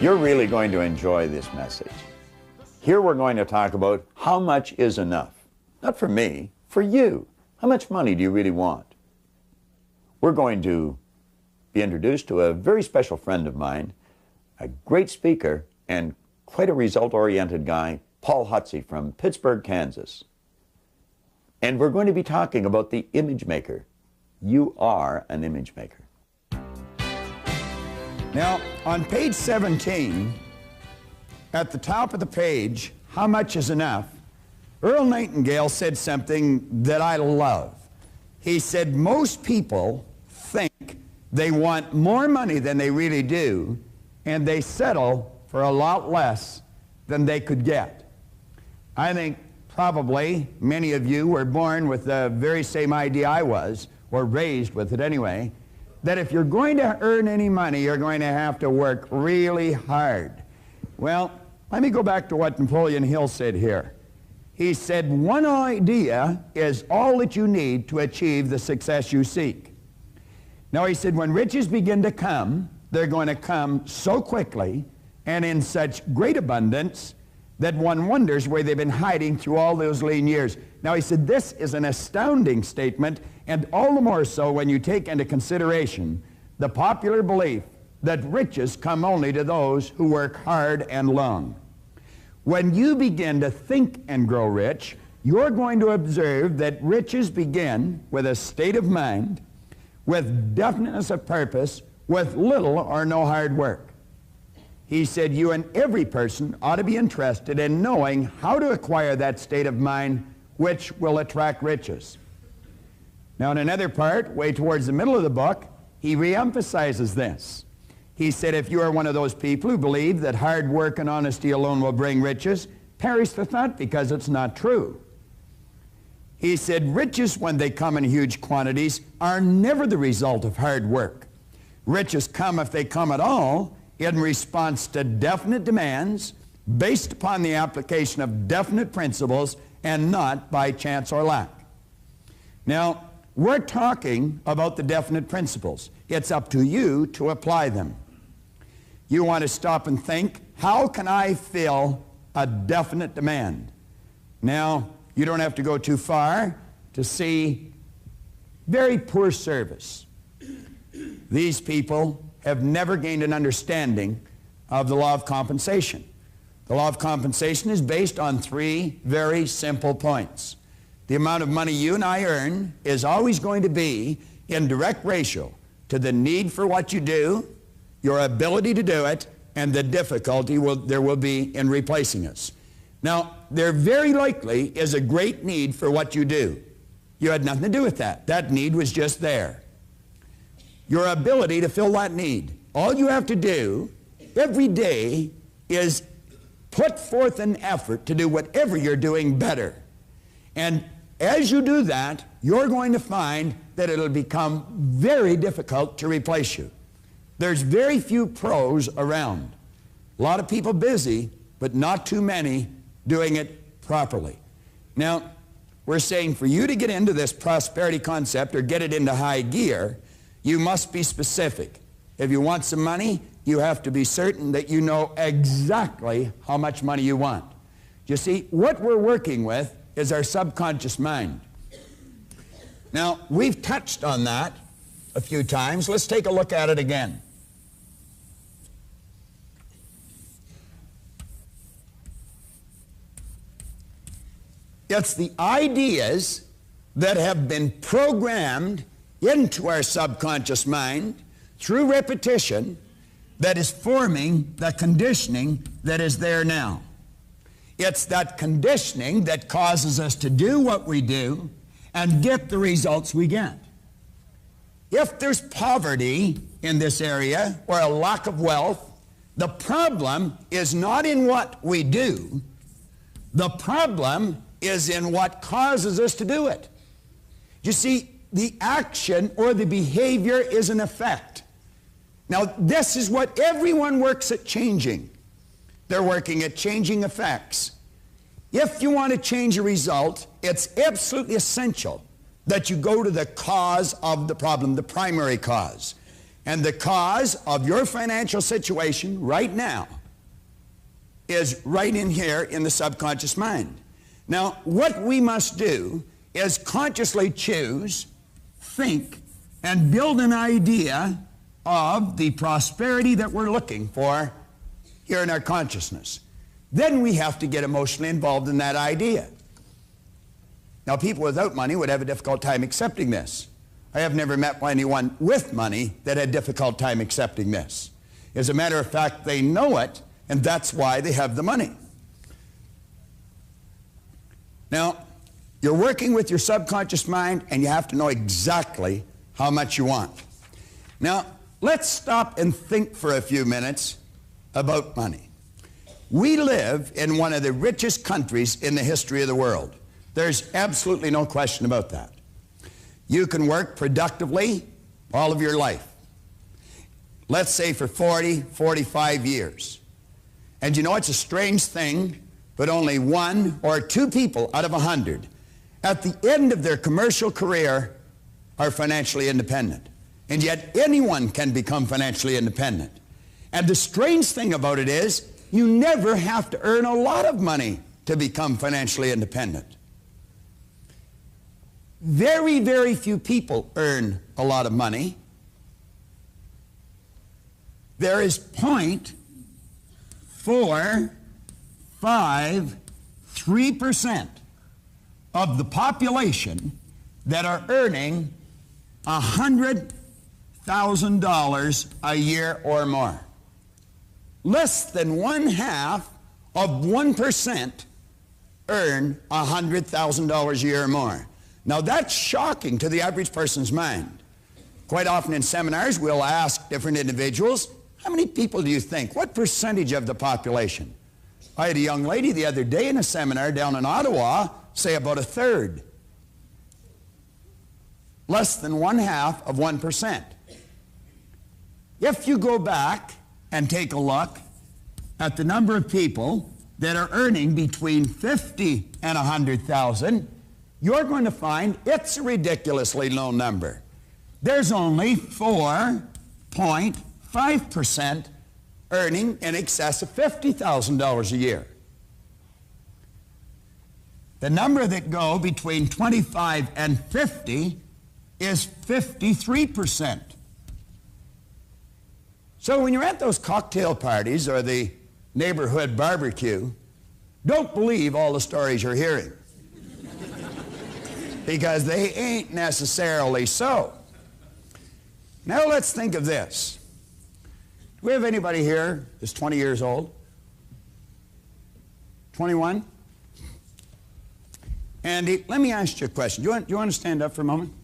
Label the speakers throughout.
Speaker 1: You're really going to enjoy this message. Here we're going to talk about how much is enough. Not for me, for you. How much money do you really want? We're going to be introduced to a very special friend of mine, a great speaker and quite a result-oriented guy, Paul Hutsey from Pittsburgh, Kansas. And we're going to be talking about the image maker. You are an image maker.
Speaker 2: Now, on page 17, at the top of the page, how much is enough? Earl Nightingale said something that I love. He said, most people think they want more money than they really do, and they settle for a lot less than they could get. I think probably many of you were born with the very same idea I was, or raised with it anyway, that if you're going to earn any money, you're going to have to work really hard. Well, let me go back to what Napoleon Hill said here. He said, one idea is all that you need to achieve the success you seek. Now, he said, when riches begin to come, they're going to come so quickly and in such great abundance that one wonders where they've been hiding through all those lean years. Now, he said, this is an astounding statement, and all the more so when you take into consideration the popular belief that riches come only to those who work hard and long. When you begin to think and grow rich, you're going to observe that riches begin with a state of mind, with definiteness of purpose, with little or no hard work. He said, you and every person ought to be interested in knowing how to acquire that state of mind which will attract riches. Now, in another part, way towards the middle of the book, he reemphasizes this. He said, if you are one of those people who believe that hard work and honesty alone will bring riches, perish the thought, because it's not true. He said, riches, when they come in huge quantities, are never the result of hard work. Riches come, if they come at all, in response to definite demands based upon the application of definite principles and not by chance or lack. Now, we're talking about the definite principles. It's up to you to apply them. You want to stop and think, how can I fill a definite demand? Now, you don't have to go too far to see very poor service. These people have never gained an understanding of the law of compensation. The law of compensation is based on three very simple points. The amount of money you and I earn is always going to be in direct ratio to the need for what you do, your ability to do it, and the difficulty there will be in replacing us. Now, there very likely is a great need for what you do. You had nothing to do with that. That need was just there. Your ability to fill that need. All you have to do every day is put forth an effort to do whatever you're doing better. And as you do that, you're going to find that it'll become very difficult to replace you. There's very few pros around. A lot of people busy, but not too many doing it properly. Now, we're saying for you to get into this prosperity concept or get it into high gear, you must be specific. If you want some money, you have to be certain that you know exactly how much money you want. You see, what we're working with is our subconscious mind. Now, we've touched on that a few times. Let's take a look at it again. It's the ideas that have been programmed into our subconscious mind through repetition that is forming the conditioning that is there now. It's that conditioning that causes us to do what we do and get the results we get. If there's poverty in this area or a lack of wealth, the problem is not in what we do. The problem is in what causes us to do it. You see, the action or the behavior is an effect. Now, this is what everyone works at changing. They're working at changing effects. If you want to change a result, it's absolutely essential that you go to the cause of the problem, the primary cause. And the cause of your financial situation right now is right in here in the subconscious mind. Now, what we must do is consciously choose, think, and build an idea of the prosperity that we're looking for here in our consciousness. Then we have to get emotionally involved in that idea. Now, people without money would have a difficult time accepting this. I have never met anyone with money that had a difficult time accepting this. As a matter of fact, they know it, and that's why they have the money. Now, you're working with your subconscious mind, and you have to know exactly how much you want. Now, let's stop and think for a few minutes about money. We live in one of the richest countries in the history of the world. There's absolutely no question about that. You can work productively all of your life. Let's say for 40, 45 years. And you know, it's a strange thing, but only 1 or 2 people out of 100 at the end of their commercial career are financially independent. And yet anyone can become financially independent. And the strange thing about it is you never have to earn a lot of money to become financially independent. Very, very few people earn a lot of money. There is 0.453% of the population that are earning $100,000 a year or more. Less than 1/2 of 1% earn $100,000 a year or more. Now that's shocking to the average person's mind. Quite often in seminars we'll ask different individuals, how many people do you think? What percentage of the population? I had a young lady the other day in a seminar down in Ottawa say about 1/3. Less than 1/2 of 1%. If you go back and take a look at the number of people that are earning between $50,000 and $100,000, you're going to find it's a ridiculously low number. There's only 4.5% earning in excess of $50,000 a year. The number that go between 25 and 50 is 53%. So when you're at those cocktail parties or the neighborhood barbecue, don't believe all the stories you're hearing. Because they ain't necessarily so. Now let's think of this. Do we have anybody here that's 20 years old? 21? Andy, let me ask you a question. Do you want to stand up for a moment?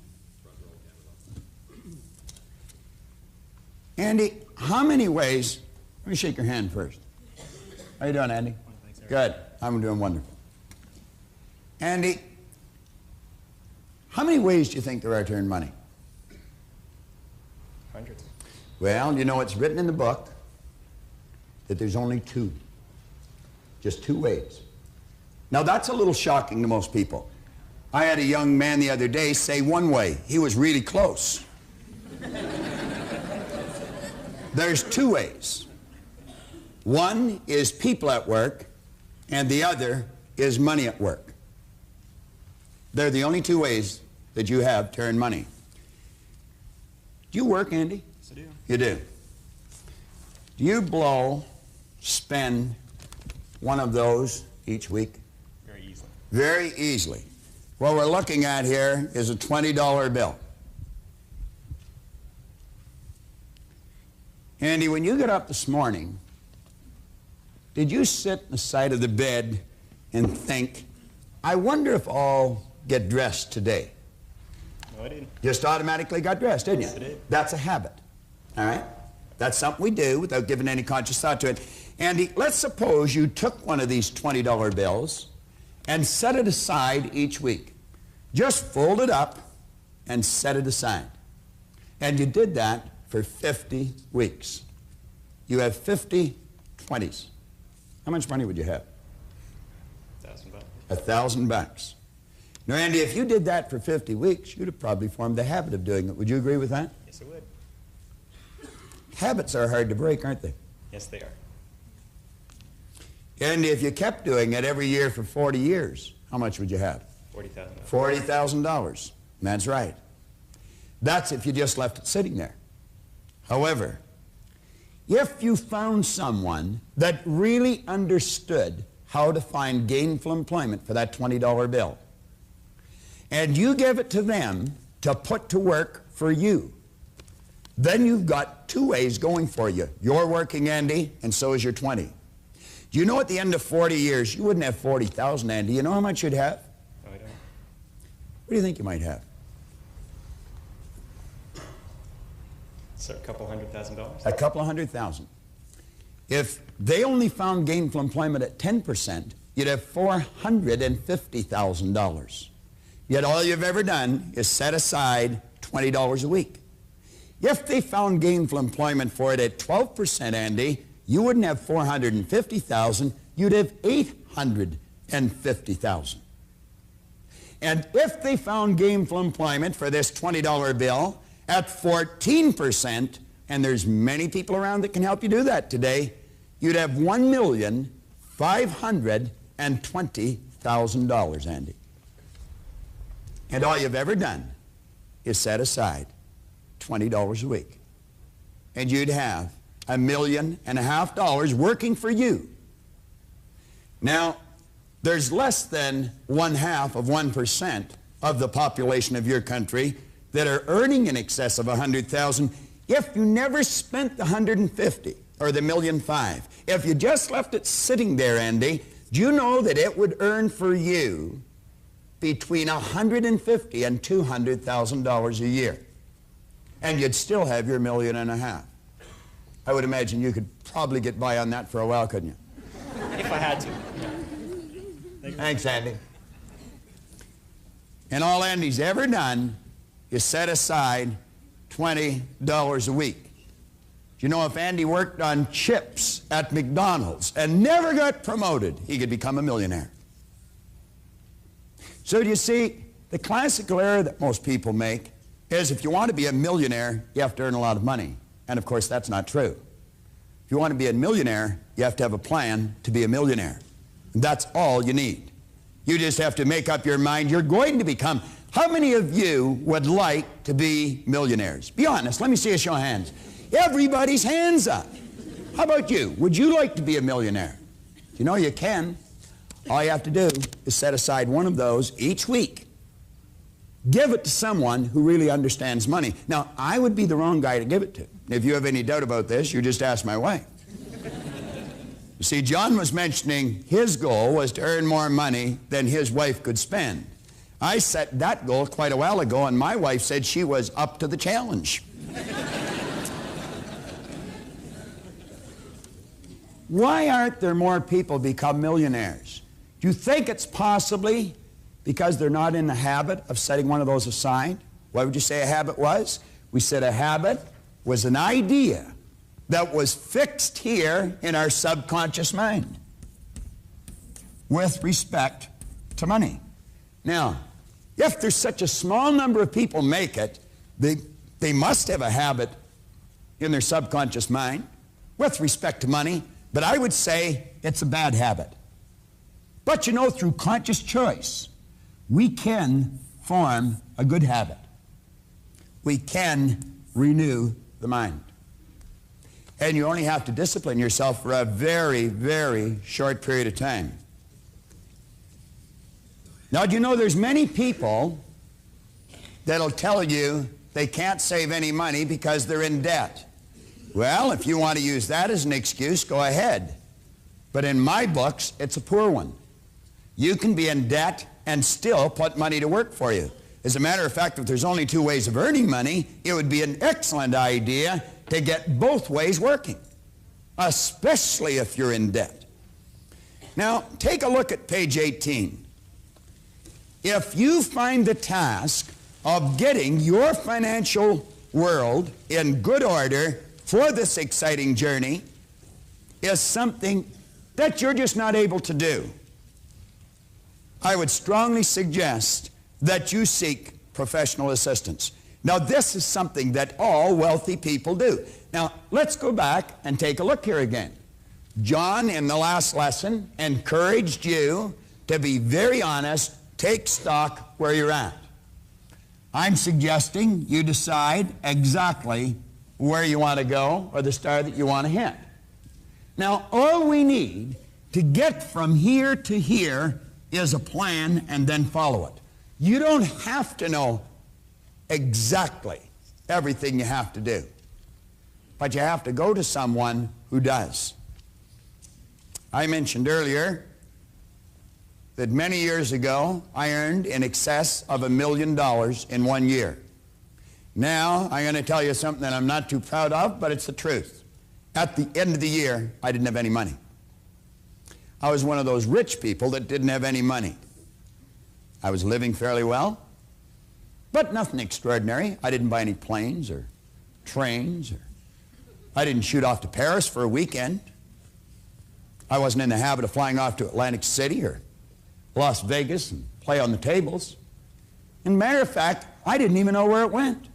Speaker 2: Andy, how many ways, let me shake your hand first. How you doing, Andy?
Speaker 3: Thanks,
Speaker 2: good. I'm doing wonderful. Andy, how many ways do you think there are to earn money?
Speaker 3: Hundreds.
Speaker 2: Well, you know, it's written in the book that there's only 2. Just 2 ways. Now, that's a little shocking to most people. I had a young man the other day say 1 way. He was really close. There's 2 ways. One is people at work, and the other is money at work. They're the only 2 ways that you have to earn money. Do you work, Andy?
Speaker 3: Yes, I do.
Speaker 2: You do. Do you spend one of those each week?
Speaker 3: Very easily.
Speaker 2: Very easily. What we're looking at here is a $20 bill. Andy, when you got up this morning, did you sit on the side of the bed and think, I wonder if I'll get dressed today?
Speaker 3: No, I didn't.
Speaker 2: Just automatically got dressed, didn't you?
Speaker 3: Yes, I did.
Speaker 2: That's a habit, all right? That's something we do without giving any conscious thought to it. Andy, let's suppose you took one of these $20 bills and set it aside each week. Just fold it up and set it aside. And you did that for 50 weeks. You have 50 20s. How much money would you have?
Speaker 3: $1,000.
Speaker 2: $1,000. Now, Andy, if you did that for 50 weeks, you'd have probably formed the habit of doing it. Would you agree with that?
Speaker 3: Yes, I would.
Speaker 2: Habits are hard to break, aren't they?
Speaker 3: Yes, they are.
Speaker 2: And if you kept doing it every year for 40 years, how much would you have?
Speaker 3: $40,000.
Speaker 2: $40,000. That's right. That's if you just left it sitting there. However, if you found someone that really understood how to find gainful employment for that $20 bill, and you give it to them to put to work for you, then you've got two ways going for you. You're working, Andy, and so is your 20. Do you know at the end of 40 years, you wouldn't have 40,000, Andy. You know how much you'd have?
Speaker 3: No, I don't.
Speaker 2: What do you think you might have?
Speaker 3: So a couple $100,000?
Speaker 2: A couple of $100,000. If they only found gainful employment at 10%, you'd have $450,000. Yet all you've ever done is set aside $20 a week. If they found gainful employment for it at 12%, Andy, you wouldn't have $450,000, you'd have $850,000. And if they found gainful employment for this $20 bill at 14%, and there's many people around that can help you do that today, you'd have $1,520,000, Andy. And all you've ever done is set aside $20 a week. And you'd have $1.5 million working for you. Now, there's less than 0.5% of the population of your country that are earning in excess of $100,000 if you never spent the $150,000 or the $1.5 million. If you just left it sitting there, Andy, do you know that it would earn for you between $150,000 and $200,000 a year? And you'd still have your $1.5 million. I would imagine you could probably get by on that for a while, couldn't you?
Speaker 3: If I had to. Yeah.
Speaker 2: Thanks, Andy. And all Andy's ever done is set aside $20 a week. Do you know if Andy worked on chips at McDonald's and never got promoted, he could become a millionaire? So do you see, the classical error that most people make is if you want to be a millionaire, you have to earn a lot of money. And of course, that's not true. If you want to be a millionaire, you have to have a plan to be a millionaire. And that's all you need. You just have to make up your mind you're going to become. How many of you would like to be millionaires? Be honest. Let me see a show of hands. Everybody's hands up. How about you? Would you like to be a millionaire? You know you can. All you have to do is set aside one of those each week. Give it to someone who really understands money. Now, I would be the wrong guy to give it to. If you have any doubt about this, you just ask my wife. You see, John was mentioning his goal was to earn more money than his wife could spend. I set that goal quite a while ago, and my wife said she was up to the challenge. Why aren't there more people become millionaires? Do you think it's possibly because they're not in the habit of setting one of those aside? What would you say a habit was? We said a habit was an idea that was fixed here in our subconscious mind with respect to money. Now, if there's such a small number of people make it, they must have a habit in their subconscious mind with respect to money, but I would say it's a bad habit. But you know, through conscious choice, we can form a good habit. We can renew the mind. And you only have to discipline yourself for a very, very short period of time. Now, do you know there's many people that'll tell you they can't save any money because they're in debt? Well, if you want to use that as an excuse, go ahead. But in my books, it's a poor one. You can be in debt and still put money to work for you. As a matter of fact, if there's only two ways of earning money, it would be an excellent idea to get both ways working, especially if you're in debt. Now, take a look at page 18. If you find the task of getting your financial world in good order for this exciting journey is something that you're just not able to do, I would strongly suggest that you seek professional assistance. Now, this is something that all wealthy people do. Now, let's go back and take a look here again. John, in the last lesson, encouraged you to be very honest, take stock where you're at. I'm suggesting you decide exactly where you want to go or the star that you want to hit. Now, all we need to get from here to here is a plan and then follow it. You don't have to know exactly everything you have to do, but you have to go to someone who does. I mentioned earlier that many years ago I earned in excess of $1 million in 1 year. Now I'm going to tell you something that I'm not too proud of, but it's the truth. At the end of the year, I didn't have any money. I was one of those rich people that didn't have any money. I was living fairly well, but nothing extraordinary. I didn't buy any planes or trains, or I didn't shoot off to Paris for a weekend. I wasn't in the habit of flying off to Atlantic City or Las Vegas and play on the tables. And matter of fact, I didn't even know where it went.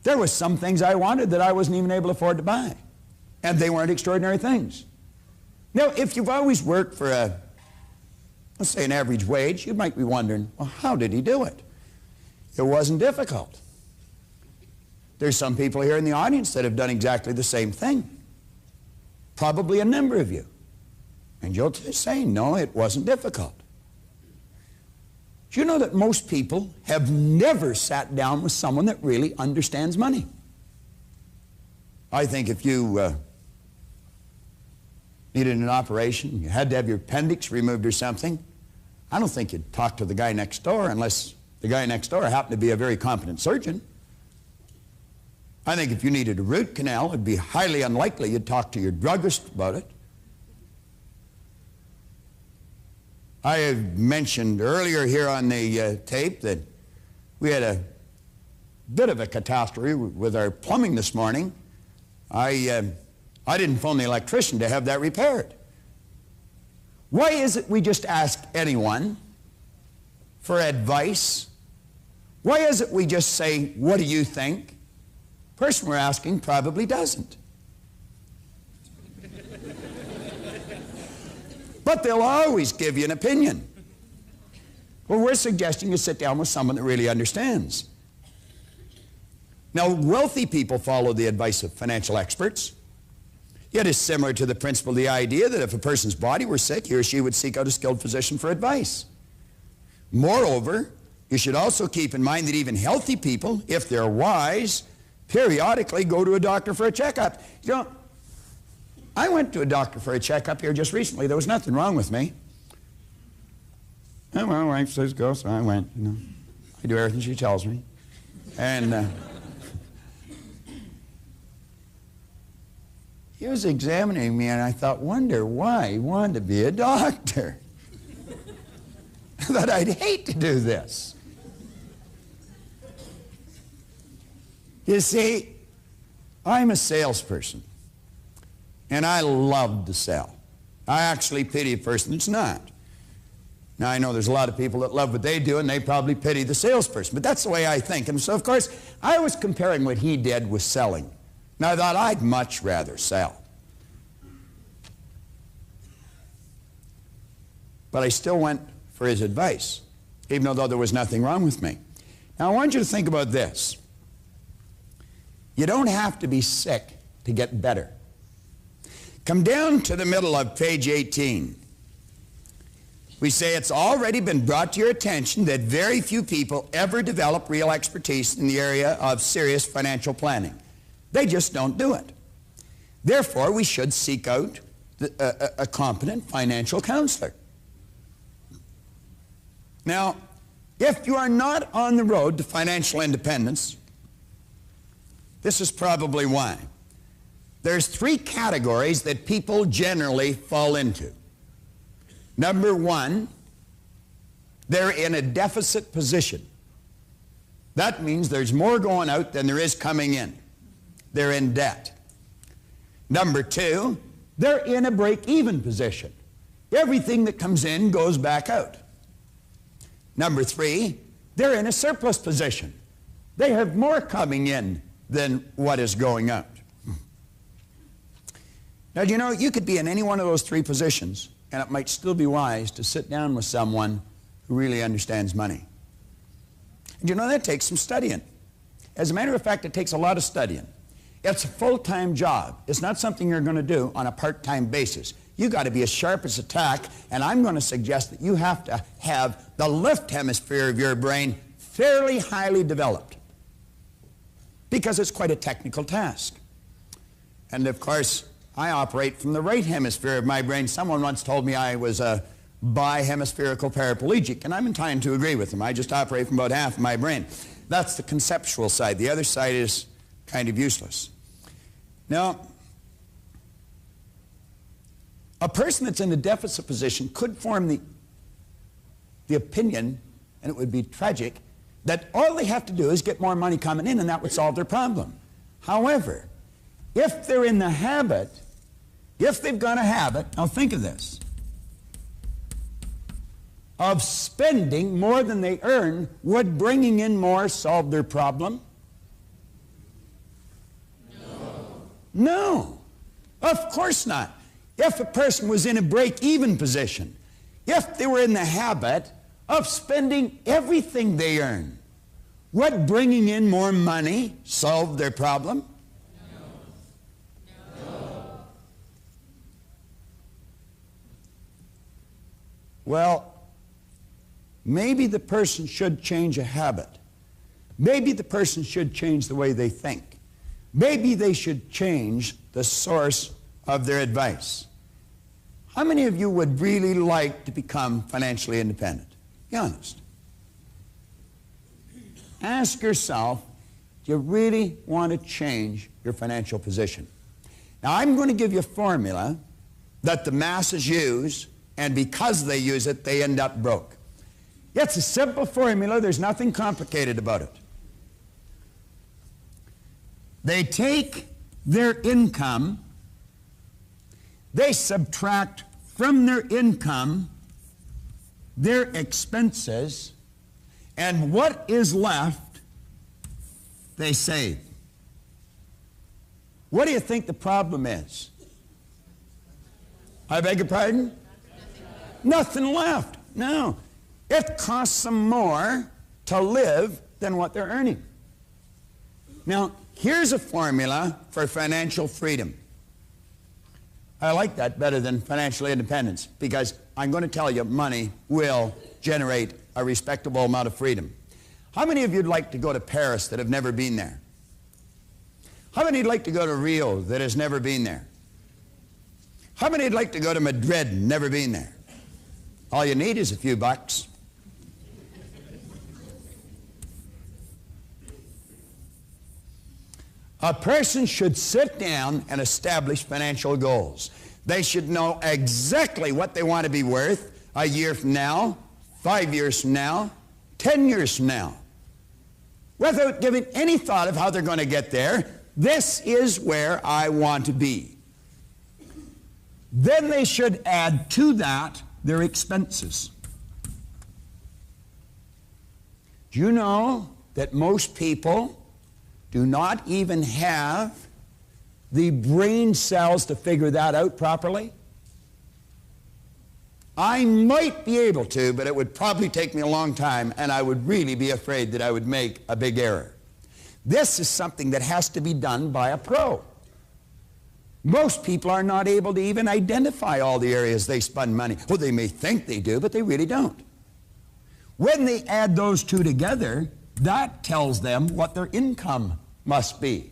Speaker 2: There were some things I wanted that I wasn't even able to afford to buy, and they weren't extraordinary things. Now, if you've always worked for let's say an average wage, you might be wondering, well, how did he do it? It wasn't difficult. There's some people here in the audience that have done exactly the same thing. Probably a number of you. And you'll say, no, it wasn't difficult. Do you know that most people have never sat down with someone that really understands money? I think if you needed an operation, you had to have your appendix removed or something, I don't think you'd talk to the guy next door unless the guy next door happened to be a very competent surgeon. I think if you needed a root canal, it'd be highly unlikely you'd talk to your druggist about it. I have mentioned earlier here on the tape that we had a bit of a catastrophe with our plumbing this morning. I didn't phone the electrician to have that repaired. Why is it we just ask anyone for advice? Why is it we just say, what do you think? The person we're asking probably doesn't. But they'll always give you an opinion. Well, we're suggesting you sit down with someone that really understands. Now, wealthy people follow the advice of financial experts. Yet it's similar to the principle, the idea that if a person's body were sick, he or she would seek out a skilled physician for advice. Moreover, you should also keep in mind that even healthy people, if they're wise, periodically go to a doctor for a checkup. You know, I went to a doctor for a checkup here just recently. There was nothing wrong with me. Oh, well, wife says go, so I went. You know, I do everything she tells me. And he was examining me, and I thought, wonder why he wanted to be a doctor. I thought I'd hate to do this. You see, I'm a salesperson, and I love to sell. I actually pity a person that's not. Now, I know there's a lot of people that love what they do, and they probably pity the salesperson, but that's the way I think. And so, of course, I was comparing what he did with selling. And I thought I'd much rather sell. But I still went for his advice, even though there was nothing wrong with me. Now, I want you to think about this. You don't have to be sick to get better. Come down to the middle of page 18. We say it's already been brought to your attention that very few people ever develop real expertise in the area of serious financial planning. They just don't do it. Therefore, we should seek out a competent financial counselor. Now, if you are not on the road to financial independence, this is probably why. There's three categories that people generally fall into. Number one, they're in a deficit position. That means there's more going out than there is coming in. They're in debt. Number two, they're in a break-even position. Everything that comes in goes back out. Number three, they're in a surplus position. They have more coming in than what is going out. Now, do you know, you could be in any one of those three positions, and it might still be wise to sit down with someone who really understands money. And you know, that takes some studying. As a matter of fact, it takes a lot of studying. It's a full-time job. It's not something you're going to do on a part-time basis. You got to be as sharp as a tack, and I'm going to suggest that you have to have the left hemisphere of your brain fairly highly developed, because it's quite a technical task. And of course, I operate from the right hemisphere of my brain. Someone once told me I was a bihemispherical paraplegic, and I'm inclined to agree with them. I just operate from about half of my brain. That's the conceptual side. The other side is kind of useless. Now, a person that's in the deficit position could form the opinion, and it would be tragic, that all they have to do is get more money coming in and that would solve their problem. However, if they're in the habit, if they've got a habit, now think of this, of spending more than they earn, would bringing in more solve their problem? No, of course not. If a person was in a break-even position, if they were in the habit of spending everything they earn, would bringing in more money solve their problem? No. Well, maybe the person should change a habit. Maybe the person should change the way they think. Maybe they should change the source of their advice. How many of you would really like to become financially independent? Be honest. Ask yourself, do you really want to change your financial position? Now, I'm going to give you a formula that the masses use, and because they use it, they end up broke. It's a simple formula. There's nothing complicated about it. They take their income, they subtract from their income their expenses, and what is left, they save. What do you think the problem is? I beg your pardon? Nothing left. No. It costs them more to live than what they're earning. Now, here's a formula for financial freedom. I like that better than financial independence, because I'm going to tell you money will generate a respectable amount of freedom. How many of you would like to go to Paris that have never been there? How many would like to go to Rio that has never been there? How many would like to go to Madrid and never been there? All you need is a few bucks. A person should sit down and establish financial goals. They should know exactly what they want to be worth a year from now, 5 years from now, 10 years from now. Without giving any thought of how they're going to get there, this is where I want to be. Then they should add to that their expenses. Do you know that most people do not even have the brain cells to figure that out properly? I might be able to, but it would probably take me a long time, and I would really be afraid that I would make a big error. This is something that has to be done by a pro. Most people are not able to even identify all the areas they spend money. Well, they may think they do, but they really don't. When they add those two together, that tells them what their income must be.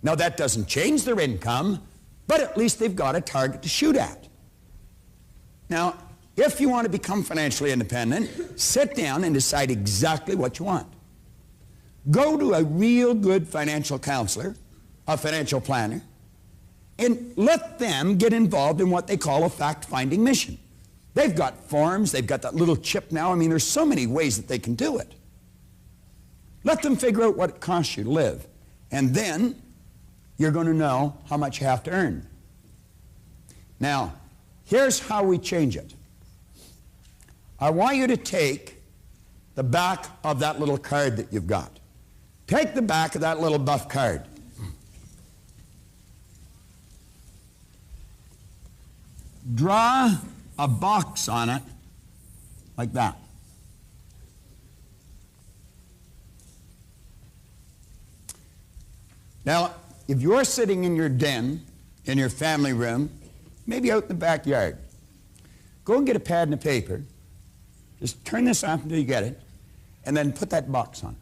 Speaker 2: Now, that doesn't change their income, but at least they've got a target to shoot at. Now, if you want to become financially independent, sit down and decide exactly what you want. Go to a real good financial counselor, a financial planner, and let them get involved in what they call a fact-finding mission. They've got forms, they've got that little chip now. I mean, there's so many ways that they can do it. Let them figure out what it costs you to live, and then you're going to know how much you have to earn. Now, here's how we change it. I want you to take the back of that little card that you've got. Take the back of that little buff card. draw a box on it like that. Now, if you're sitting in your den, in your family room, maybe out in the backyard, go and get a pad and a paper. Just turn this off until you get it, and then put that box on it.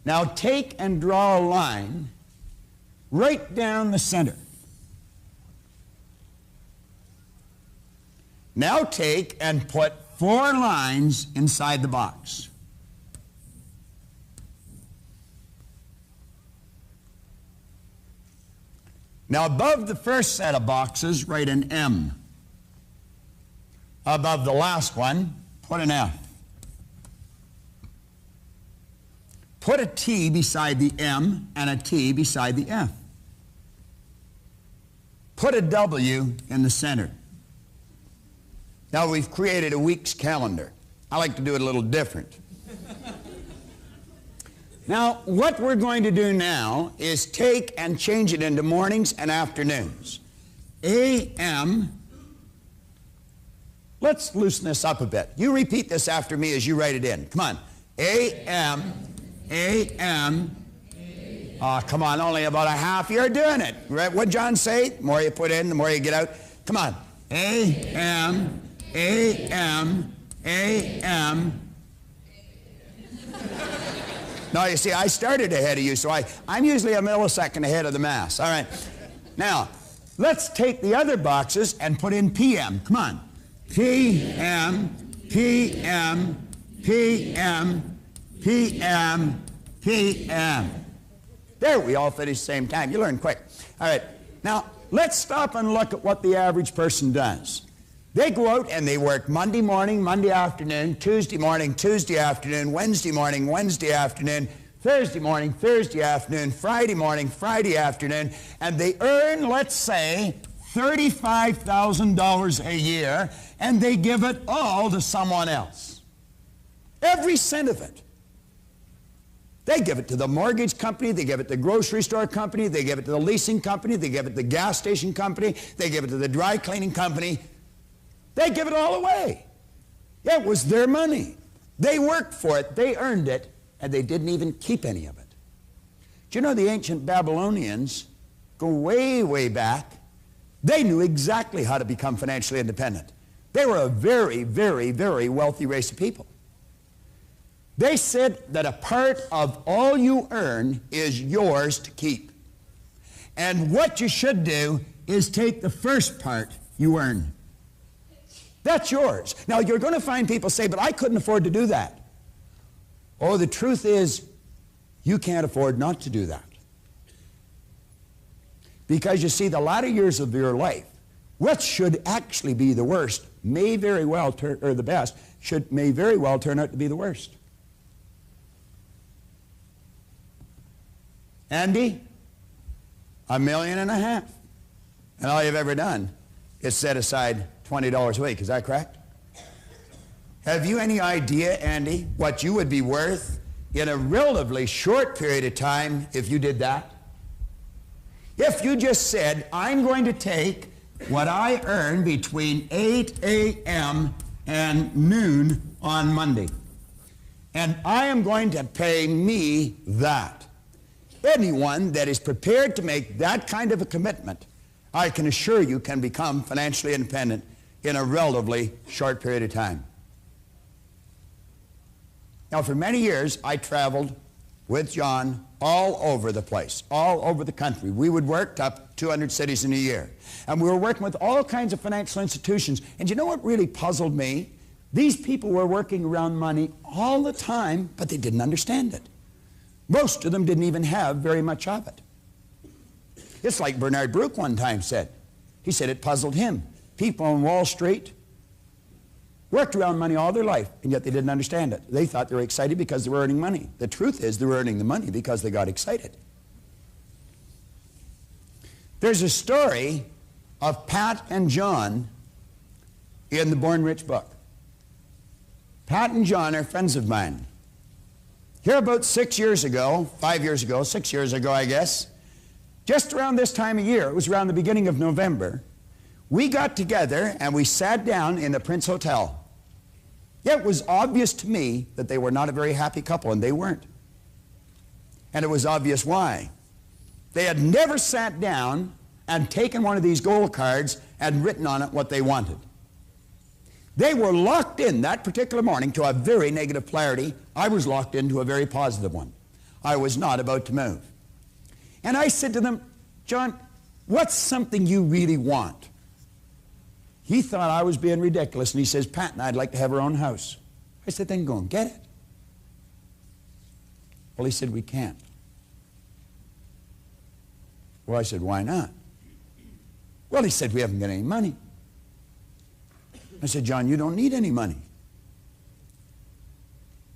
Speaker 2: Now take and draw a line right down the center. Now take and put 4 lines inside the box. Now above the first set of boxes, write an M. Above the last one, put an F. Put a T beside the M and a T beside the F. Put a W in the center. Now we've created a week's calendar. I like to do it a little different. Now, what we're going to do now is take and change it into mornings and afternoons. AM. Let's loosen this up a bit. You repeat this after me as you write it in. Come on. AM. AM. Oh, come on, only about a half. You're doing it. Right? What'd John say? The more you put in, the more you get out. Come on. AM. AM. AM. No, you see, I started ahead of you, so I'm usually a millisecond ahead of the mass. All right. Now, let's take the other boxes and put in PM. Come on. PM, PM, PM, PM, PM. There, we all finished at the same time. You learn quick. All right. Now, let's stop and look at what the average person does. They go out and they work Monday morning, Monday afternoon, Tuesday morning, Tuesday afternoon, Wednesday morning, Wednesday afternoon, Thursday morning, Thursday afternoon, Friday morning, Friday afternoon, and they earn, let's say, $35,000 a year, and they give it all to someone else. Every cent of it. They give it to the mortgage company, they give it to the grocery store company, they give it to the leasing company, they give it to the gas station company, they give it to the dry cleaning company. They give it all away. It was their money. They worked for it, they earned it, and they didn't even keep any of it. Do you know the ancient Babylonians go way, way back? They knew exactly how to become financially independent. They were a very, very, very wealthy race of people. They said that a part of all you earn is yours to keep. And what you should do is take the first part you earn. That's yours. Now, you're going to find people say, but I couldn't afford to do that. Oh, the truth is, you can't afford not to do that. Because you see, the latter years of your life, what should actually be the worst may very well turn, or the best, may very well turn out to be the worst. Andy, $1.5 million, and all you've ever done is set aside $20 a week. Is that correct? Have you any idea, Andy, what you would be worth in a relatively short period of time if you did that? If you just said, I'm going to take what I earn between 8 a.m. and noon on Monday, and I am going to pay me that. Anyone that is prepared to make that kind of a commitment, I can assure you, can become financially independent in a relatively short period of time. Now, for many years, I traveled with John all over the place, all over the country. We would work up 200 cities in a year. And we were working with all kinds of financial institutions. And you know what really puzzled me? These people were working around money all the time, but they didn't understand it. Most of them didn't even have very much of it. It's like Bernard Baruch one time said. He said it puzzled him. People on Wall Street worked around money all their life, and yet they didn't understand it. They thought they were excited because they were earning money. The truth is they were earning the money because they got excited. There's a story of Pat and John in the Born Rich book. Pat and John are friends of mine. Here about 6 years ago, 5 years ago, 6 years ago, I guess, just around this time of year, it was around the beginning of November, We got together and we sat down in the Prince Hotel. It was obvious to me that they were not a very happy couple, and they weren't. And it was obvious why. They had never sat down and taken one of these gold cards and written on it what they wanted. They were locked in that particular morning to a very negative polarity. I was locked into a very positive one. I was not about to move. And I said to them, John, what's something you really want? He thought I was being ridiculous, and he says, Pat and I'd like to have our own house. I said, then go and get it. Well, he said, we can't. Well, I said, why not? Well, he said, we haven't got any money. I said, John, you don't need any money.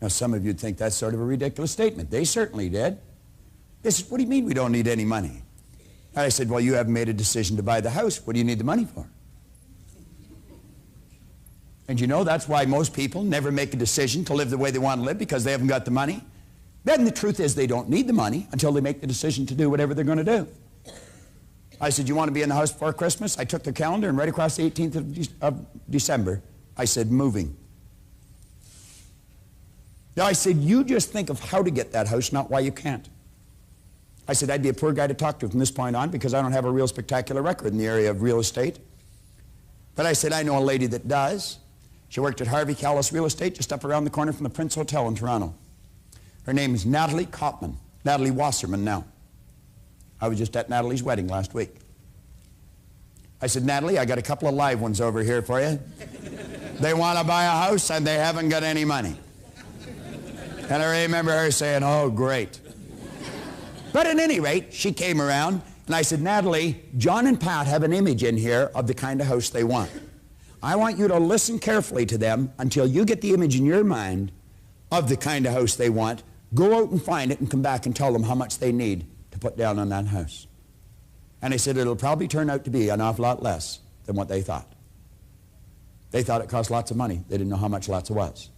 Speaker 2: Now, some of you would think that's sort of a ridiculous statement. They certainly did. They said, what do you mean we don't need any money? And I said, well, you haven't made a decision to buy the house. What do you need the money for? And you know, that's why most people never make a decision to live the way they want to live, because they haven't got the money. Then the truth is they don't need the money until they make the decision to do whatever they're going to do. I said, you want to be in the house before Christmas? I took the calendar, and right across the 18th of December, I said, moving. Now, I said, you just think of how to get that house, not why you can't. I said, I'd be a poor guy to talk to from this point on, because I don't have a real spectacular record in the area of real estate. But I said, I know a lady that does. She worked at Harvey Callis Real Estate just up around the corner from the Prince Hotel in Toronto. Her name is Natalie Kopman, Natalie Wasserman now. I was just at Natalie's wedding last week. I said, Natalie, I got a couple of live ones over here for you. They want to buy a house and they haven't got any money. And I remember her saying, oh, great. But at any rate, she came around, and I said, Natalie, John and Pat have an image in here of the kind of house they want. I want you to listen carefully to them until you get the image in your mind of the kind of house they want. Go out and find it and come back and tell them how much they need to put down on that house. And I said, it'll probably turn out to be an awful lot less than what they thought. They thought it cost lots of money. They didn't know how much lots was.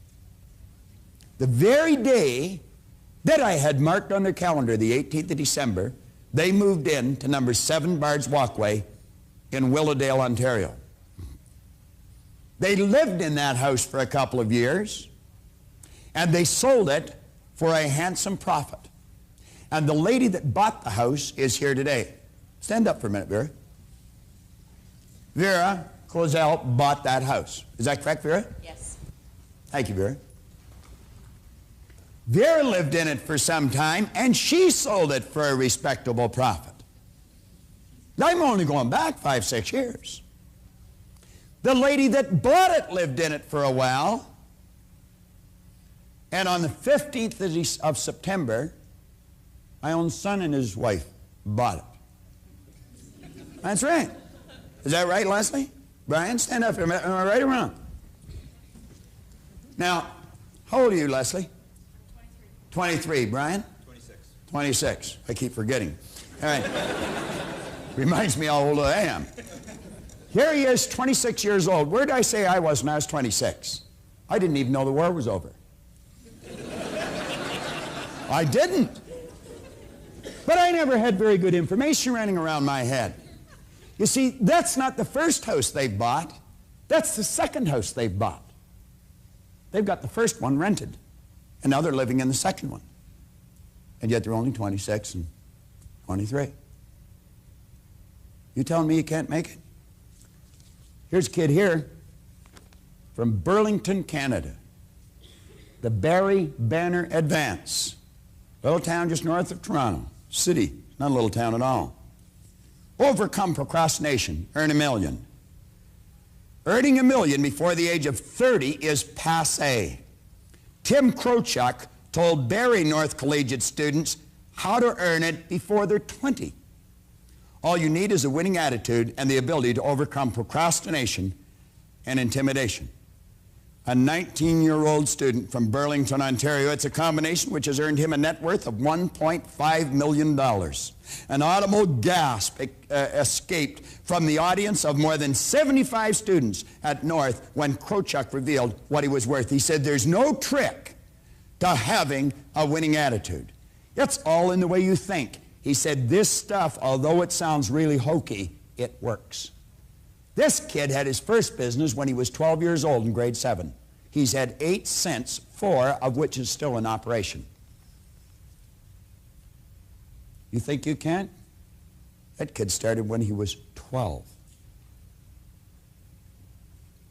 Speaker 2: The very day that I had marked on their calendar, the 18th of December, they moved in to number 7 Bard's Walkway in Willowdale, Ontario. They lived in that house for a couple of years, and they sold it for a handsome profit. And the lady that bought the house is here today. Stand up for a minute, Vera. Vera Kozel bought that house. Is that correct, Vera?
Speaker 4: Yes.
Speaker 2: Thank you, Vera. Vera lived in it for some time, and she sold it for a respectable profit. I'm only going back 5, 6 years. The lady that bought it lived in it for a while, and on the 15th of September, my own son and his wife bought it. That's right. Is that right, Leslie? Brian, stand up for a minute. Am I right or wrong? Now, how old are you, Leslie? 23. Brian?
Speaker 3: 26.
Speaker 2: 26. I keep forgetting. All right. Reminds me how old I am. Here he is, 26 years old. Where did I say I was when I was 26? I didn't even know the war was over. I didn't. But I never had very good information running around my head. You see, that's not the first house they've bought. That's the second house they've bought. They've got the first one rented, and now they're living in the second one. And yet they're only 26 and 23. You telling me you can't make it? Here's a kid here from Burlington, Canada. The Barry Banner Advance. Little town just north of Toronto. City, not a little town at all. Overcome procrastination, earn $1 million. Earning $1 million before the age of 30 is passé. Tim Krochuk told Barry North Collegiate students how to earn it before they're 20. All you need is a winning attitude and the ability to overcome procrastination and intimidation. A 19-year-old student from Burlington, Ontario. It's a combination which has earned him a net worth of $1.5 million. An audible gasp escaped from the audience of more than 75 students at North when Krochuk revealed what he was worth. He said, there's no trick to having a winning attitude. It's all in the way you think. He said, this stuff, although it sounds really hokey, it works. This kid had his first business when he was 12 years old in grade 7. He's had 8 cents, 4 of which is still in operation. You think you can't? That kid started when he was 12.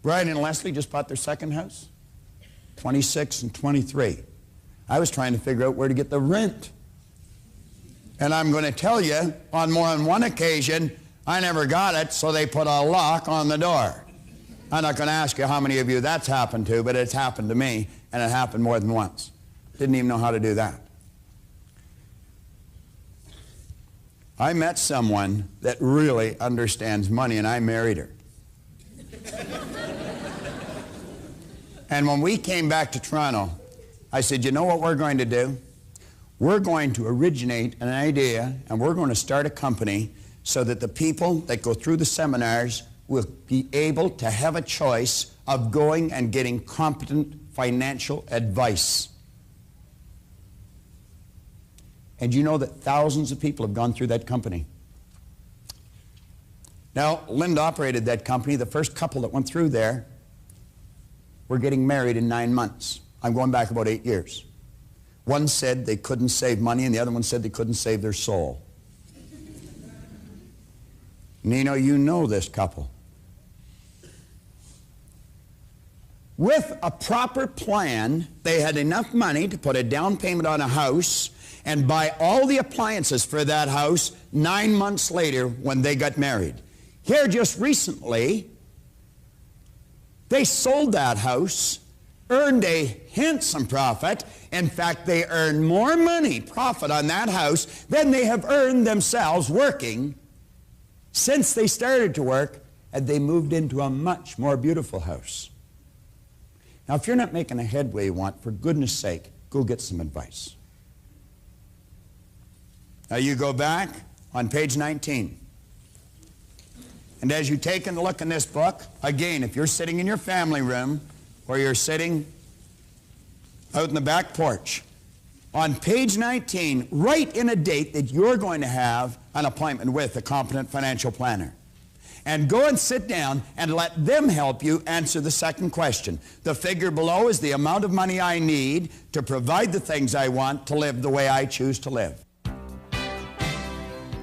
Speaker 2: Brian and Leslie just bought their second house, 26 and 23. I was trying to figure out where to get the rent. And I'm going to tell you, on more than one occasion, I never got it, so they put a lock on the door. I'm not going to ask you how many of you that's happened to, but it's happened to me, and it happened more than once. Didn't even know how to do that. I met someone that really understands money, and I married her. And when we came back to Toronto, I said, you know what we're going to do? We're going to originate an idea, and we're going to start a company so that the people that go through the seminars will be able to have a choice of going and getting competent financial advice. And you know that thousands of people have gone through that company. Now, Linda operated that company. The first couple that went through there were getting married in 9 months. I'm going back about 8 years. One said they couldn't save money, and the other one said they couldn't save their soul. Nino, you know this couple. With a proper plan, they had enough money to put a down payment on a house and buy all the appliances for that house 9 months later when they got married. Here just recently, they sold that house, earned a handsome profit. In fact, they earned more money, profit on that house than they have earned themselves working since they started to work, and they moved into a much more beautiful house. Now, if you're not making the headway you want, for goodness sake, go get some advice. Now, you go back on page 19. And as you take a look in this book, again, if you're sitting in your family room or you're sitting out in the back porch, on page 19, write in a date that you're going to have an appointment with a competent financial planner. And go and sit down and let them help you answer the second question. The figure below is the amount of money I need to provide the things I want to live the way I choose to live.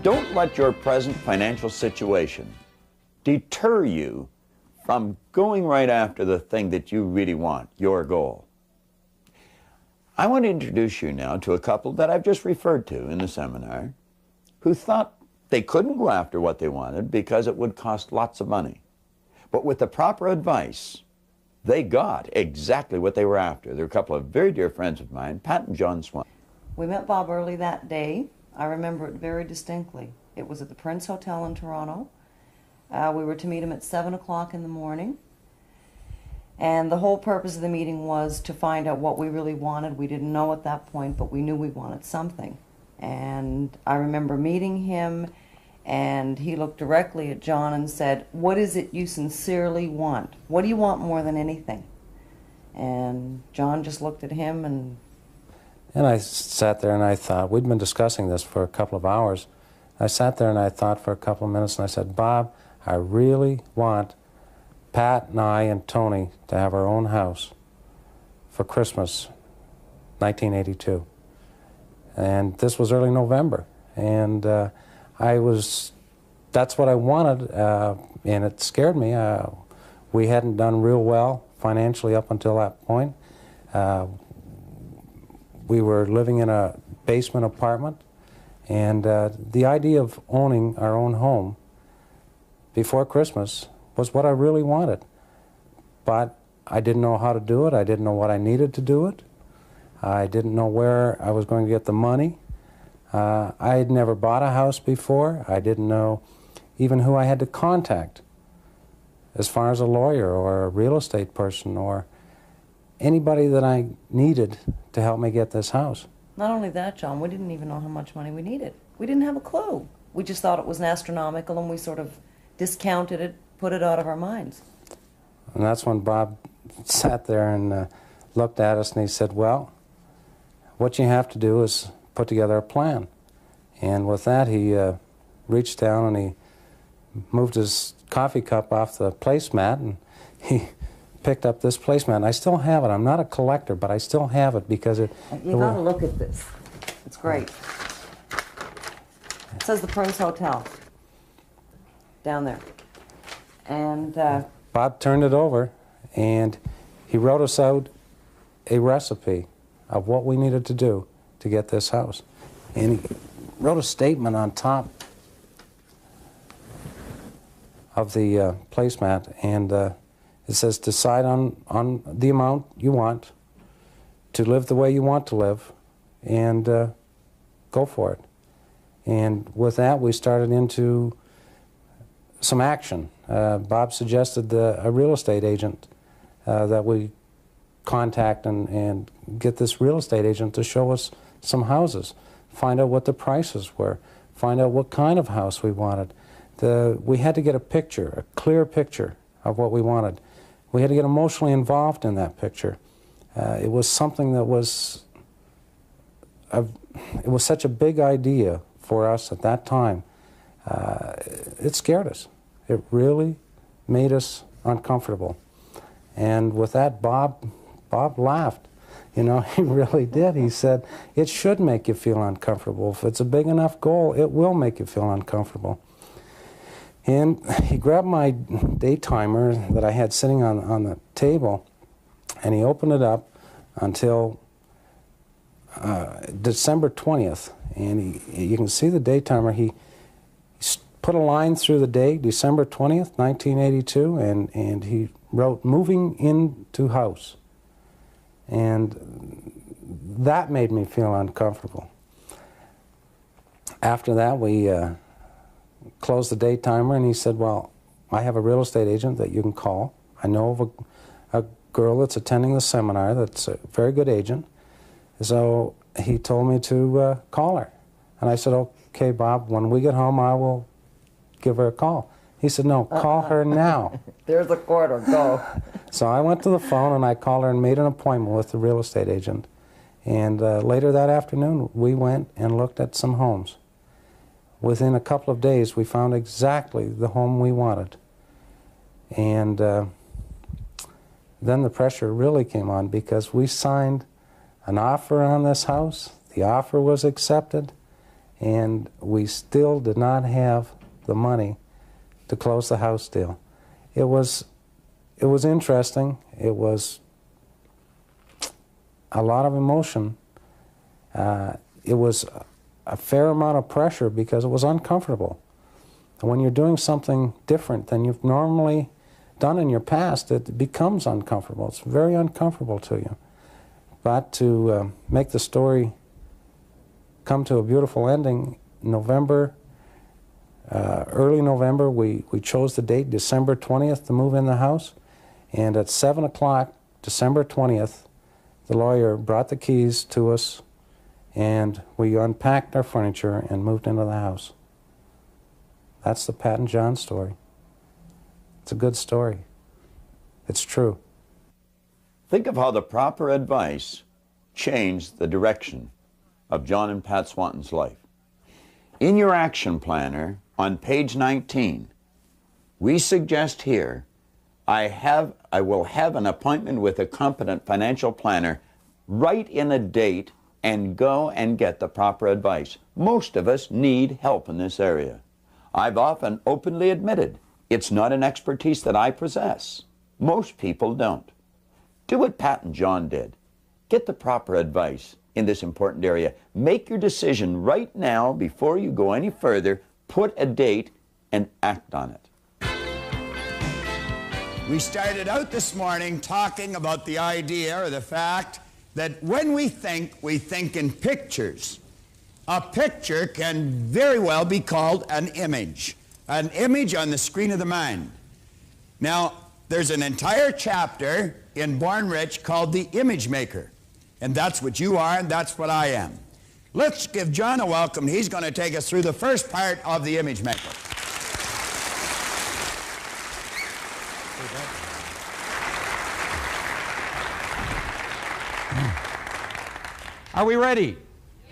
Speaker 1: Don't let your present financial situation deter you from going right after the thing that you really want, your goal. I want to introduce you now to a couple that I've just referred to in the seminar who thought they couldn't go after what they wanted because it would cost lots of money. But with the proper advice, they got exactly what they were after. They're a couple of very dear friends of mine, Pat and John Swan.
Speaker 4: We met Bob early that day. I remember it very distinctly. It was at the Prince Hotel in Toronto. We were to meet him at 7 o'clock in the morning. And the whole purpose of the meeting was to find out what we really wanted. We didn't know at that point, but we knew we wanted something. And I remember meeting him, and he looked directly at John and said, "What is it you sincerely want? What do you want more than anything?" And John just looked at him and
Speaker 5: I sat there and I thought, we'd been discussing this for a couple of hours. I sat there and I thought for a couple of minutes and I said, "Bob, I really want Pat and I and Tony to have our own house for Christmas, 1982. And this was early November. And that's what I wanted, and it scared me. We hadn't done real well financially up until that point. We were living in a basement apartment, and the idea of owning our own home before Christmas was what I really wanted. But I didn't know how to do it. I didn't know what I needed to do it. I didn't know where I was going to get the money. I had never bought a house before. I didn't know even who I had to contact as far as a lawyer or a real estate person or anybody that I needed to help me get this house.
Speaker 4: not only that, John, we didn't even know how much money we needed. We didn't have a clue. We just thought it was astronomical, and we sort of discounted it, put it out of our minds.
Speaker 5: And that's when Bob sat there and looked at us and he said, well, what you have to do is put together a plan. And with that, he reached down and he moved his coffee cup off the placemat, and he picked up this placemat. And I still have it. I'm not a collector, but I still have it because it...
Speaker 4: You got to look at this. It's great. It says the Prince Hotel down there. And
Speaker 5: Bob turned it over, and he wrote us out a recipe of what we needed to do to get this house. And he wrote a statement on top of the placemat, and it says, decide on the amount you want to live the way you want to live, and go for it. And with that, we started into some action. Bob suggested a real estate agent that we contact and get this real estate agent to show us some houses, find out what the prices were, find out what kind of house we wanted. We had to get a picture, a clear picture of what we wanted. We had to get emotionally involved in that picture. It was something that was, it was such a big idea for us at that time. It scared us. It really made us uncomfortable. And with that, Bob laughed. You know, he really did. He said, it should make you feel uncomfortable. If it's a big enough goal, it will make you feel uncomfortable. And he grabbed my day timer that I had sitting on the table, and he opened it up until December 20th. And you can see the day timer. He put a line through the date, December 20th, 1982, and he wrote, moving into house. And that made me feel uncomfortable. After that, we closed the day timer, and he said, well, I have a real estate agent that you can call. I know of a girl that's attending the seminar that's a very good agent. So he told me to call her. And I said, okay, Bob, when we get home, I will give her a call. He said, no, call her now.
Speaker 4: there's a quarter, go.
Speaker 5: So I went to the phone, and I called her and made an appointment with the real estate agent. And later that afternoon, we went and looked at some homes. Within a couple of days, we found exactly the home we wanted. And then the pressure really came on, because we signed an offer on this house. The offer was accepted, and we still did not have the money to close the house deal. It was interesting. It was a lot of emotion. It was a fair amount of pressure because it was uncomfortable. And when you're doing something different than you've normally done in your past, it becomes uncomfortable. It's very uncomfortable to you. But to make the story come to a beautiful ending, early November, we chose the date, December 20th, to move in the house. And at 7 o'clock, December 20th, the lawyer brought the keys to us, and we unpacked our furniture and moved into the house. That's the Pat and John story. It's a good story. It's true.
Speaker 1: Think of how the proper advice changed the direction of John and Pat Swanton's life. In your action planner on page 19, we suggest here, I will have an appointment with a competent financial planner, write in a date, and go and get the proper advice. Most of us need help in this area. I've often openly admitted it's not an expertise that I possess. Most people don't. Do what Pat and John did. Get the proper advice in this important area. Make your decision right now before you go any further. Put a date and act on it.
Speaker 2: We started out this morning talking about the idea or the fact that when we think in pictures. A picture can very well be called an image on the screen of the mind. Now, there's an entire chapter in Born Rich called The Image Maker. And that's what you are, and that's what I am. Let's give John a welcome. He's going to take us through the first part of The Image Maker.
Speaker 6: Are we ready?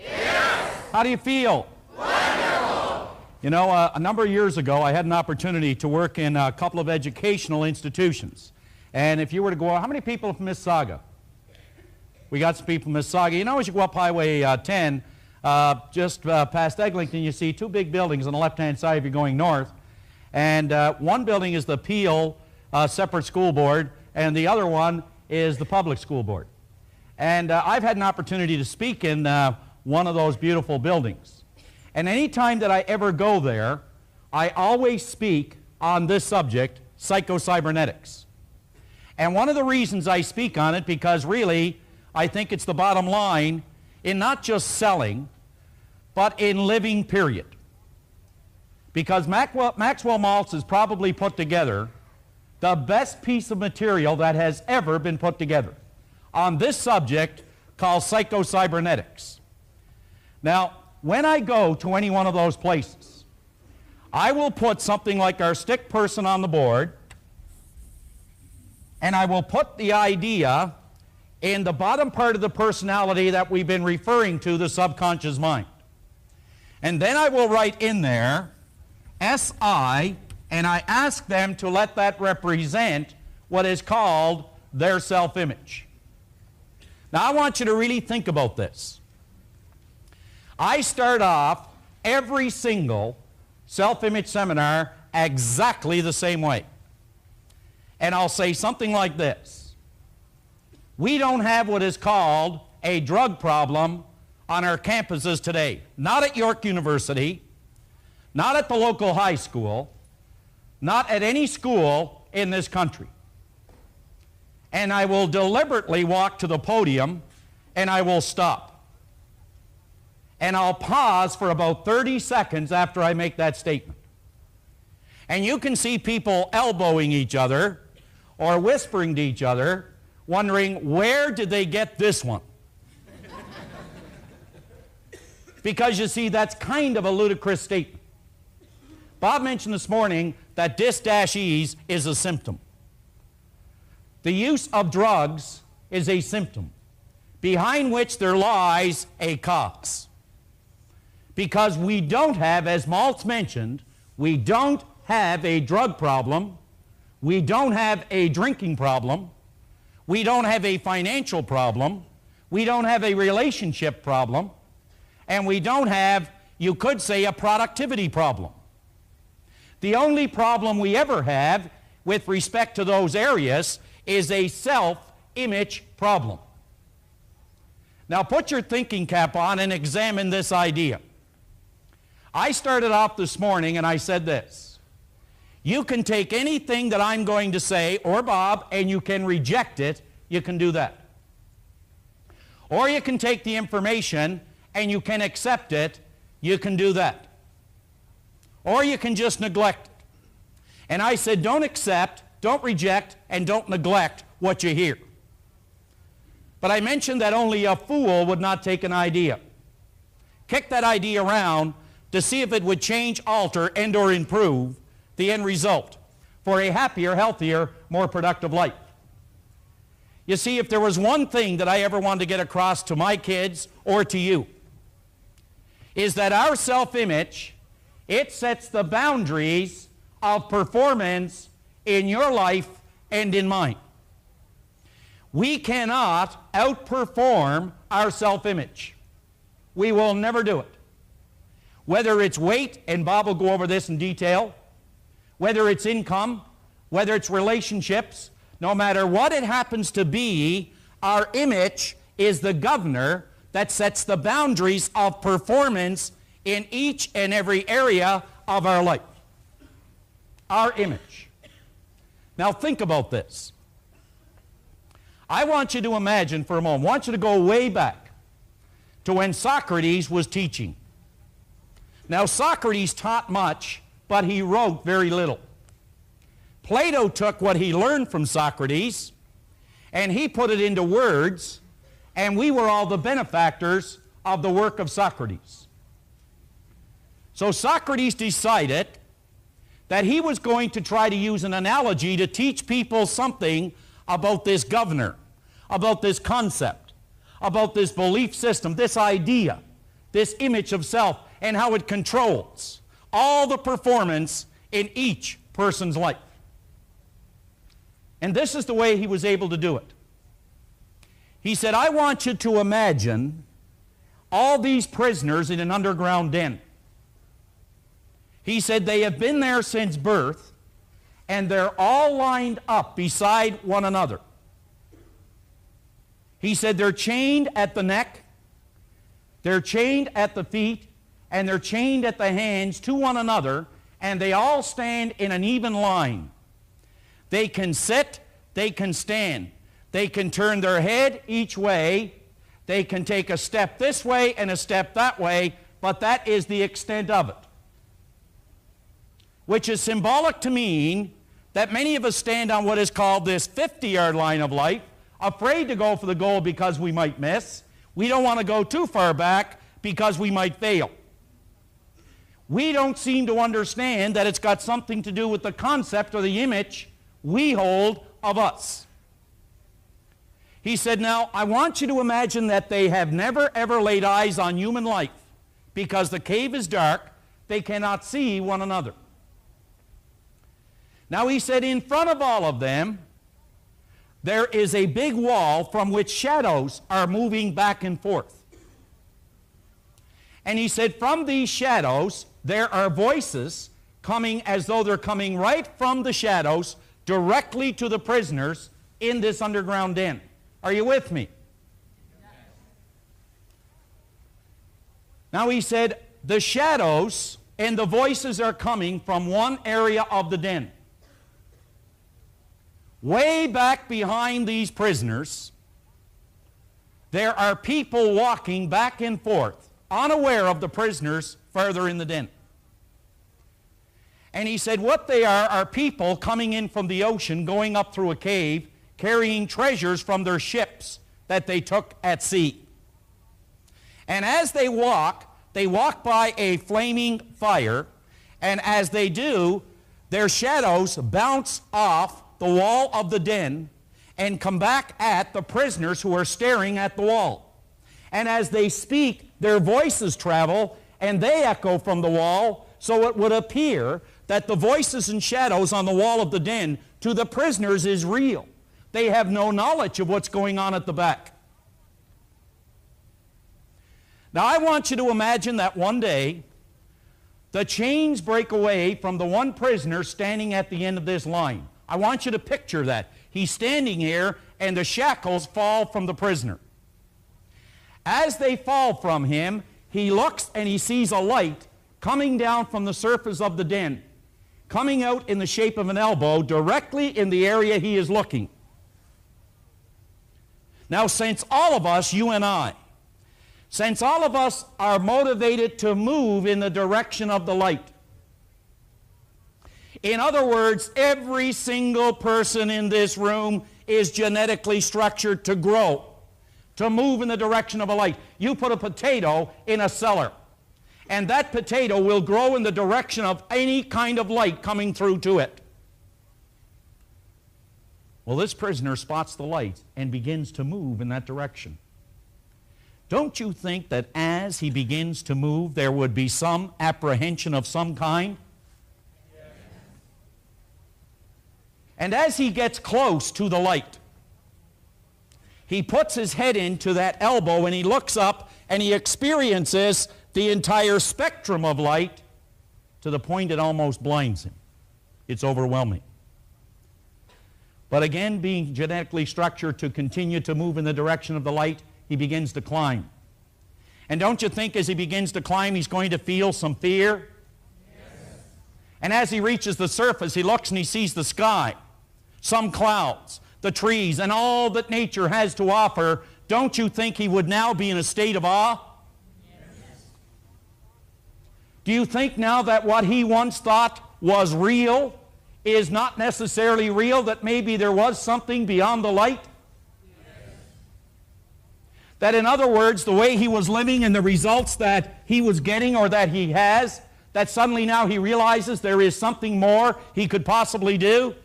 Speaker 6: Yes! How do you feel? Wonderful! You know, a number of years ago, I had an opportunity to work in a couple of educational institutions. And if you were to go, how many people are from Mississauga? We got some people from Mississauga. You know, as you go up Highway 10, just past Eglinton, you see two big buildings on the left-hand side if you're going north. And one building is the Peel Separate School Board, and the other one is the Public School Board. And I've had an opportunity to speak in one of those beautiful buildings. And any time that I ever go there, I always speak on this subject, psycho-cybernetics. And one of the reasons I speak on it, because really, I think it's the bottom line in not just selling, but in living, period. Because Maxwell Maltz has probably put together the best piece of material that has ever been put together on this subject called psycho-cybernetics. Now, when I go to any one of those places, I will put something like our stick person on the board, and I will put the idea in the bottom part of the personality that we've been referring to, the subconscious mind. And then I will write in there, SI, and I ask them to let that represent what is called their self-image. Now, I want you to really think about this. I start off every single self-image seminar exactly the same way. And I'll say something like this. We don't have what is called a drug problem on our campuses today. Not at York University, not at the local high school, not at any school in this country. And I will deliberately walk to the podium and I will stop. And I'll pause for about 30 seconds after I make that statement. And you can see people elbowing each other or whispering to each other, wondering, where did they get this one? Because you see, that's kind of a ludicrous statement. Bob mentioned this morning that dis-ease is a symptom. The use of drugs is a symptom, behind which there lies a cause. Because we don't have, as Maltz mentioned, we don't have a drug problem, we don't have a drinking problem, we don't have a financial problem, we don't have a relationship problem, and we don't have, you could say, a productivity problem. The only problem we ever have with respect to those areas is a self-image problem. Now put your thinking cap on and examine this idea. I started off this morning and I said this. You can take anything that I'm going to say, or Bob, and you can reject it. You can do that. Or you can take the information and you can accept it. You can do that. Or you can just neglect it. And I said, don't accept, don't reject, and don't neglect what you hear. But I mentioned that only a fool would not take an idea. Kick that idea around to see if it would change, alter, and or improve the end result for a happier, healthier, more productive life. You see, if there was one thing that I ever wanted to get across to my kids or to you, is that our self-image, it sets the boundaries of performance in your life and in mine. We cannot outperform our self-image. We will never do it. Whether it's weight, and Bob will go over this in detail, whether it's income, whether it's relationships, no matter what it happens to be, our image is the governor that sets the boundaries of performance in each and every area of our life. Our image. Now think about this. I want you to imagine for a moment, I want you to go way back to when Socrates was teaching. Now Socrates taught much, but he wrote very little. Plato took what he learned from Socrates and he put it into words, and we were all the benefactors of the work of Socrates. So Socrates decided that he was going to try to use an analogy to teach people something about this governor, about this concept, about this belief system, this idea, this image of self, and how it controls all the performance in each person's life. And this is the way he was able to do it. He said, I want you to imagine all these prisoners in an underground den. He said they have been there since birth, and they're all lined up beside one another. He said they're chained at the neck, they're chained at the feet, and they're chained at the hands to one another, and they all stand in an even line. They can sit, they can stand, they can turn their head each way, they can take a step this way and a step that way, but that is the extent of it. Which is symbolic to mean that many of us stand on what is called this 50-yard line of life, afraid to go for the goal because we might miss. We don't want to go too far back because we might fail. We don't seem to understand that it's got something to do with the concept or the image we hold of us. He said, now, I want you to imagine that they have never ever laid eyes on human life because the cave is dark, they cannot see one another. Now, he said, in front of all of them, there is a big wall from which shadows are moving back and forth. And he said, from these shadows, there are voices coming as though they're coming right from the shadows directly to the prisoners in this underground den. Are you with me? Now he said, the shadows and the voices are coming from one area of the den. Way back behind these prisoners, there are people walking back and forth, unaware of the prisoners further in the den. And he said what they are people coming in from the ocean, going up through a cave, carrying treasures from their ships that they took at sea. And as they walk by a flaming fire, and as they do, their shadows bounce off the wall of the den and come back at the prisoners who are staring at the wall. And as they speak, their voices travel and they echo from the wall, so it would appear that the voices and shadows on the wall of the den to the prisoners is real. They have no knowledge of what's going on at the back. Now I want you to imagine that one day the chains break away from the one prisoner standing at the end of this line. I want you to picture that. He's standing here and the shackles fall from the prisoner. As they fall from him, he looks and he sees a light coming down from the surface of the den, coming out in the shape of an elbow directly in the area he is looking. Now, since all of us, you and I, since all of us are motivated to move in the direction of the light, in other words, every single person in this room is genetically structured to grow, to move in the direction of a light. You put a potato in a cellar, and that potato will grow in the direction of any kind of light coming through to it. Well, this prisoner spots the light and begins to move in that direction. Don't you think that as he begins to move, there would be some apprehension of some kind? And as he gets close to the light, he puts his head into that elbow and he looks up and he experiences the entire spectrum of light to the point it almost blinds him. It's overwhelming. But again, being genetically structured to continue to move in the direction of the light, he begins to climb. And don't you think as he begins to climb, he's going to feel some fear? Yes. And as he reaches the surface, he looks and he sees the sky, some clouds, the trees, and all that nature has to offer. Don't you think he would now be in a state of awe? Yes. Do you think now that what he once thought was real is not necessarily real, that maybe there was something beyond the light? Yes. That in other words, the way he was living and the results that he was getting or that he has, that suddenly now he realizes there is something more he could possibly do?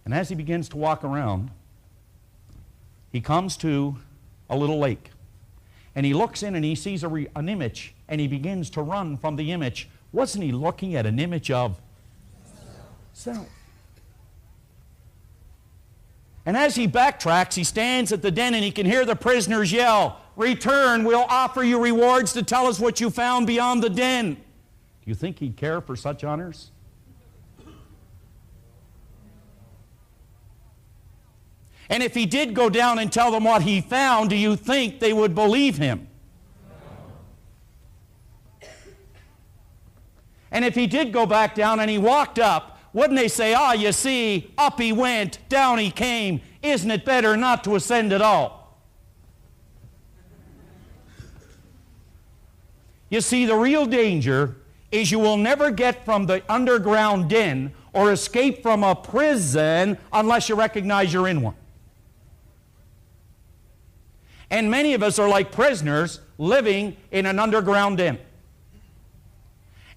Speaker 6: And as he begins to walk around, he comes to a little lake. and he looks in and he sees an image, and he begins to run from the image, wasn't he looking at an image of self? And as he backtracks, he stands at the den and he can hear the prisoners yell, "Return, we'll offer you rewards to tell us what you found beyond the den." Do you think he'd care for such honors? And if he did go down and tell them what he found, do you think they would believe him? And if he did go back down and he walked up, wouldn't they say, "Ah, you see, up he went, down he came. Isn't it better not to ascend at all?" You see, the real danger is you will never get from the underground den or escape from a prison unless you recognize you're in one. And many of us are like prisoners living in an underground den.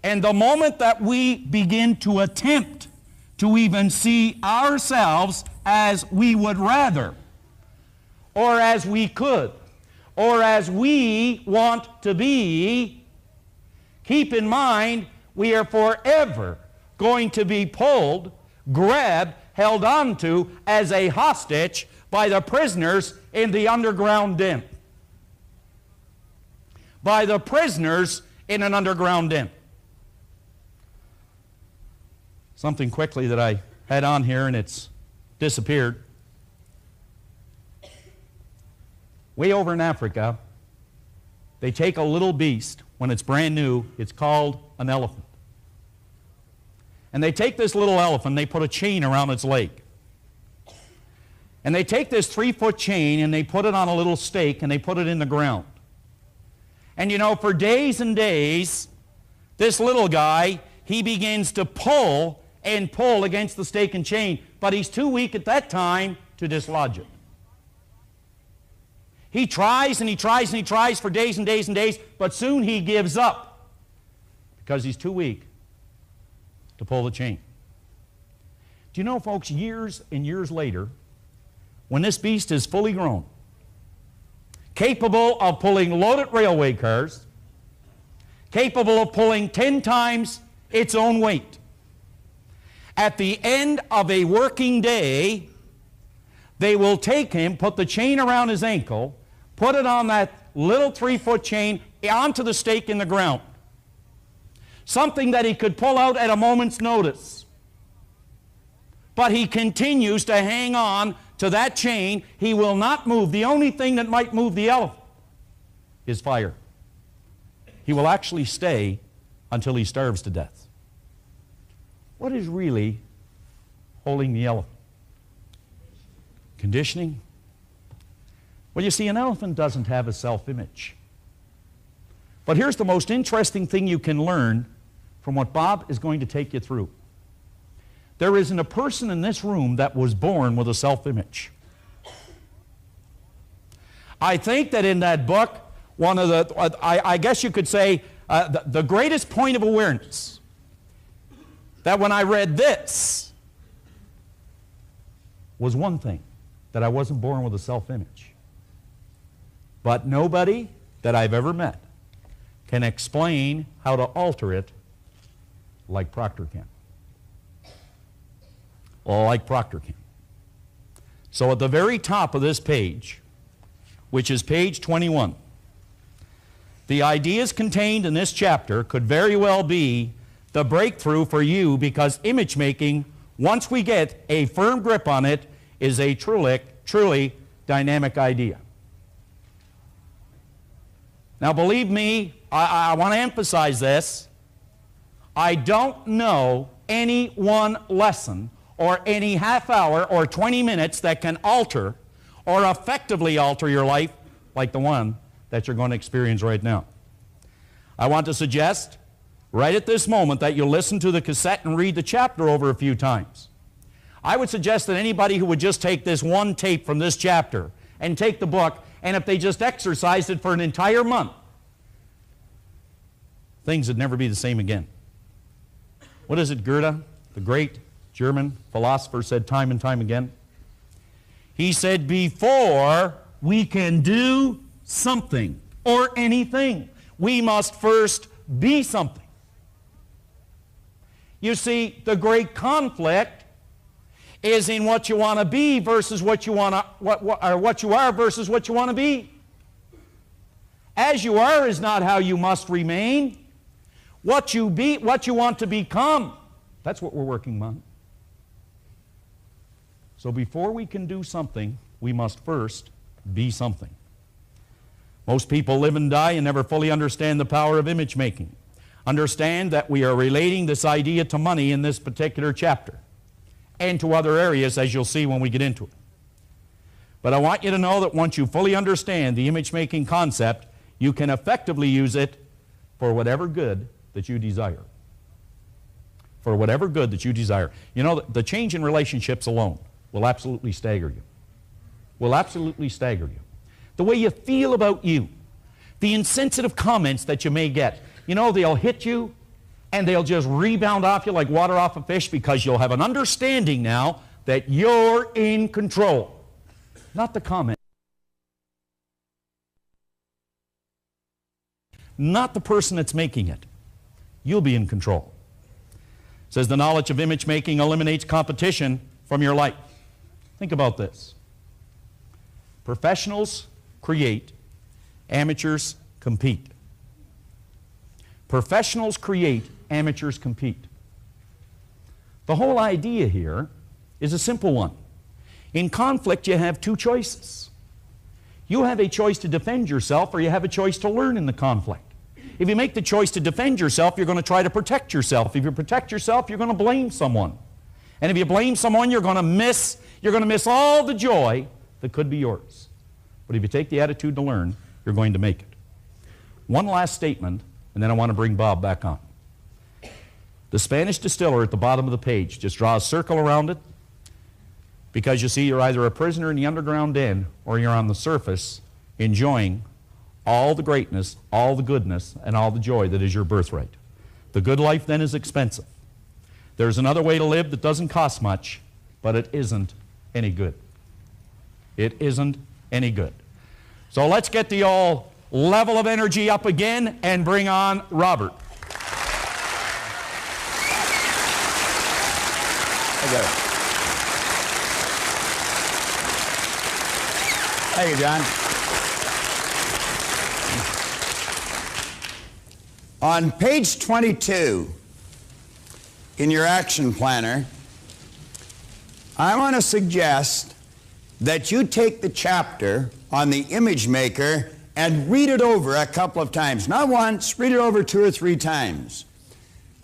Speaker 6: And the moment that we begin to attempt to even see ourselves as we would rather, or as we could, or as we want to be, keep in mind we are forever going to be pulled, grabbed, held onto as a hostage by the prisoners in the underground den. By the prisoners in an underground den. Something quickly that I had on here and it's disappeared. Way over in Africa, they take a little beast when it's brand new. It's called an elephant. And they take this little elephant, they put a chain around its leg. And they take this 3-foot chain and they put it on a little stake and they put it in the ground. And you know, for days and days, this little guy, he begins to pull and pull against the stake and chain, but he's too weak at that time to dislodge it. He tries and he tries and he tries for days and days and days, but soon he gives up because he's too weak to pull the chain. Do you know, folks, years and years later, when this beast is fully grown, capable of pulling loaded railway cars, capable of pulling 10 times its own weight, at the end of a working day, they will take him, put the chain around his ankle, put it on that little 3-foot chain onto the stake in the ground. Something that he could pull out at a moment's notice. But he continues to hang on to that chain. He will not move. The only thing that might move the elephant is fire. He will actually stay until he starves to death. What is really holding the elephant? Conditioning? Well, you see, an elephant doesn't have a self-image. But here's the most interesting thing you can learn from what Bob is going to take you through. There isn't a person in this room that was born with a self-image. I think that in that book, one of the, I guess you could say, the greatest point of awareness, that when I read this, was one thing, that I wasn't born with a self-image. But nobody that I've ever met can explain how to alter it like Proctor can. Well, like Proctor can. So at the very top of this page, which is page 21, the ideas contained in this chapter could very well be the breakthrough for you, because image making, once we get a firm grip on it, is a truly dynamic idea. Now believe me, I want to emphasize this. I don't know any one lesson or any half hour or 20 minutes that can alter or effectively alter your life like the one that you're going to experience right now. I want to suggest right at this moment that you'll listen to the cassette and read the chapter over a few times. I would suggest that anybody who would just take this one tape from this chapter and take the book, and if they just exercised it for an entire month, things would never be the same again. What is it Goethe, the great German philosopher, said time and time again? He said, before we can do something, or anything. We must first be something. You see, the great conflict is in what you want to be versus what you want to, what you are versus what you want to be. As you are is not how you must remain. What you want to become, that's what we're working on. So before we can do something, we must first be something. Most people live and die and never fully understand the power of image making. Understand that we are relating this idea to money in this particular chapter and to other areas, as you'll see when we get into it. But I want you to know that once you fully understand the image making concept, you can effectively use it for whatever good that you desire. For whatever good that you desire. You know, the change in relationships alone will absolutely stagger you. Will absolutely stagger you. The way you feel about you, the insensitive comments that you may get, you know, they'll hit you and they'll just rebound off you like water off a fish, because you'll have an understanding now that you're in control. Not the comment. Not the person that's making it. You'll be in control. It says the knowledge of image making eliminates competition from your life. Think about this. Professionals create, amateurs compete. Professionals create, amateurs compete. The whole idea here is a simple one. In conflict, you have two choices. You have a choice to defend yourself, or you have a choice to learn in the conflict. If you make the choice to defend yourself, you're going to try to protect yourself. If you protect yourself, you're going to blame someone. And if you blame someone, you're going to miss all the joy that could be yours. But if you take the attitude to learn, you're going to make it. One last statement, and then I want to bring Bob back on. The Spanish distiller at the bottom of the page, just draw a circle around it, because you see, you're either a prisoner in the underground den or you're on the surface enjoying all the greatness, all the goodness, and all the joy that is your birthright. The good life then is expensive. There's another way to live that doesn't cost much, but it isn't any good. It isn't any good. So let's get the all level of energy up again and bring on Robert.
Speaker 2: Okay. Thank you, John. On page 22 in your action planner, I want to suggest that you take the chapter on the image maker and read it over a couple of times. Not once, read it over 2 or 3 times.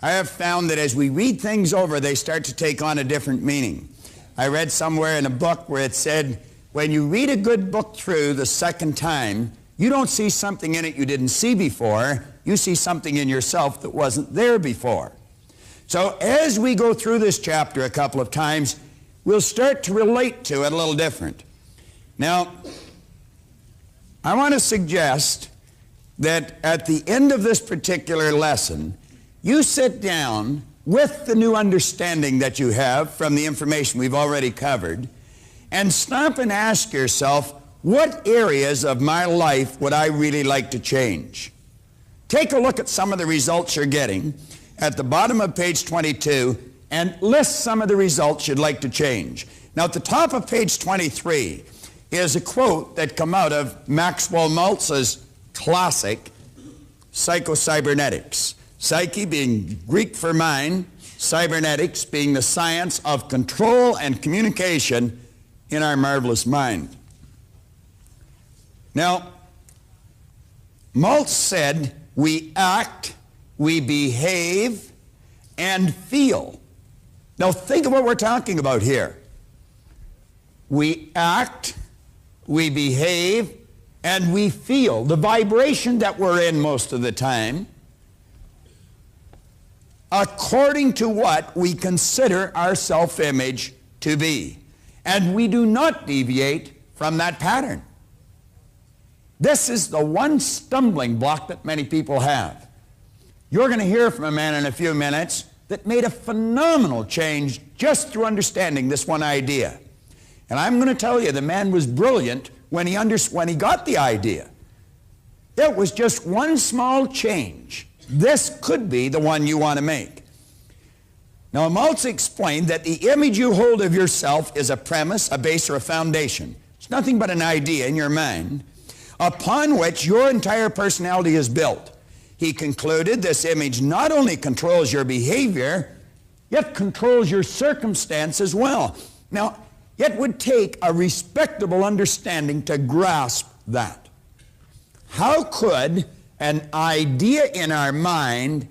Speaker 2: I have found that as we read things over, they start to take on a different meaning. I read somewhere in a book where it said, when you read a good book through the second time, you don't see something in it you didn't see before. You see something in yourself that wasn't there before. So as we go through this chapter a couple of times, we'll start to relate to it a little different. Now, I want to suggest that at the end of this particular lesson, you sit down with the new understanding that you have from the information we've already covered, and stop and ask yourself, what areas of my life would I really like to change? Take a look at some of the results you're getting at the bottom of page 22 and list some of the results you'd like to change. Now, at the top of page 23 is a quote that come out of Maxwell Maltz's classic Psycho-Cybernetics. Psyche being Greek for mind, cybernetics being the science of control and communication in our marvelous mind. Now, Maltz said, we act, we behave, and feel. Now think of what we're talking about here. We act, we behave, and we feel. The vibration that we're in most of the time, according to what we consider our self-image to be. And we do not deviate from that pattern. This is the one stumbling block that many people have. You're going to hear from a man in a few minutes that made a phenomenal change just through understanding this one idea. And I'm going to tell you, the man was brilliant when he got the idea. It was just one small change. This could be the one you want to make. Now, Maltz explained that the image you hold of yourself is a premise, a base, or a foundation. It's nothing but an idea in your mind upon which your entire personality is built. He concluded this image not only controls your behavior, yet controls your circumstance as well. Now, it would take a respectable understanding to grasp that. How could an idea in our mind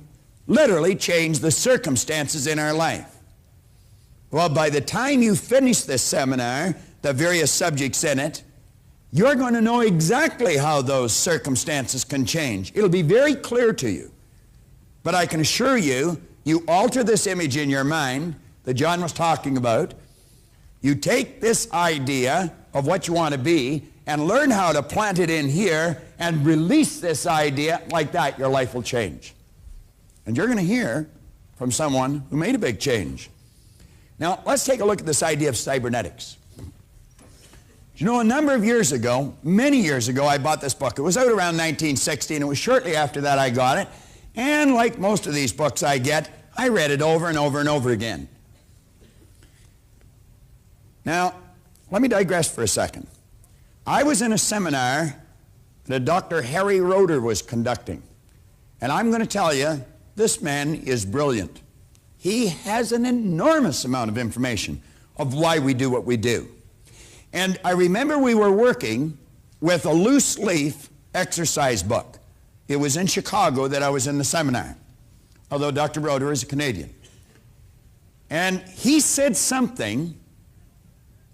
Speaker 2: literally change the circumstances in our life? Well, by the time you finish this seminar, the various subjects in it, you're going to know exactly how those circumstances can change. It'll be very clear to you. But I can assure you, you alter this image in your mind that John was talking about. You take this idea of what you want to be and learn how to plant it in here and release this idea. Like that, your life will change. And you're going to hear from someone who made a big change. Now, let's take a look at this idea of cybernetics. You know, a number of years ago, many years ago, I bought this book. It was out around 1960, and it was shortly after that I got it. And like most of these books I get, I read it over and over and over again. Now, let me digress for a second. I was in a seminar that Dr. Harry Roeder was conducting. And I'm going to tell you, this man is brilliant. He has an enormous amount of information of why we do what we do. And I remember we were working with a loose leaf exercise book. It was in Chicago that I was in the seminar, although Dr. Roeder is a Canadian. And he said something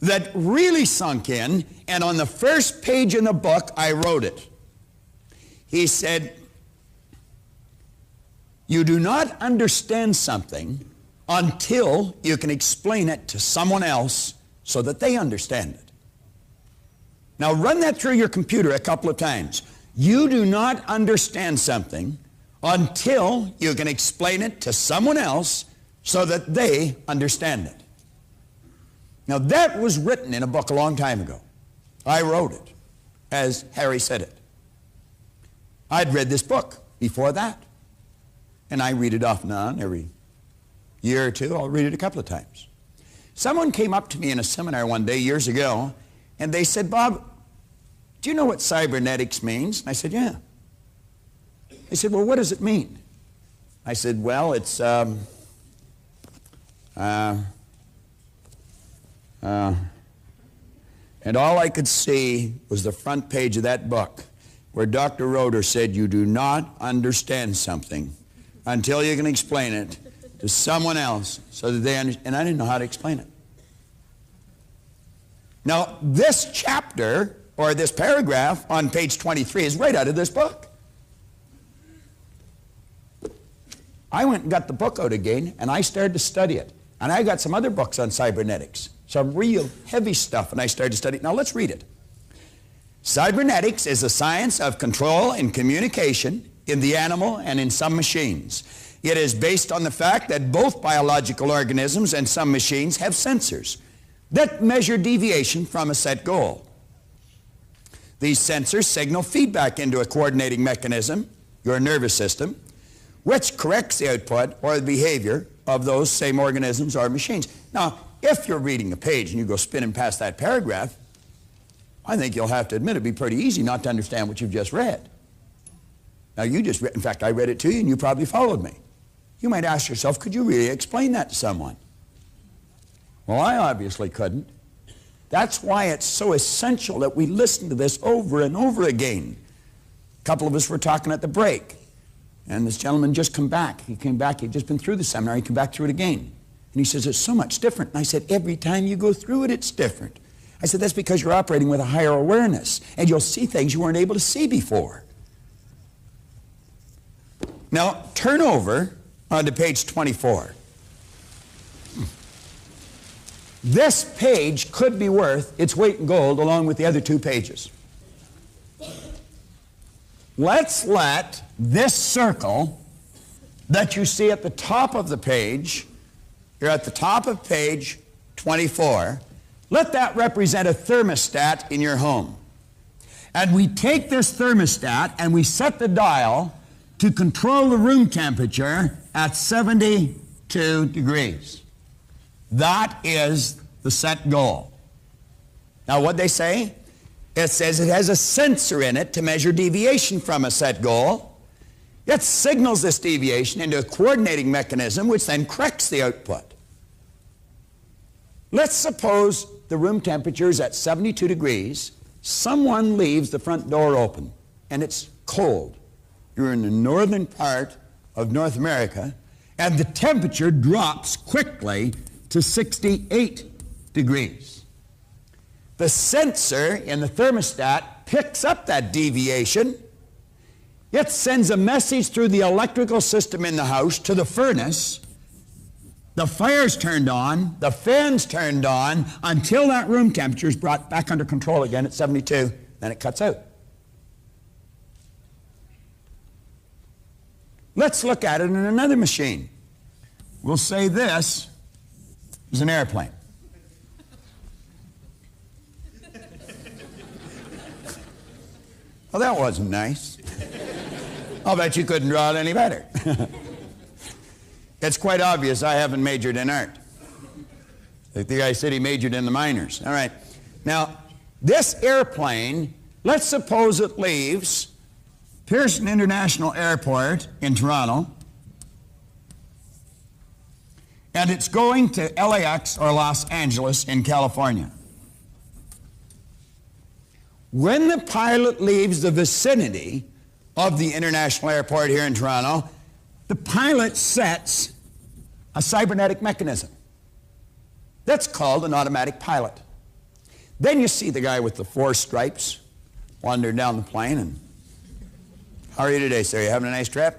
Speaker 2: that really sunk in, and on the first page in the book, I wrote it. He said, you do not understand something until you can explain it to someone else so that they understand it. Now run that through your computer a couple of times. You do not understand something until you can explain it to someone else so that they understand it. Now that was written in a book a long time ago. I wrote it as Harry said it. I'd read this book before that. And I read it off and on every year or two. I'll read it a couple of times. Someone came up to me in a seminar one day years ago, and they said, Bob, do you know what cybernetics means? And I said, yeah. They said, well, what does it mean? I said, well, it's, and all I could see was the front page of that book where Dr. Roeder said, you do not understand something until you can explain it to someone else so that they understand. And I didn't know how to explain it. Now, this chapter, or this paragraph on page 23 is right out of this book. I went and got the book out again, and I started to study it. And I got some other books on cybernetics, some real heavy stuff, and I started to study it. Now, let's read it. Cybernetics is the science of control and communication in the animal and in some machines. It is based on the fact that both biological organisms and some machines have sensors that measure deviation from a set goal. These sensors signal feedback into a coordinating mechanism, your nervous system, which corrects the output or the behavior of those same organisms or machines. Now, if you're reading a page and you go spinning past that paragraph, I think you'll have to admit it'd be pretty easy not to understand what you've just read. Now, you just read, in fact, I read it to you and you probably followed me. You might ask yourself, could you really explain that to someone? Well, I obviously couldn't. That's why it's so essential that we listen to this over and over again. A couple of us were talking at the break, and this gentleman just come back. He came back, he'd just been through the seminar, he came back through it again. And he says, it's so much different. And I said, every time you go through it, it's different. I said, that's because you're operating with a higher awareness, and you'll see things you weren't able to see before. Now, turn over onto page 24. This page could be worth its weight in gold along with the other two pages. Let's let this circle that you see at the top of the page, you're at the top of page 24, let that represent a thermostat in your home. and we take this thermostat and we set the dial to control the room temperature at 72 degrees. That is the set goal. Now, what they say? It says it has a sensor in it to measure deviation from a set goal. It signals this deviation into a coordinating mechanism which then corrects the output. Let's suppose the room temperature is at 72 degrees. Someone leaves the front door open and it's cold. You're in the northern part of North America and the temperature drops quickly to 68 degrees. The sensor in the thermostat picks up that deviation. It sends a message through the electrical system in the house to the furnace. The fire's turned on, the fan's turned on, until that room temperature is brought back under control again at 72, then it cuts out. Let's look at it in another machine. We'll say this is an airplane. Well, that wasn't nice. I'll bet you couldn't draw it any better. It's quite obvious I haven't majored in art. Like the guy said he majored in the minors. All right. Now, this airplane, let's suppose it leaves Pearson International Airport in Toronto, and it's going to LAX or Los Angeles in California. When the pilot leaves the vicinity of the international airport here in Toronto, the pilot sets a cybernetic mechanism. That's called an automatic pilot. Then you see the guy with the 4 stripes wandering down the plane and, how are you today, sir? You having a nice trip?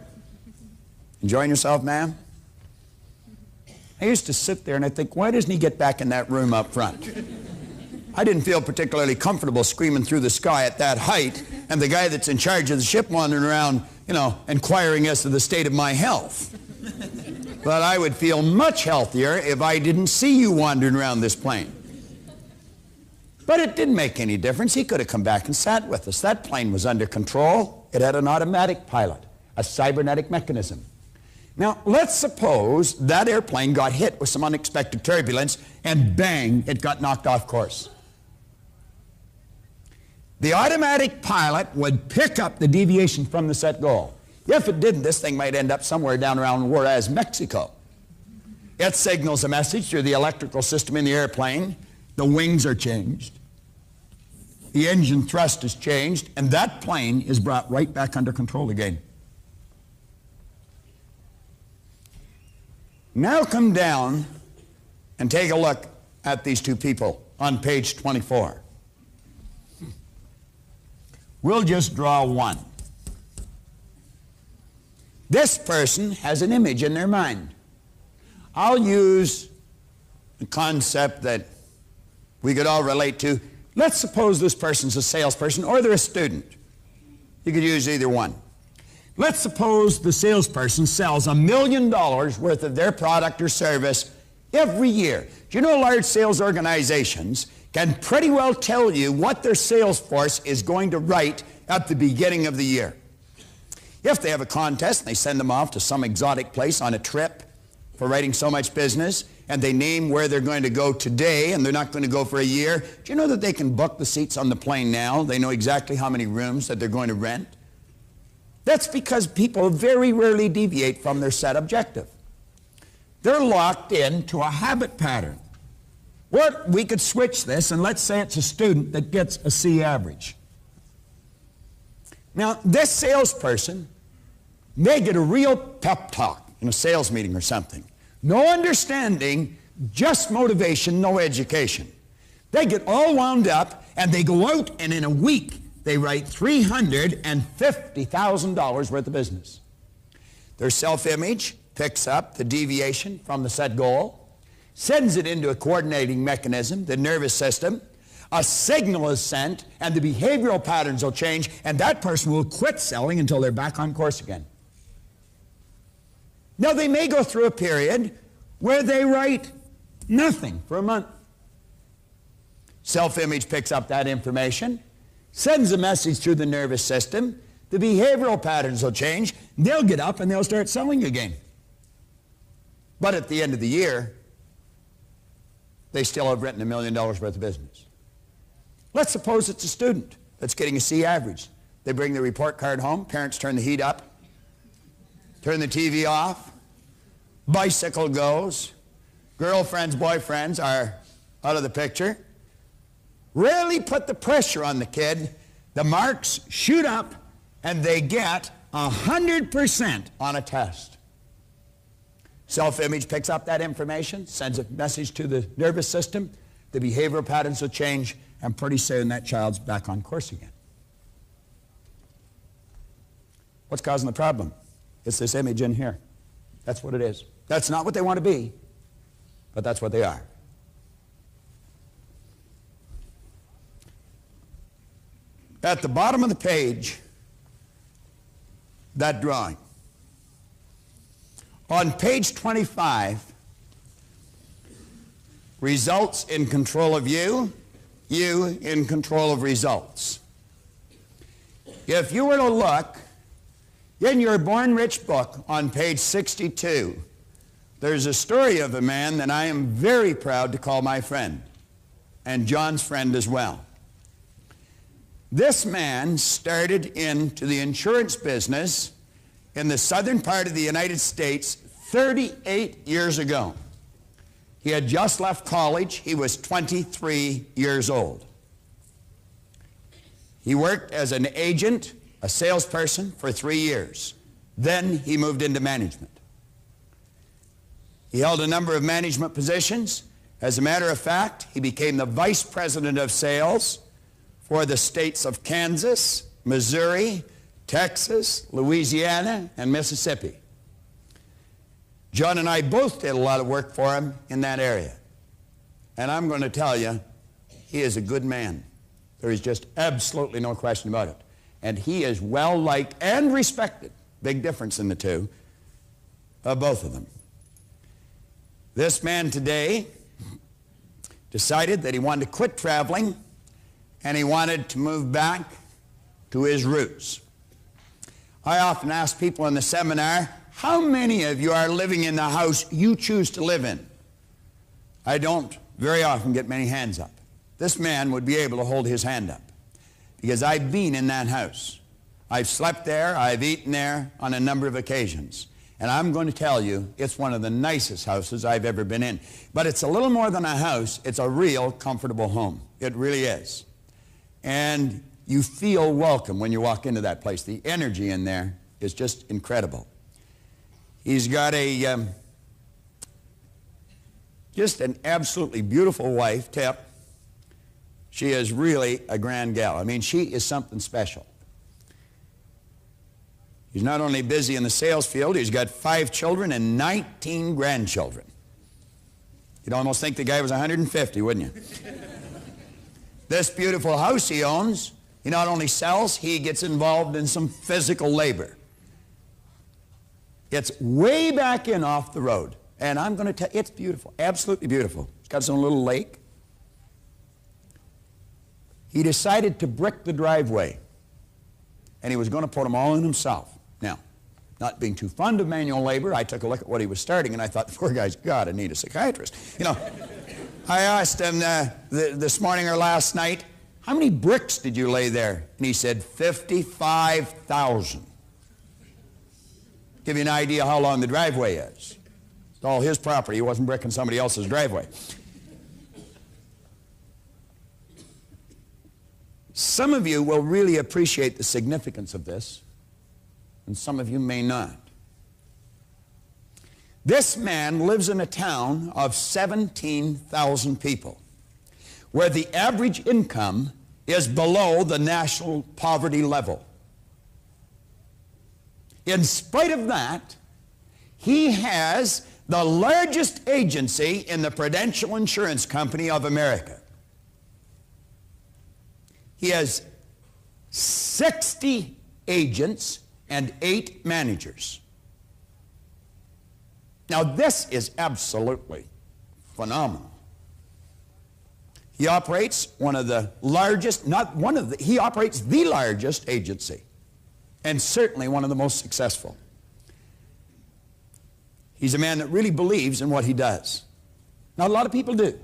Speaker 2: Enjoying yourself, ma'am? I used to sit there and I think, why doesn't he get back in that room up front? I didn't feel particularly comfortable screaming through the sky at that height, and the guy that's in charge of the ship wandering around, inquiring as to the state of my health. But I would feel much healthier if I didn't see you wandering around this plane. But it didn't make any difference. He could have come back and sat with us. That plane was under control. It had an automatic pilot, a cybernetic mechanism. Now, let's suppose that airplane got hit with some unexpected turbulence, and bang, it got knocked off course. The automatic pilot would pick up the deviation from the set goal. If it didn't, this thing might end up somewhere down around Juarez, Mexico. It signals a message through the electrical system in the airplane. The wings are changed. The engine thrust is changed, and that plane is brought right back under control again. Now come down and take a look at these two people on page 24. We'll just draw one. This person has an image in their mind. I'll use a concept that we could all relate to. Let's suppose this person's a salesperson or they're a student. You could use either one. Let's suppose the salesperson sells $1 million worth of their product or service every year. Do you know large sales organizations can pretty well tell you what their sales force is going to write at the beginning of the year? If they have a contest and they send them off to some exotic place on a trip for writing so much business, and they name where they're going to go today and they're not going to go for a year, do you know that they can book the seats on the plane now? They know exactly how many rooms that they're going to rent. That's because people very rarely deviate from their set objective. They're locked into a habit pattern. Or we could switch this, and let's say it's a student that gets a C average. Now, this salesperson may get a real pep talk in a sales meeting or something. No understanding, just motivation, no education. They get all wound up, and they go out, and in a week, they write $350,000 worth of business. Their self-image picks up the deviation from the set goal, sends it into a coordinating mechanism, the nervous system. A signal is sent, and the behavioral patterns will change, and that person will quit selling until they're back on course again. Now, they may go through a period where they write nothing for a month. Self-image picks up that information, sends a message through the nervous system, the behavioral patterns will change, they'll get up and they'll start selling again. But at the end of the year, they still have written $1 million worth of business. Let's suppose it's a student that's getting a C average. They bring the report card home, parents turn the heat up, turn the TV off, bicycle goes, girlfriends, boyfriends are out of the picture. Rarely put the pressure on the kid. The marks shoot up and they get 100% on a test. Self-image picks up that information, sends a message to the nervous system, the behavioral patterns will change, and pretty soon that child's back on course again. What's causing the problem? It's this image in here. That's what it is. That's not what they want to be, but that's what they are. At the bottom of the page, that drawing. On page 25, results in control of you, you in control of results. If you were to look in your Born Rich book on page 62, there's a story of a man that I am very proud to call my friend, and John's friend as well. This man started into the insurance business in the southern part of the United States 38 years ago. He had just left college. He was 23 years old. He worked as an agent, a salesperson, for 3 years. Then he moved into management. He held a number of management positions. As a matter of fact, he became the vice president of sales for the states of Kansas, Missouri, Texas, Louisiana, and Mississippi. John and I both did a lot of work for him in that area. And I'm going to tell you, he is a good man. There is just absolutely no question about it. And he is well-liked and respected. Big difference in the two, of both of them. This man today decided that he wanted to quit traveling and he wanted to move back to his roots. I often ask people in the seminar, how many of you are living in the house you choose to live in? I don't very often get many hands up. This man would be able to hold his hand up because I've been in that house. I've slept there, I've eaten there on a number of occasions. And I'm going to tell you, it's one of the nicest houses I've ever been in. But it's a little more than a house, it's a real comfortable home. It really is. And you feel welcome when you walk into that place. The energy in there is just incredible. He's got a just an absolutely beautiful wife, Tip. She is really a grand gal. I mean, she is something special. He's not only busy in the sales field, he's got 5 children and 19 grandchildren. You'd almost think the guy was 150, wouldn't you? This beautiful house he owns, he not only sells, he gets involved in some physical labor. It's way back in off the road. And I'm going to tell you, it's beautiful, absolutely beautiful. It's got its own little lake. He decided to brick the driveway. And he was going to put them all in himself. Now, not being too fond of manual labor, I took a look at what he was starting, and I thought, the poor guy's got to need a psychiatrist. You know, I asked him this morning or last night, how many bricks did you lay there? And he said, 55,000. Give you an idea how long the driveway is. It's all his property. He wasn't bricking somebody else's driveway. Some of you will really appreciate the significance of this, and some of you may not. This man lives in a town of 17,000 people, where the average income is below the national poverty level. In spite of that, he has the largest agency in the Prudential Insurance Company of America. He has 60 agents and 8 managers. Now, this is absolutely phenomenal. He operates one of the largest, he operates the largest agency, and certainly one of the most successful. He's a man that really believes in what he does. Not a lot of people do.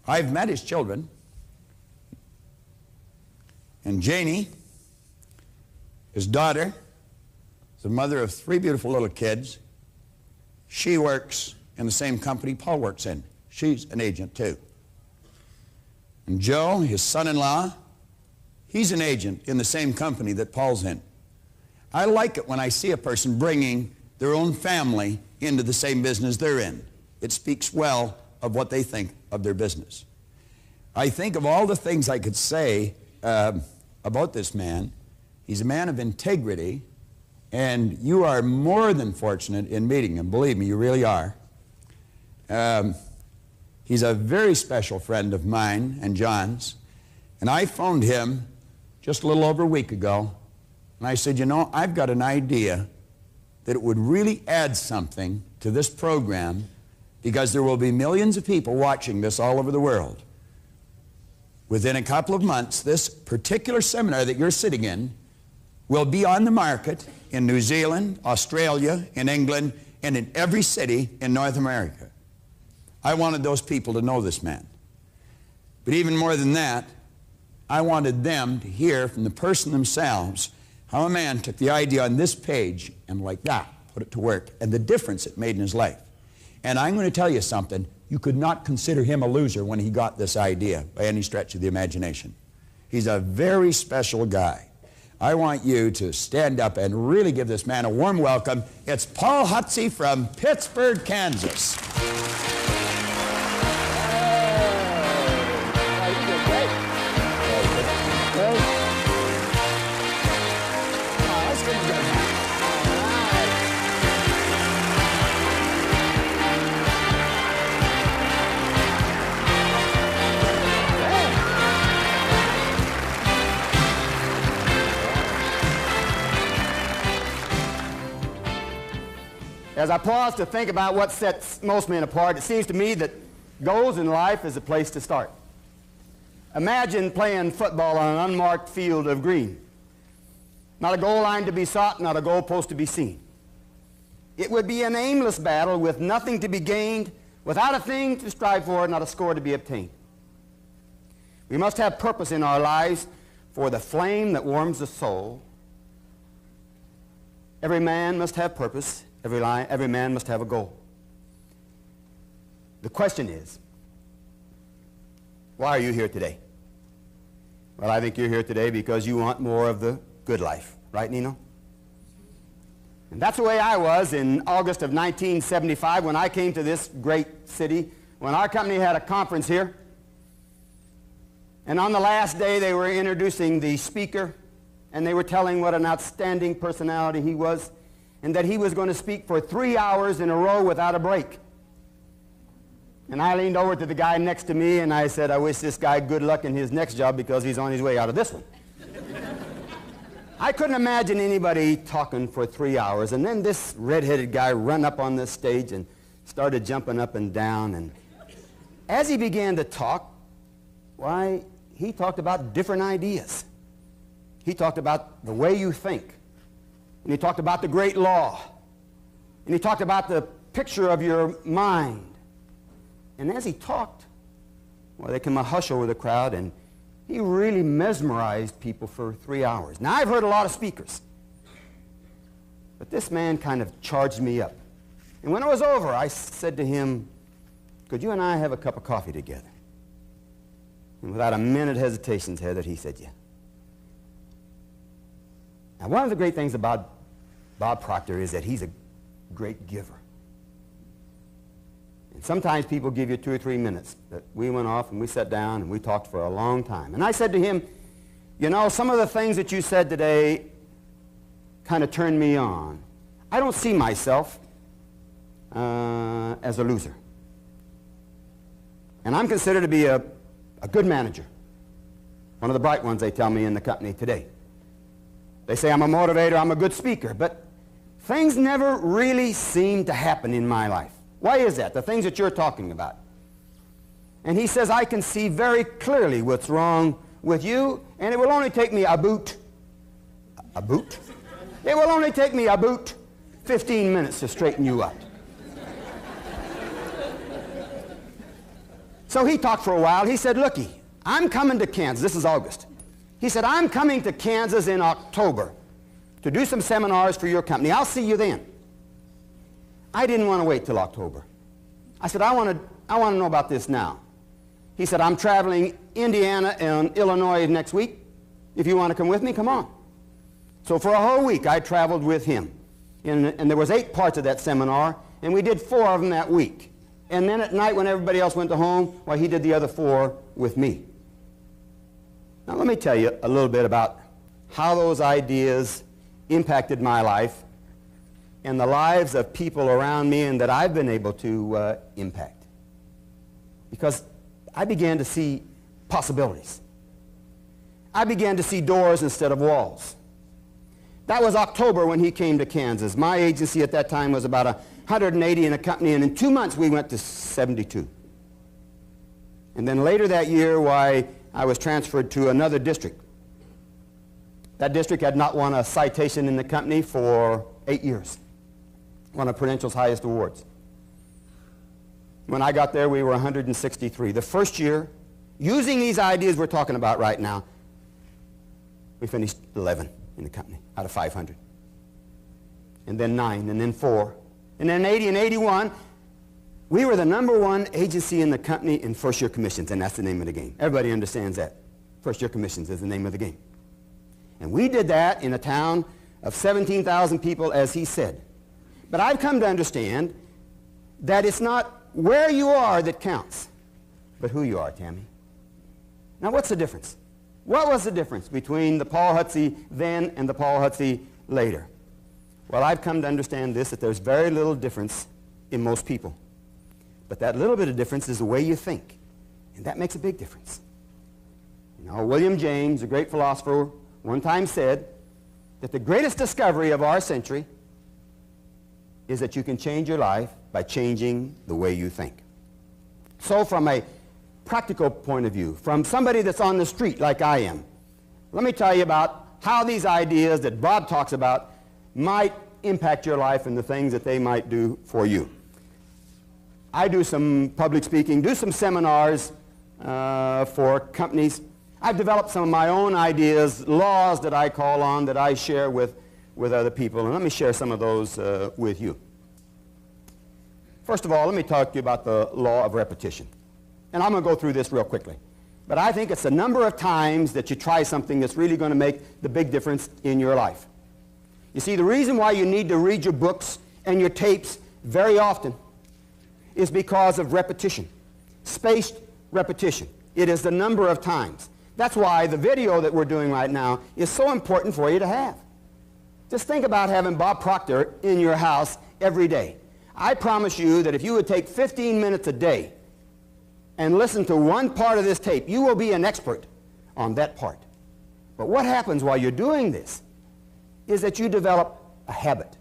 Speaker 2: I've met his children. And Janie, his daughter, is the mother of 3 beautiful little kids. She works in the same company Paul works in. She's an agent too. And Joe, his son-in-law, he's an agent in the same company that Paul's in. I like it when I see a person bringing their own family into the same business they're in. It speaks well of what they think of their business. I think of all the things I could say about this man. He's a man of integrity, and you are more than fortunate in meeting him. Believe me, you really are. He's a very special friend of mine and John's, and I phoned him just a little over a week ago, and I said, you know, I've got an idea that it would really add something to this program, because there will be millions of people watching this all over the world. Within a couple of months, this particular seminar that you're sitting in will be on the market in New Zealand, Australia, in England, and in every city in North America. I wanted those people to know this man. But even more than that, I wanted them to hear from the person themselves how a man took the idea on this page and like that, put it to work, and the difference it made in his life. And I'm going to tell you something. You could not consider him a loser when he got this idea by any stretch of the imagination. He's a very special guy. I want you to stand up and really give this man a warm welcome. It's Paul Hutsey from Pittsburgh, Kansas.
Speaker 7: As I pause to think about what sets most men apart, it seems to me that goals in life is a place to start. Imagine playing football on an unmarked field of green. Not a goal line to be sought, not a goal post to be seen. It would be an aimless battle with nothing to be gained, without a thing to strive for, not a score to be obtained. We must have purpose in our lives for the flame that warms the soul. Every man must have purpose. Every man must have a goal. The question is, why are you here today? Well, I think you're here today because you want more of the good life. Right, Nino? And that's the way I was in August of 1975 when I came to this great city, when our company had a conference here. And on the last day, they were introducing the speaker, and they were telling what an outstanding personality he was, and that he was going to speak for 3 hours in a row without a break. And I leaned over to the guy next to me, and I said, I wish this guy good luck in his next job because he's on his way out of this one. I couldn't imagine anybody talking for 3 hours, and then this red-headed guy run up on this stage and started jumping up and down, and as he began to talk, why, he talked about different ideas. He talked about the way you think. And he talked about the great law. And he talked about the picture of your mind. And as he talked, well, there came a hush over the crowd, and he really mesmerized people for 3 hours. Now, I've heard a lot of speakers, but this man kind of charged me up. And when it was over, I said to him, could you and I have a cup of coffee together? And without a minute hesitation, Heather, he said, yeah. Now, one of the great things about Bob Proctor is that he's a great giver. And sometimes people give you 2 or 3 minutes. But we went off and we sat down and we talked for a long time. And I said to him, you know, some of the things that you said today kind of turned me on. I don't see myself as a loser. And I'm considered to be a good manager. One of the bright ones, they tell me, in the company today. They say I'm a motivator, I'm a good speaker, but things never really seem to happen in my life. Why is that? The things that you're talking about. And he says, I can see very clearly what's wrong with you, and it will only take me about, it will only take me about 15 minutes to straighten you up. So he talked for a while. He said, looky, I'm coming to Kansas. This is August. He said, I'm coming to Kansas in October to do some seminars for your company. I'll see you then. I didn't want to wait till October. I said, I want to know about this now. He said, I'm traveling Indiana and Illinois next week. If you want to come with me, come on. So for a whole week, I traveled with him. And there was 8 parts of that seminar, and we did 4 of them that week. And then at night, when everybody else went to home, well, he did the other 4 with me. Now, let me tell you a little bit about how those ideas impacted my life and the lives of people around me and that I've been able to impact. Because I began to see possibilities. I began to see doors instead of walls. That was October when he came to Kansas. My agency at that time was about 180 in a company, and in 2 months we went to 72. And then later that year, why, I was transferred to another district. That district had not won a citation in the company for 8 years. One of Prudential's highest awards. When I got there, we were 163. The first year, using these ideas we're talking about right now, we finished 11 in the company out of 500. And then 9, and then 4. And then 80 and 81, we were the #1 agency in the company in first-year commissions, and that's the name of the game. Everybody understands that. First-year commissions is the name of the game. And we did that in a town of 17,000 people, as he said. But I've come to understand that it's not where you are that counts, but who you are, Tammy. Now, what's the difference? What was the difference between the Paul Hutsey then and the Paul Hutsey later? Well, I've come to understand this, that there's very little difference in most people. But that little bit of difference is the way you think, and that makes a big difference. You know, William James, a great philosopher, one time said that the greatest discovery of our century is that you can change your life by changing the way you think. So from a practical point of view, from somebody that's on the street like I am, let me tell you about how these ideas that Bob talks about might impact your life and the things that they might do for you. I do some public speaking, do some seminars for companies. I've developed some of my own ideas, laws that I call on, that I share with other people. And let me share some of those with you. First of all, let me talk to you about the law of repetition. And I'm going to go through this real quickly. But I think it's the number of times that you try something that's really going to make the big difference in your life. You see, the reason why you need to read your books and your tapes very often is because of repetition, spaced repetition. It is the number of times. That's why the video that we're doing right now is so important for you to have. Just think about having Bob Proctor in your house every day. I promise you that if you would take 15 minutes a day and listen to one part of this tape, you will be an expert on that part. But what happens while you're doing this is that you develop a habit.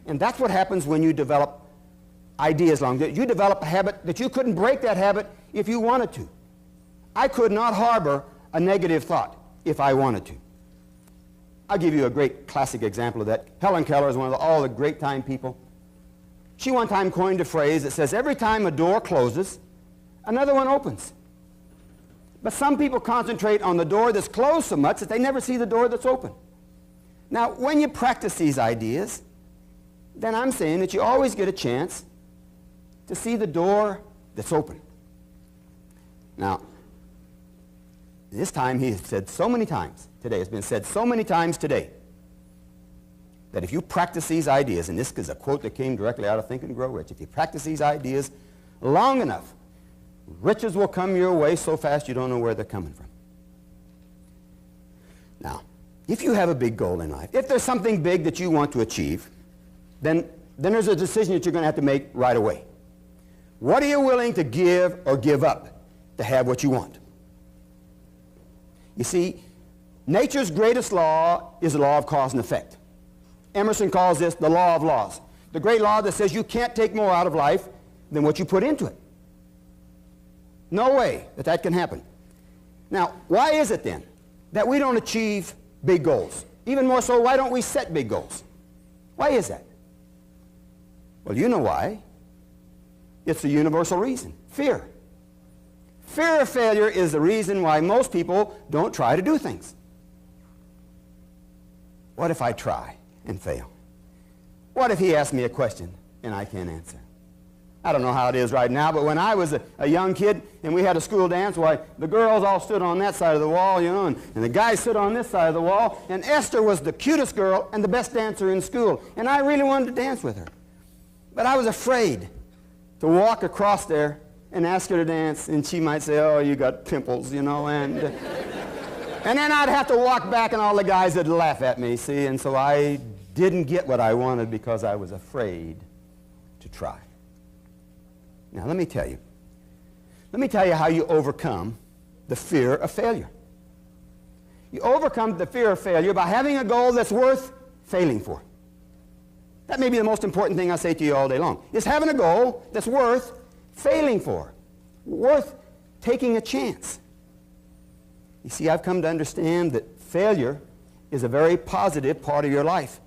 Speaker 7: And that's what happens when you develop ideas long. You develop a habit that you couldn't break that habit if you wanted to. I could not harbor a negative thought if I wanted to. I'll give you a great classic example of that. Helen Keller is one of all the great time people. She one time coined a phrase that says, every time a door closes, another one opens. But some people concentrate on the door that's closed so much that they never see the door that's open. Now, when you practice these ideas, then I'm saying that you always get a chance to see the door that's open. Now, this time he has said so many times today, it's been said so many times today, that if you practice these ideas, and this is a quote that came directly out of Think and Grow Rich, if you practice these ideas long enough, riches will come your way so fast you don't know where they're coming from. Now, if you have a big goal in life, if there's something big that you want to achieve, then there's a decision that you're going to have to make right away. What are you willing to give or give up to have what you want? You see, nature's greatest law is the law of cause and effect. Emerson calls this the law of laws. The great law that says you can't take more out of life than what you put into it. No way that that can happen. Now, why is it then that we don't achieve big goals? Even more so, why don't we set big goals? Why is that? Well, you know why. It's a universal reason. Fear. Fear of failure is the reason why most people don't try to do things. What if I try and fail? What if he asks me a question and I can't answer? I don't know how it is right now, but when I was a young kid and we had a school dance, why, the girls all stood on that side of the wall, you know, and the guys stood on this side of the wall, and Esther was the cutest girl and the best dancer in school, and I really wanted to dance with her. But I was afraid to walk across there and ask her to dance, and she might say, oh, you got pimples, you know, and then I'd have to walk back and all the guys would laugh at me, see, and so I didn't get what I wanted because I was afraid to try. Now, let me tell you how you overcome the fear of failure. You overcome the fear of failure by having a goal that's worth failing for. That may be the most important thing I say to you all day long, is having a goal that's worth failing for, worth taking a chance. You see, I've come to understand that failure is a very positive part of your life,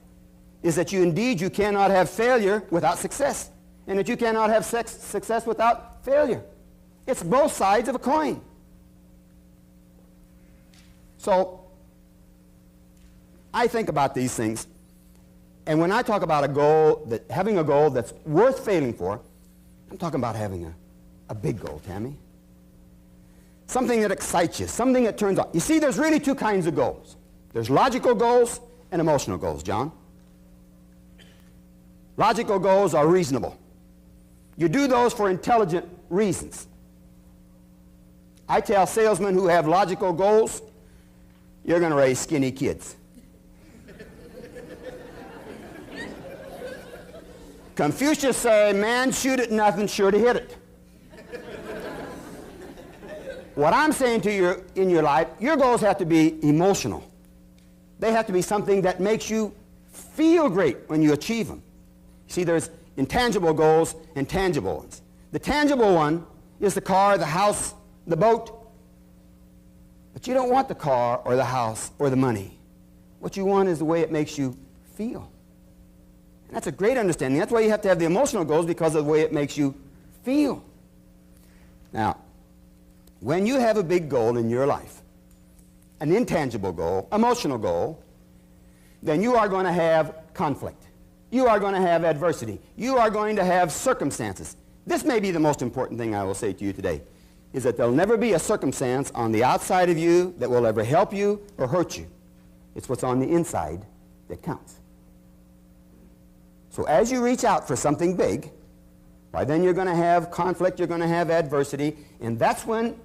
Speaker 7: is that you cannot have failure without success, and that you cannot have success without failure. It's both sides of a coin. So, I think about these things, and when I talk about having a goal that's worth failing for, I'm talking about having a big goal, Tammy. Something that excites you, something that turns on. You see, there's really two kinds of goals. There's logical goals and emotional goals, John. Logical goals are reasonable. You do those for intelligent reasons. I tell salesmen who have logical goals, you're going to raise skinny kids. Confucius said, man shoot at nothing, sure to hit it. What I'm saying to you in your life, your goals have to be emotional. They have to be something that makes you feel great when you achieve them. See, there's intangible goals and tangible ones. The tangible one is the car, the house, the boat. But you don't want the car or the house or the money. What you want is the way it makes you feel. And that's a great understanding. That's why you have to have the emotional goals, because of the way it makes you feel. Now, when you have a big goal in your life, an intangible goal, emotional goal, then you are going to have conflict. You are going to have adversity. You are going to have circumstances. This may be the most important thing I will say to you today, is that there'll never be a circumstance on the outside of you that will ever help you or hurt you. It's what's on the inside that counts. So as you reach out for something big, why then you're going to have conflict, you're going to have adversity, and that's when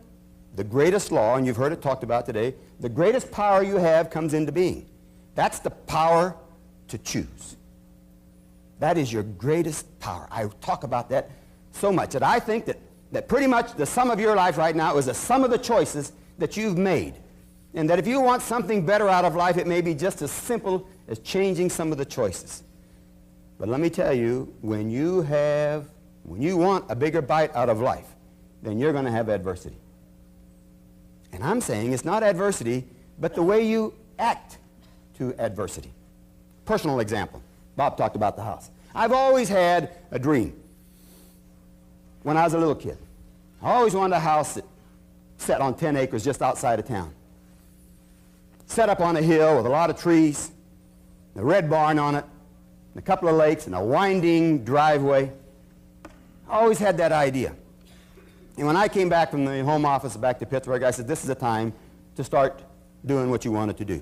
Speaker 7: the greatest law, and you've heard it talked about today, the greatest power you have comes into being. That's the power to choose. That is your greatest power. I talk about that so much that I think that pretty much the sum of your life right now is the sum of the choices that you've made. And that if you want something better out of life, it may be just as simple as changing some of the choices. But let me tell you, when you want a bigger bite out of life, then you're going to have adversity. And I'm saying it's not adversity, but the way you act to adversity. Personal example. Bob talked about the house. I've always had a dream when I was a little kid. I always wanted a house that set on 10 acres just outside of town. Set up on a hill with a lot of trees, a red barn on it, and a couple of lakes, and a winding driveway. I always had that idea. And when I came back from the home office back to Pittsburgh, I said, this is the time to start doing what you wanted to do.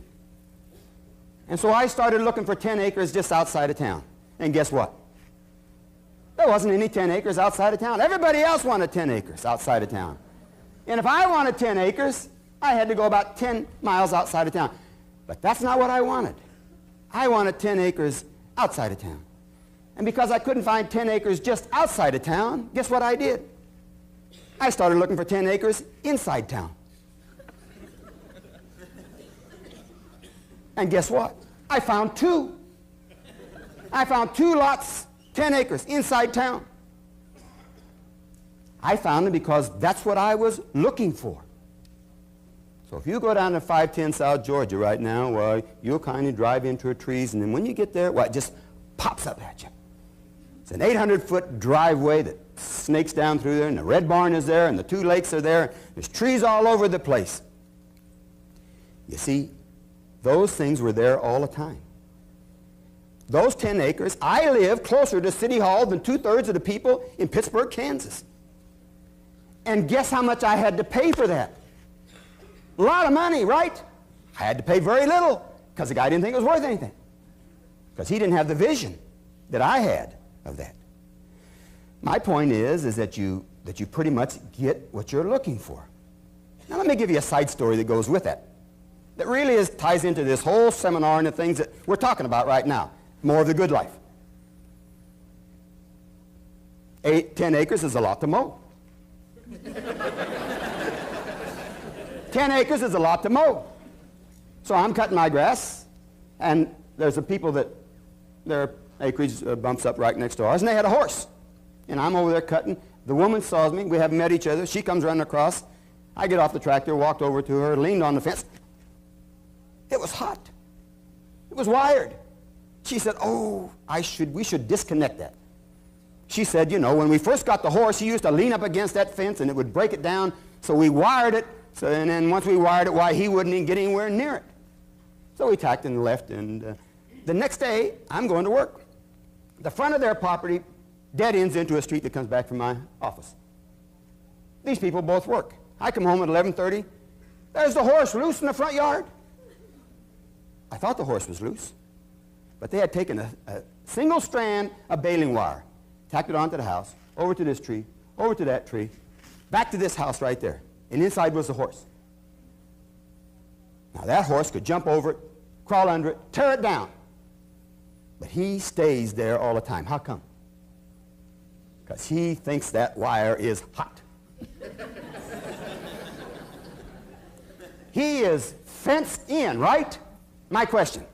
Speaker 7: And so I started looking for 10 acres just outside of town. And guess what? There wasn't any 10 acres outside of town. Everybody else wanted 10 acres outside of town. And if I wanted 10 acres, I had to go about 10 miles outside of town. But that's not what I wanted. I wanted 10 acres outside of town. And because I couldn't find 10 acres just outside of town, guess what I did? I started looking for 10 acres inside town. And guess what? I found two. I found 2 lots, 10 acres inside town. I found them because that's what I was looking for. So if you go down to 510 South Georgia right now, well, you'll kind of drive into the trees, and then when you get there, well, it just pops up at you. It's an 800-foot driveway that snakes down through there, and the red barn is there, and the 2 lakes are there. There's trees all over the place. You see, those things were there all the time. Those 10 acres, I live closer to City Hall than 2/3 of the people in Pittsburgh, Kansas. And guess how much I had to pay for that? A lot of money, right? I had to pay very little because the guy didn't think it was worth anything. Because he didn't have the vision that I had of that. My point is that you pretty much get what you're looking for. Now let me give you a side story that goes with that. That really ties into this whole seminar and the things that we're talking about right now. More of the good life. 10 acres is a lot to mow. 10 acres is a lot to mow. So I'm cutting my grass, and there's some people that their acreage bumps up right next to ours, and they had a horse. And I'm over there cutting. The woman saws me. We haven't met each other. She comes running across. I get off the tractor, walked over to her, leaned on the fence. It was hot. It was wired. She said, oh, we should disconnect that. She said, you know, when we first got the horse, he used to lean up against that fence, and it would break it down, so we wired it. So, and then once we wired it, why, he wouldn't even get anywhere near it. So we tacked and left, and the next day, I'm going to work. The front of their property dead ends into a street that comes back from my office. These people both work. I come home at 11:30. There's the horse loose in the front yard. I thought the horse was loose, but they had taken a single strand of baling wire, tacked it onto the house, over to this tree, over to that tree, back to this house right there. And inside was the horse. Now that horse could jump over it, crawl under it, tear it down. But he stays there all the time. How come? Because he thinks that wire is hot. He is fenced in, right? My question,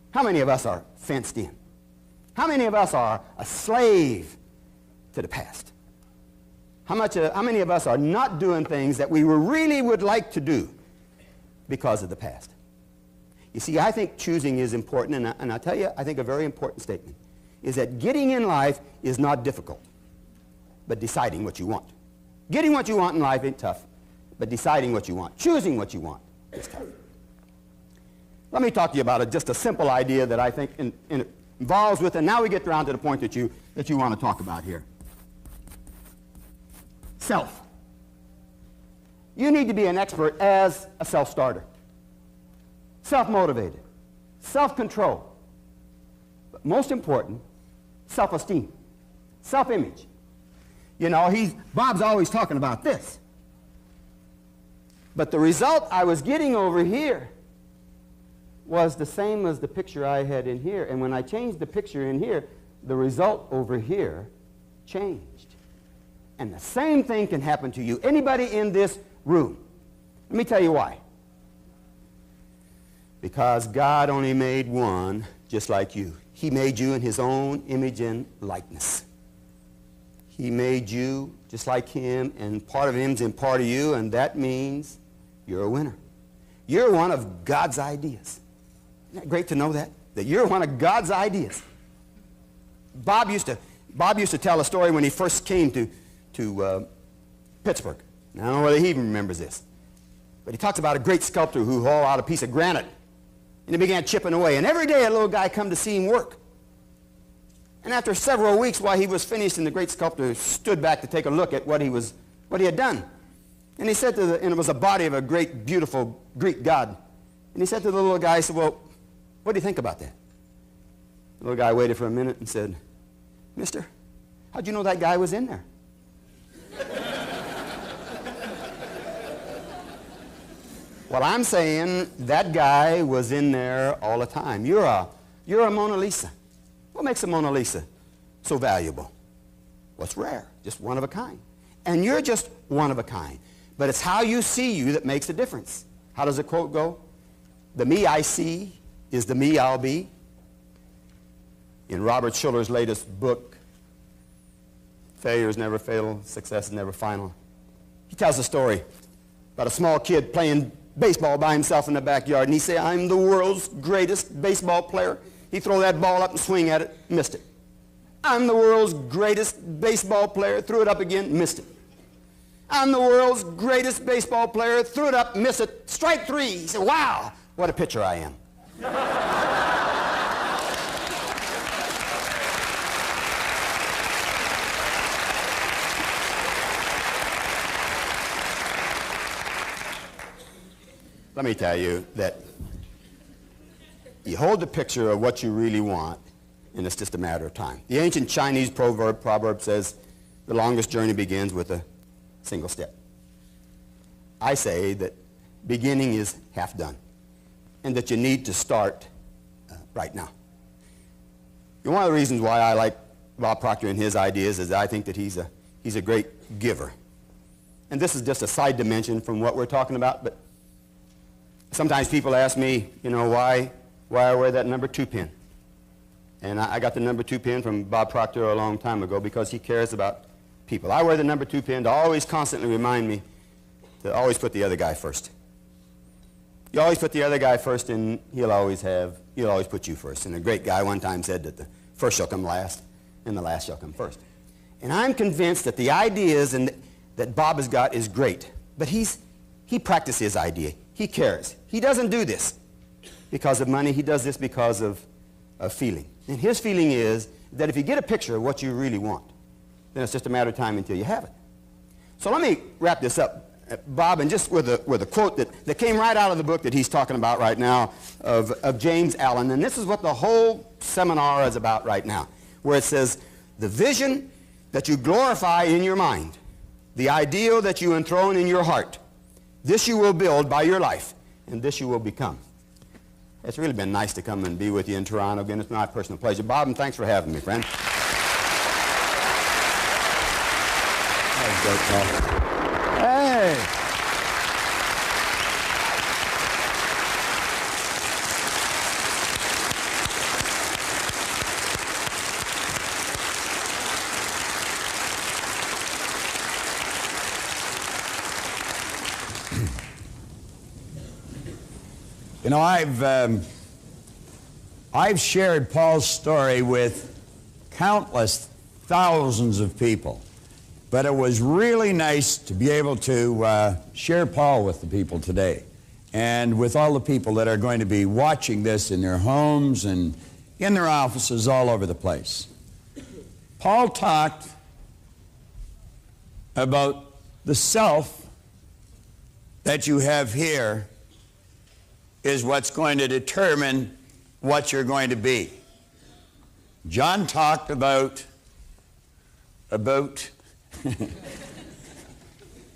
Speaker 7: how many of us are fenced in? How many of us are a slave to the past? How many of us are not doing things that we really would like to do because of the past? You see, I think choosing is important, and I'll tell you, I think a very important statement is that getting in life is not difficult, but deciding what you want. Getting what you want in life ain't tough, but deciding what you want, choosing what you want is tough. Let me talk to you about just a simple idea that I think involves with, and now we get around to the point that you want to talk about here. Self. You need to be an expert as a self-starter. Self-motivated. Self-control. But most important, self-esteem. Self-image. You know, Bob's always talking about this. But the result I was getting over here was the same as the picture I had in here. And when I changed the picture in here, the result over here changed. And the same thing can happen to you. Anybody in this room. Let me tell you why. Because God only made one just like you. He made you in his own image and likeness. He made you just like him, and part of him's in part of you, and that means you're a winner. You're one of God's ideas. Isn't that great to know that? That you're one of God's ideas. Bob used to tell a story when he first came to Pittsburgh. Now, I don't know whether he even remembers this. But he talks about a great sculptor who hauled out a piece of granite, and he began chipping away. And every day a little guy come to see him work. And after several weeks, while he was finished, and the great sculptor stood back to take a look at what he had done. And he said and it was a body of a great, beautiful Greek god. And he said to the little guy, he said, well, what do you think about that? The little guy waited for a minute and said, mister, how'd you know that guy was in there? Well, I'm saying that guy was in there all the time. You're a Mona Lisa. What makes a Mona Lisa so valuable? What's rare? Just one of a kind. And you're just one of a kind. But it's how you see you that makes a difference. How does the quote go? The me I see is the me I'll be. In Robert Schuller's latest book, failure is never fatal, success is never final. He tells a story about a small kid playing baseball by himself in the backyard, and he say, "I'm the world's greatest baseball player." He throw that ball up and swing at it, missed it. "I'm the world's greatest baseball player," threw it up again, missed it. "I'm the world's greatest baseball player," threw it up, missed it, strike three. He said, "Wow, what a pitcher I am." Let me tell you that you hold the picture of what you really want, and it's just a matter of time. The ancient Chinese proverb says, the longest journey begins with a single step. I say that beginning is half done, and that you need to start right now. And one of the reasons why I like Bob Proctor and his ideas is that I think that he's a great giver. And this is just a side dimension from what we're talking about, but sometimes people ask me, why I wear that number 2 pin. And I got the number 2 pin from Bob Proctor a long time ago because he cares about people. I wear the number 2 pin to always constantly remind me to always put the other guy first. You always put the other guy first, and he'll always put you first. And a great guy one time said that the first shall come last, and the last shall come first. And I'm convinced that the ideas that Bob has got is great, but he practices his idea. He cares. He doesn't do this because of money. He does this because of feeling. And his feeling is that if you get a picture of what you really want, then it's just a matter of time until you have it. So let me wrap this up, Bob, and just with a quote that came right out of the book that he's talking about right now of James Allen. And this is what the whole seminar is about right now, where it says, "The vision that you glorify in your mind, the ideal that you enthrone in your heart, this you will build by your life, and this you will become." It's really been nice to come and be with you in Toronto again. It's my personal pleasure. Bob, and thanks for having me, friend.
Speaker 2: Hey! I've shared Paul's story with countless thousands of people, but it was really nice to be able to share Paul with the people today, and with all the people that are going to be watching this in their homes and in their offices all over the place. Paul talked about the self that you have here is what's going to determine what you're going to be. John talked about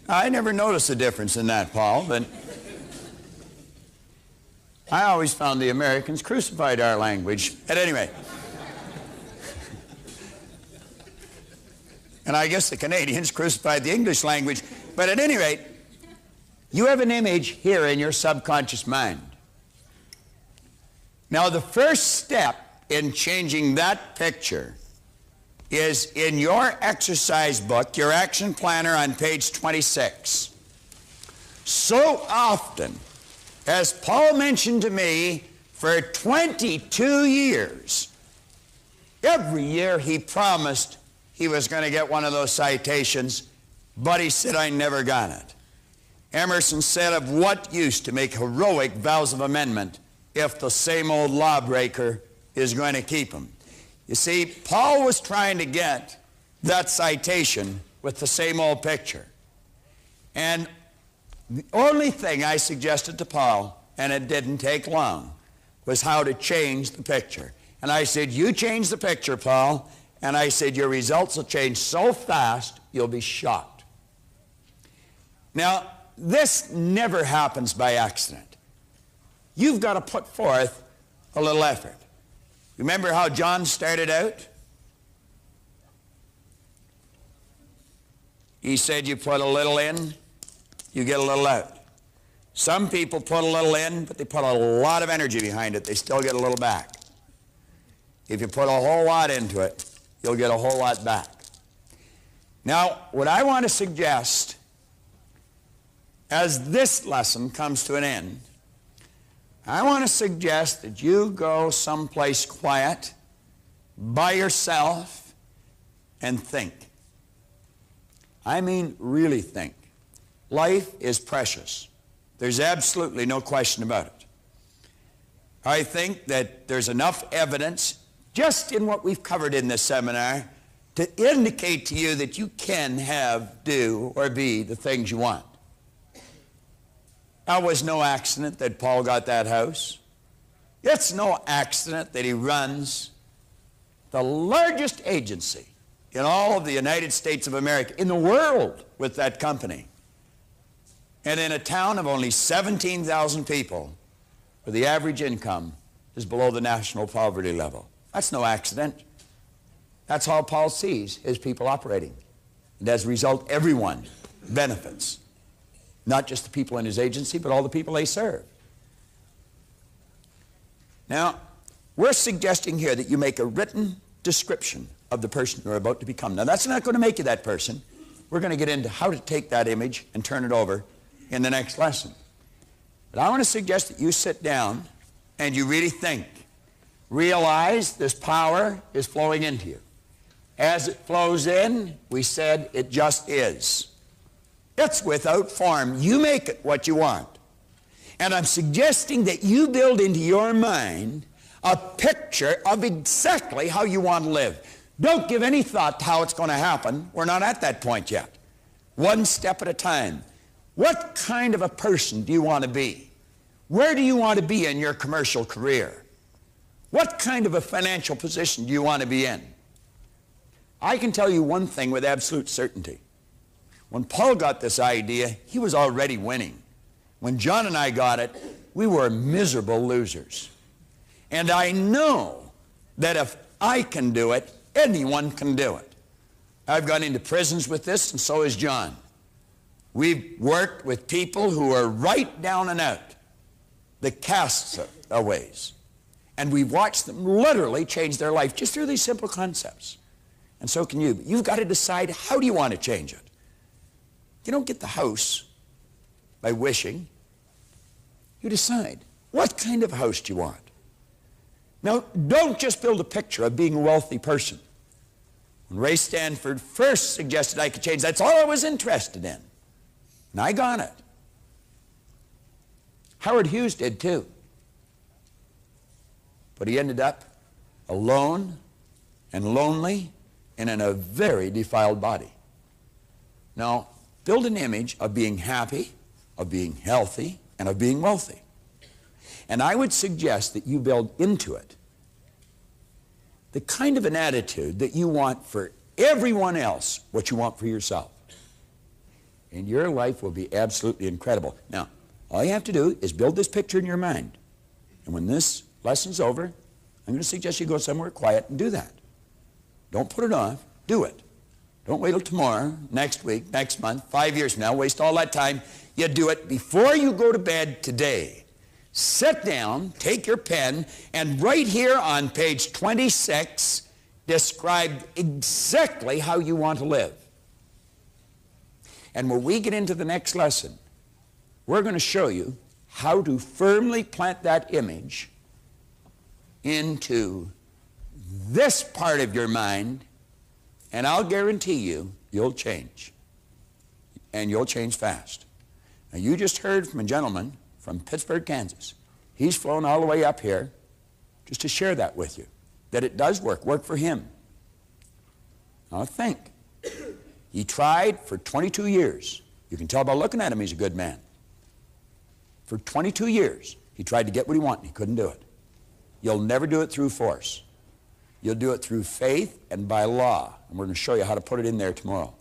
Speaker 2: I never noticed a difference in that, Paul, but I always found the Americans crucified our language. At any rate. And I guess the Canadians crucified the English language. But at any rate, you have an image here in your subconscious mind. Now, the first step in changing that picture is in your exercise book, your action planner on page 26. So often, as Paul mentioned to me, for 22 years, every year he promised he was going to get one of those citations, but he said, "I never got it." Emerson said, "Of what use to make heroic vows of amendment if the same old lawbreaker is going to keep them?" You see, Paul was trying to get that citation with the same old picture. And the only thing I suggested to Paul, and it didn't take long, was how to change the picture. And I said, "You change the picture, Paul," and I said, "Your results will change so fast, you'll be shocked." Now, this never happens by accident. You've got to put forth a little effort. Remember how John started out? He said you put a little in, you get a little out. Some people put a little in, but they put a lot of energy behind it. They still get a little back. If you put a whole lot into it, you'll get a whole lot back. Now, what I want to suggest as this lesson comes to an end, I want to suggest that you go someplace quiet by yourself and think. I mean, really think. Life is precious. There's absolutely no question about it. I think that there's enough evidence just in what we've covered in this seminar to indicate to you that you can have, do, or be the things you want. It was no accident that Paul got that house. It's no accident that he runs the largest agency in all of the United States of America, in the world, with that company. And in a town of only 17,000 people, where the average income is below the national poverty level. That's no accident. That's how Paul sees his people operating. And as a result, everyone benefits. Not just the people in his agency, but all the people they serve. Now, we're suggesting here that you make a written description of the person you're about to become. Now, that's not going to make you that person. We're going to get into how to take that image and turn it over in the next lesson. But I want to suggest that you sit down and you really think. Realize this power is flowing into you. As it flows in, we said it just is. It's without form. You make it what you want. And I'm suggesting that you build into your mind a picture of exactly how you want to live. Don't give any thought to how it's going to happen. We're not at that point yet. One step at a time. What kind of a person do you want to be? Where do you want to be in your commercial career? What kind of a financial position do you want to be in? I can tell you one thing with absolute certainty. When Paul got this idea, he was already winning. When John and I got it, we were miserable losers. And I know that if I can do it, anyone can do it. I've gone into prisons with this, and so has John. We've worked with people who are right down and out, the castaways. And we've watched them literally change their life just through these simple concepts. And so can you. But you've got to decide, how do you want to change it? You don't get the house by wishing. You decide, what kind of house do you want? Now, don't just build a picture of being a wealthy person. When Ray Stanford first suggested I could change, that's all I was interested in. And I got it. Howard Hughes did too. But he ended up alone and lonely and in a very defiled body. Now, build an image of being happy, of being healthy, and of being wealthy. And I would suggest that you build into it the kind of an attitude that you want for everyone else, what you want for yourself. And your life will be absolutely incredible. Now, all you have to do is build this picture in your mind. And when this lesson's over, I'm going to suggest you go somewhere quiet and do that. Don't put it off. Do it. Don't wait till tomorrow, next week, next month, 5 years from now. Waste all that time. You do it before you go to bed today. Sit down, take your pen, and right here on page 26, describe exactly how you want to live. And when we get into the next lesson, we're going to show you how to firmly plant that image into this part of your mind, and I'll guarantee you, you'll change. And you'll change fast. Now, you just heard from a gentleman from Pittsburgh, Kansas. He's flown all the way up here just to share that with you, that it does work for him. Now think. He tried for 22 years. You can tell by looking at him he's a good man. For 22 years, he tried to get what he wanted, and he couldn't do it. You'll never do it through force. You'll do it through faith and by law, and we're going to show you how to put it in there tomorrow.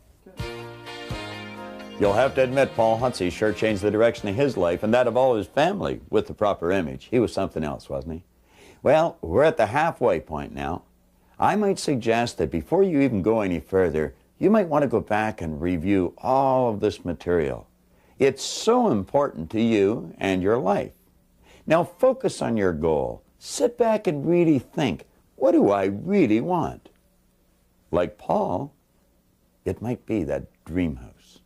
Speaker 1: You'll have to admit, Paul Huntsey sure changed the direction of his life and that of all his family with the proper image. He was something else, wasn't he? Well, we're at the halfway point now. I might suggest that before you even go any further, you might want to go back and review all of this material. It's so important to you and your life. Now focus on your goal. Sit back and really think, what do I really want? Like Paul, It might be that dream house.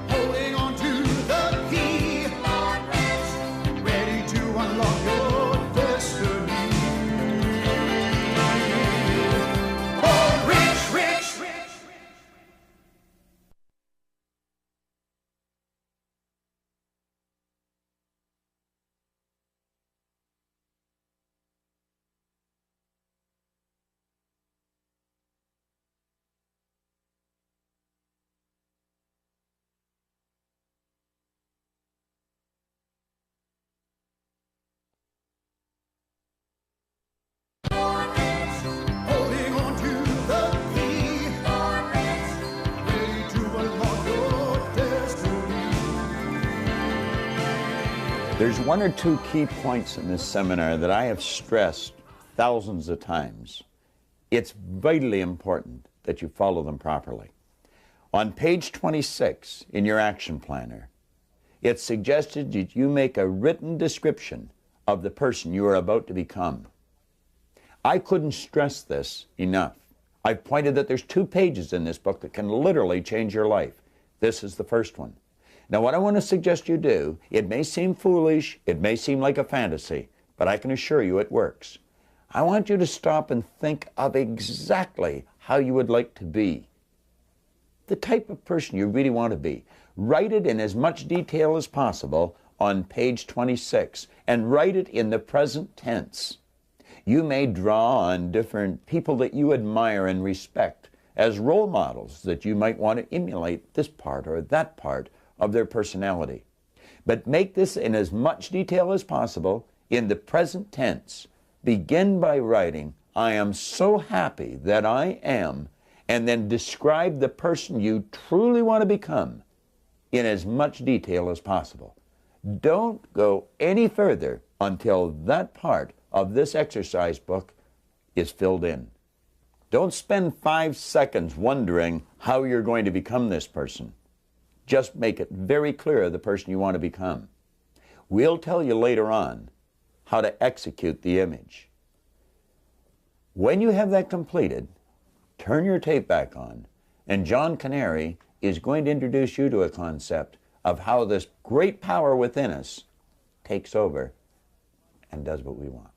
Speaker 8: Holding on to the key, ready to unlock your destiny. Oh, rich, rich, rich. Holding on to the key, ready to unlock your destiny.
Speaker 1: There's one or two key points in this seminar that I have stressed thousands of times. It's vitally important that you follow them properly. On page 26 in your action planner, it's suggested that you make a written description of the person you are about to become. I couldn't stress this enough. I've pointed that there's 2 pages in this book that can literally change your life. This is the first one. Now, what I want to suggest you do, it may seem foolish, it may seem like a fantasy, but I can assure you it works. I want you to stop and think of exactly how you would like to be. The type of person you really want to be. Write it in as much detail as possible on page 26, and write it in the present tense. You may draw on different people that you admire and respect as role models that you might want to emulate this part or that part of their personality. But make this in as much detail as possible in the present tense. Begin by writing, "I am so happy that I am," and then describe the person you truly want to become in as much detail as possible. Don't go any further until that part of this exercise book is filled in. Don't spend 5 seconds wondering how you're going to become this person. Just make it very clear the person you want to become. We'll tell you later on how to execute the image. When you have that completed, turn your tape back on, and John Canary is going to introduce you to a concept of how this great power within us takes over and does what we want.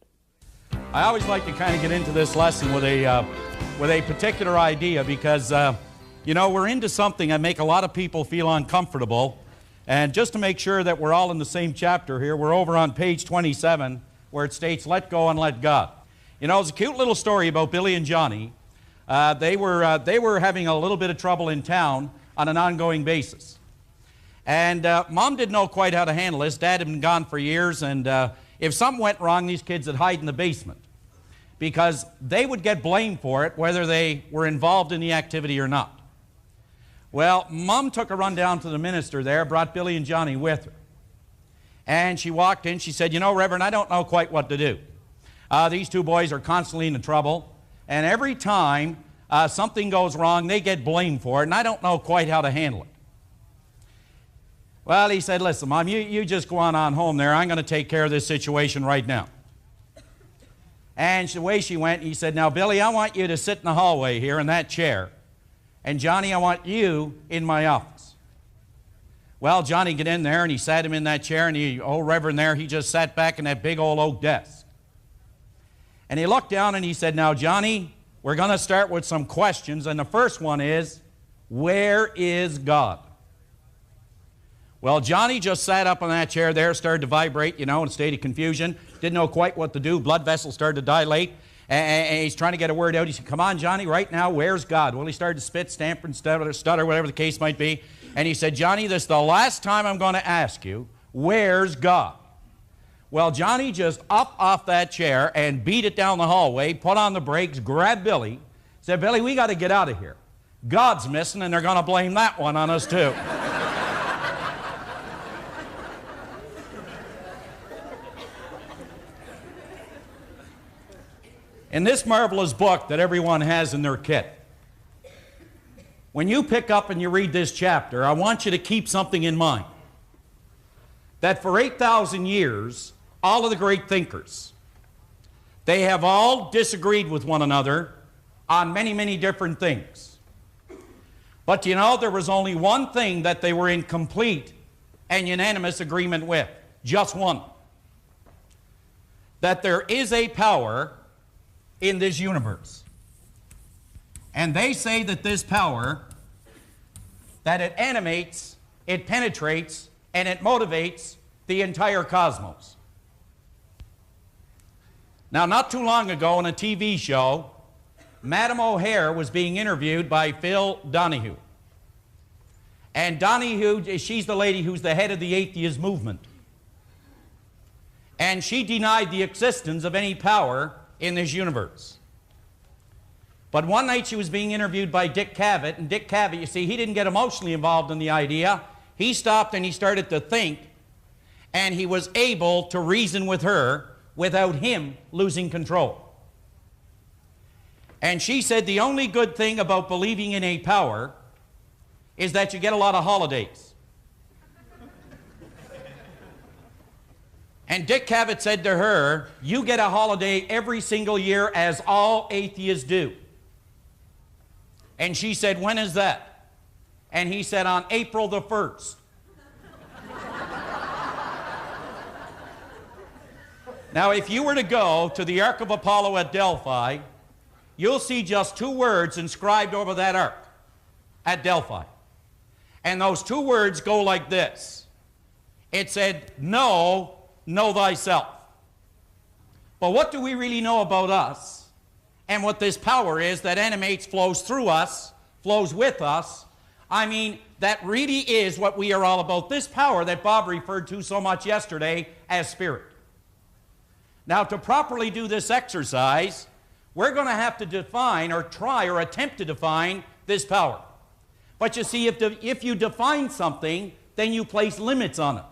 Speaker 6: I always like to kind of get into this lesson with a particular idea because, you know, we're into something that make a lot of people feel uncomfortable. And just to make sure that we're all in the same chapter here, we're over on page 27 where it states, "Let go and let God." You know, it's a cute little story about Billy and Johnny. They were having a little bit of trouble in town on an ongoing basis. And Mom didn't know quite how to handle this. Dad had been gone for years, and if something went wrong, these kids would hide in the basement because they would get blamed for it whether they were involved in the activity or not. Well, Mom took a run down to the minister there, brought Billy and Johnny with her. And she walked in, she said, "You know, Reverend, I don't know quite what to do. These 2 boys are constantly in trouble, and every time something goes wrong, they get blamed for it, and I don't know quite how to handle it." Well, he said, "Listen, Mom, you just go on home there. I'm going to take care of this situation right now." And the way she went, he said, "Now, Billy, I want you to sit in the hallway here in that chair. And Johnny, I want you in my office." Well, Johnny got in there, and he sat him in that chair, and the old Reverend there, he just sat back in that big old oak desk. And he looked down, and he said, "Now, Johnny, we're going to start with some questions, and the first one is, where is God?" Well, Johnny just sat up on that chair there, started to vibrate, you know, in a state of confusion, didn't know quite what to do, blood vessels started to dilate, and he's trying to get a word out. He said, "Come on, Johnny, right now, where's God?" Well, he started to spit, stammer, and stutter, whatever the case might be, and he said, "Johnny, this is the last time I'm going to ask you, where's God?" Well, Johnny just up off that chair and beat it down the hallway, put on the brakes, grabbed Billy, said, "Billy, we got to get out of here. God's missing, and they're going to blame that one on us, too." In this marvelous book that everyone has in their kit, when you pick up and you read this chapter, I want you to keep something in mind. That for 8,000 years, all of the great thinkers, they have all disagreed with one another on many, many different things. But you know, there was only one thing that they were in complete and unanimous agreement with. Just one. That there is a power in this universe. And they say that this power, that it animates, it penetrates, and it motivates the entire cosmos. Now, not too long ago on a TV show, Madam O'Hare was being interviewed by Phil Donahue. And Donahue, she's the lady who's the head of the atheist movement. And she denied the existence of any power in this universe. But one night she was being interviewed by Dick Cavett, and Dick Cavett, you see, he didn't get emotionally involved in the idea. He stopped and he started to think, and he was able to reason with her without him losing control. And she said the only good thing about believing in a power is that you get a lot of holidays. And Dick Cavett said to her, you get a holiday every single year, as all atheists do. And she said, when is that? And he said, on April the 1st. Now, if you were to go to the Ark of Apollo at Delphi, you'll see just two words inscribed over that ark at Delphi. And those two words go like this. It said, know thyself. But what do we really know about us and what this power is that animates, flows through us, flows with us? I mean, that really is what we are all about. This power that Bob referred to so much yesterday as spirit. Now, to properly do this exercise, we're going to have to define or try or attempt to define this power. But you see, if you define something, then you place limits on it.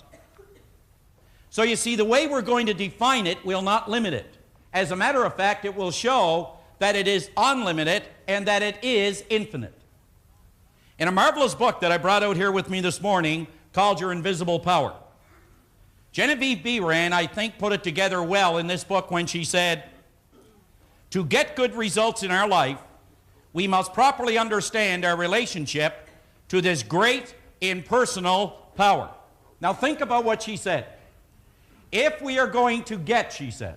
Speaker 6: So you see, the way we're going to define it will not limit it. As a matter of fact, it will show that it is unlimited and that it is infinite. In a marvelous book that I brought out here with me this morning called Your Invisible Power, Genevieve Behrend, I think, put it together well in this book when she said, to get good results in our life, we must properly understand our relationship to this great impersonal power. Now think about what she said. If we are going to get, she said,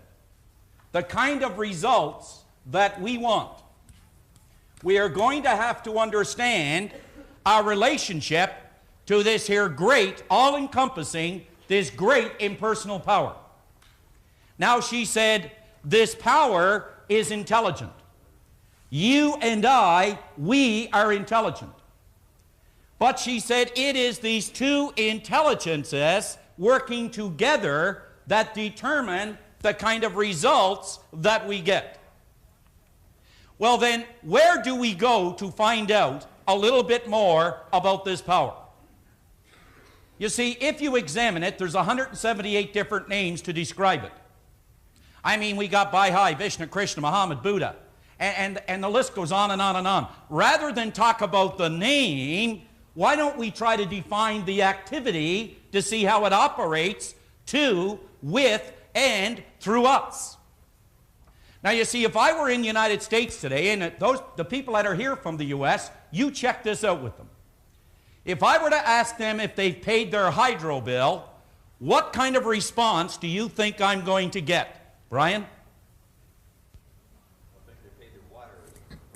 Speaker 6: the kind of results that we want, we are going to have to understand our relationship to this here great, all-encompassing, this great impersonal power. Now she said, this power is intelligent. You and I, we are intelligent. But she said it is these two intelligences working together that determine the kind of results that we get. Well then, where do we go to find out a little bit more about this power? You see, if you examine it, there's 178 different names to describe it. I mean, we got Baha'i, Vishnu, Krishna, Muhammad, Buddha, and the list goes on and on and on. Rather than talk about the name, why don't we try to define the activity to see how it operates to, with, and through us? Now, you see, if I were in the United States today, and the people that are here from the U.S., you check this out with them. If I were to ask them if they've paid their hydro bill, what kind of response do you think I'm going to get? Brian?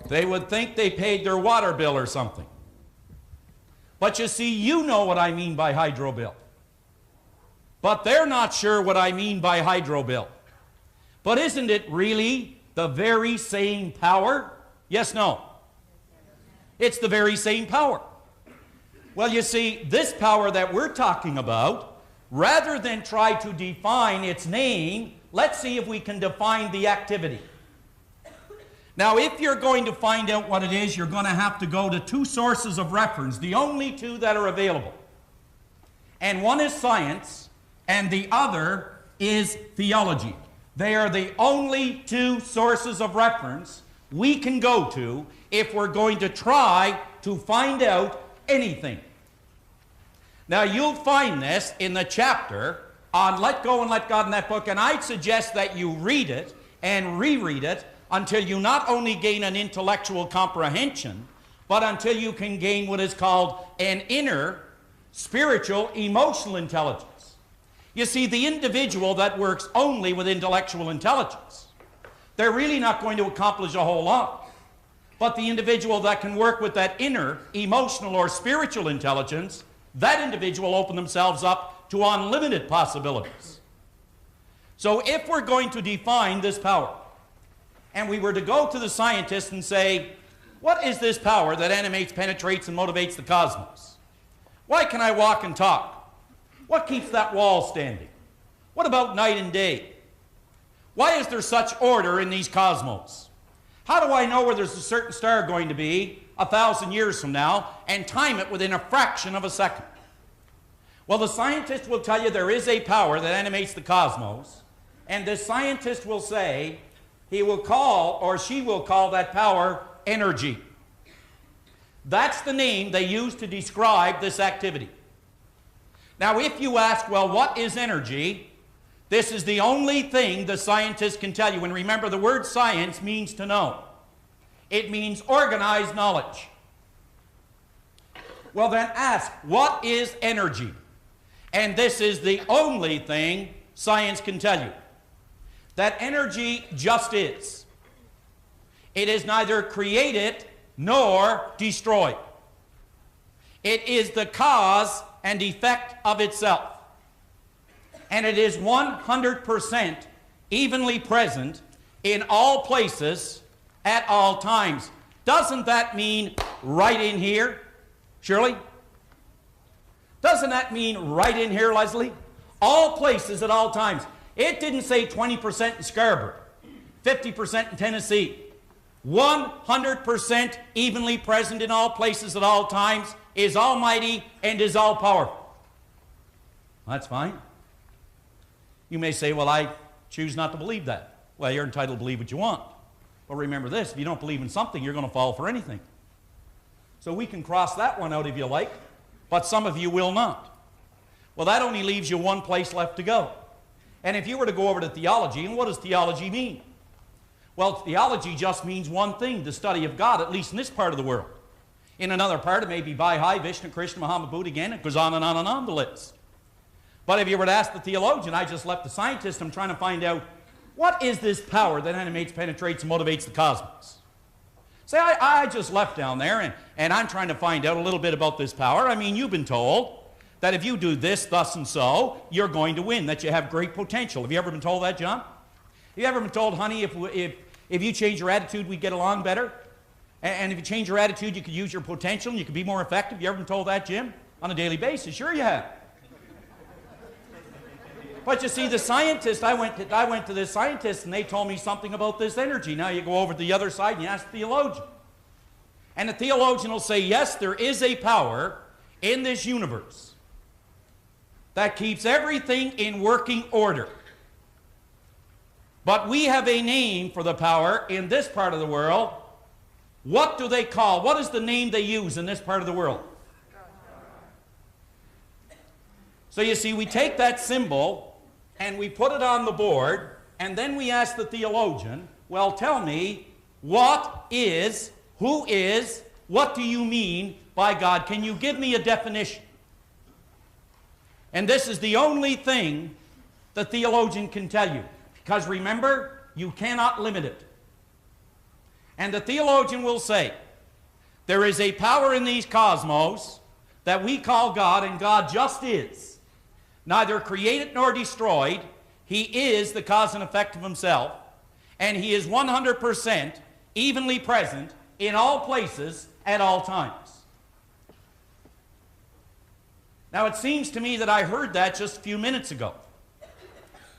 Speaker 6: They would think they paid their water bill or something. But you see, you know what I mean by hydro bill. But they're not sure what I mean by hydro bill. But isn't it really the very same power? Yes, no? It's the very same power. Well, you see, this power that we're talking about, rather than try to define its name, let's see if we can define the activity. Now, if you're going to find out what it is, you're going to have to go to two sources of reference, the only two that are available. And one is science, and the other is theology. They are the only two sources of reference we can go to if we're going to try to find out anything. Now, you'll find this in the chapter on Let Go and Let God in that book, and I'd suggest that you read it and reread it until you not only gain an intellectual comprehension, but until you can gain what is called an inner spiritual emotional intelligence. You see, the individual that works only with intellectual intelligence, they're really not going to accomplish a whole lot. But the individual that can work with that inner emotional or spiritual intelligence, that individual open themselves up to unlimited possibilities. So if we're going to define this power, and we were to go to the scientist and say, what is this power that animates, penetrates, and motivates the cosmos? Why can I walk and talk? What keeps that wall standing? What about night and day? Why is there such order in these cosmos? How do I know where there's a certain star going to be 1,000 years from now and time it within a fraction of a second? Well, the scientist will tell you there is a power that animates the cosmos, and this scientist will say, he will call, or she will call that power energy. That's the name they use to describe this activity. Now, if you ask, well, what is energy? This is the only thing the scientist can tell you. And remember, the word science means to know. It means organized knowledge. Well, then ask, what is energy? And this is the only thing science can tell you. That energy just is. It is neither created nor destroyed. It is the cause and effect of itself. And it is 100% evenly present in all places at all times. Doesn't that mean right in here, Shirley? Doesn't that mean right in here, Leslie? All places at all times. It didn't say 20% in Scarborough, 50% in Tennessee. 100% evenly present in all places at all times, is almighty and is all powerful. That's fine. You may say, well, I choose not to believe that. Well, you're entitled to believe what you want. But remember this, if you don't believe in something, you're going to fall for anything. So we can cross that one out if you like, but some of you will not. Well, that only leaves you one place left to go. And if you were to go over to theology, and what does theology mean? Well, theology just means one thing, the study of God, at least in this part of the world. In another part, it may be Baha'i, Vishnu, Krishna, Muhammad, Buddha again. It goes on and on and on the list. But if you were to ask the theologian, I just left the scientist, I'm trying to find out, what is this power that animates, penetrates, and motivates the cosmos? Say, I just left down there, and I'm trying to find out a little bit about this power. I mean, you've been told that if you do this, thus, and so, you're going to win, that you have great potential. Have you ever been told that, John? Have you ever been told, honey, if you change your attitude, we get along better? And if you change your attitude, you could use your potential and you could be more effective? You ever been told that, Jim? On a daily basis? Sure you have. But you see, the scientist, I went to this scientist and they told me something about this energy. Now you go over to the other side and you ask the theologian. And the theologian will say, yes, there is a power in this universe that keeps everything in working order. But we have a name for the power in this part of the world. What do they call? What is the name they use in this part of the world? So you see, we take that symbol and we put it on the board, and then we ask the theologian, well, tell me, what is, who is, what do you mean by God? Can you give me a definition? And this is the only thing the theologian can tell you. Because remember, you cannot limit it. And the theologian will say, there is a power in these cosmos that we call God, and God just is. Neither created nor destroyed. He is the cause and effect of himself. And he is 100% evenly present in all places at all times. Now it seems to me that I heard that just a few minutes ago.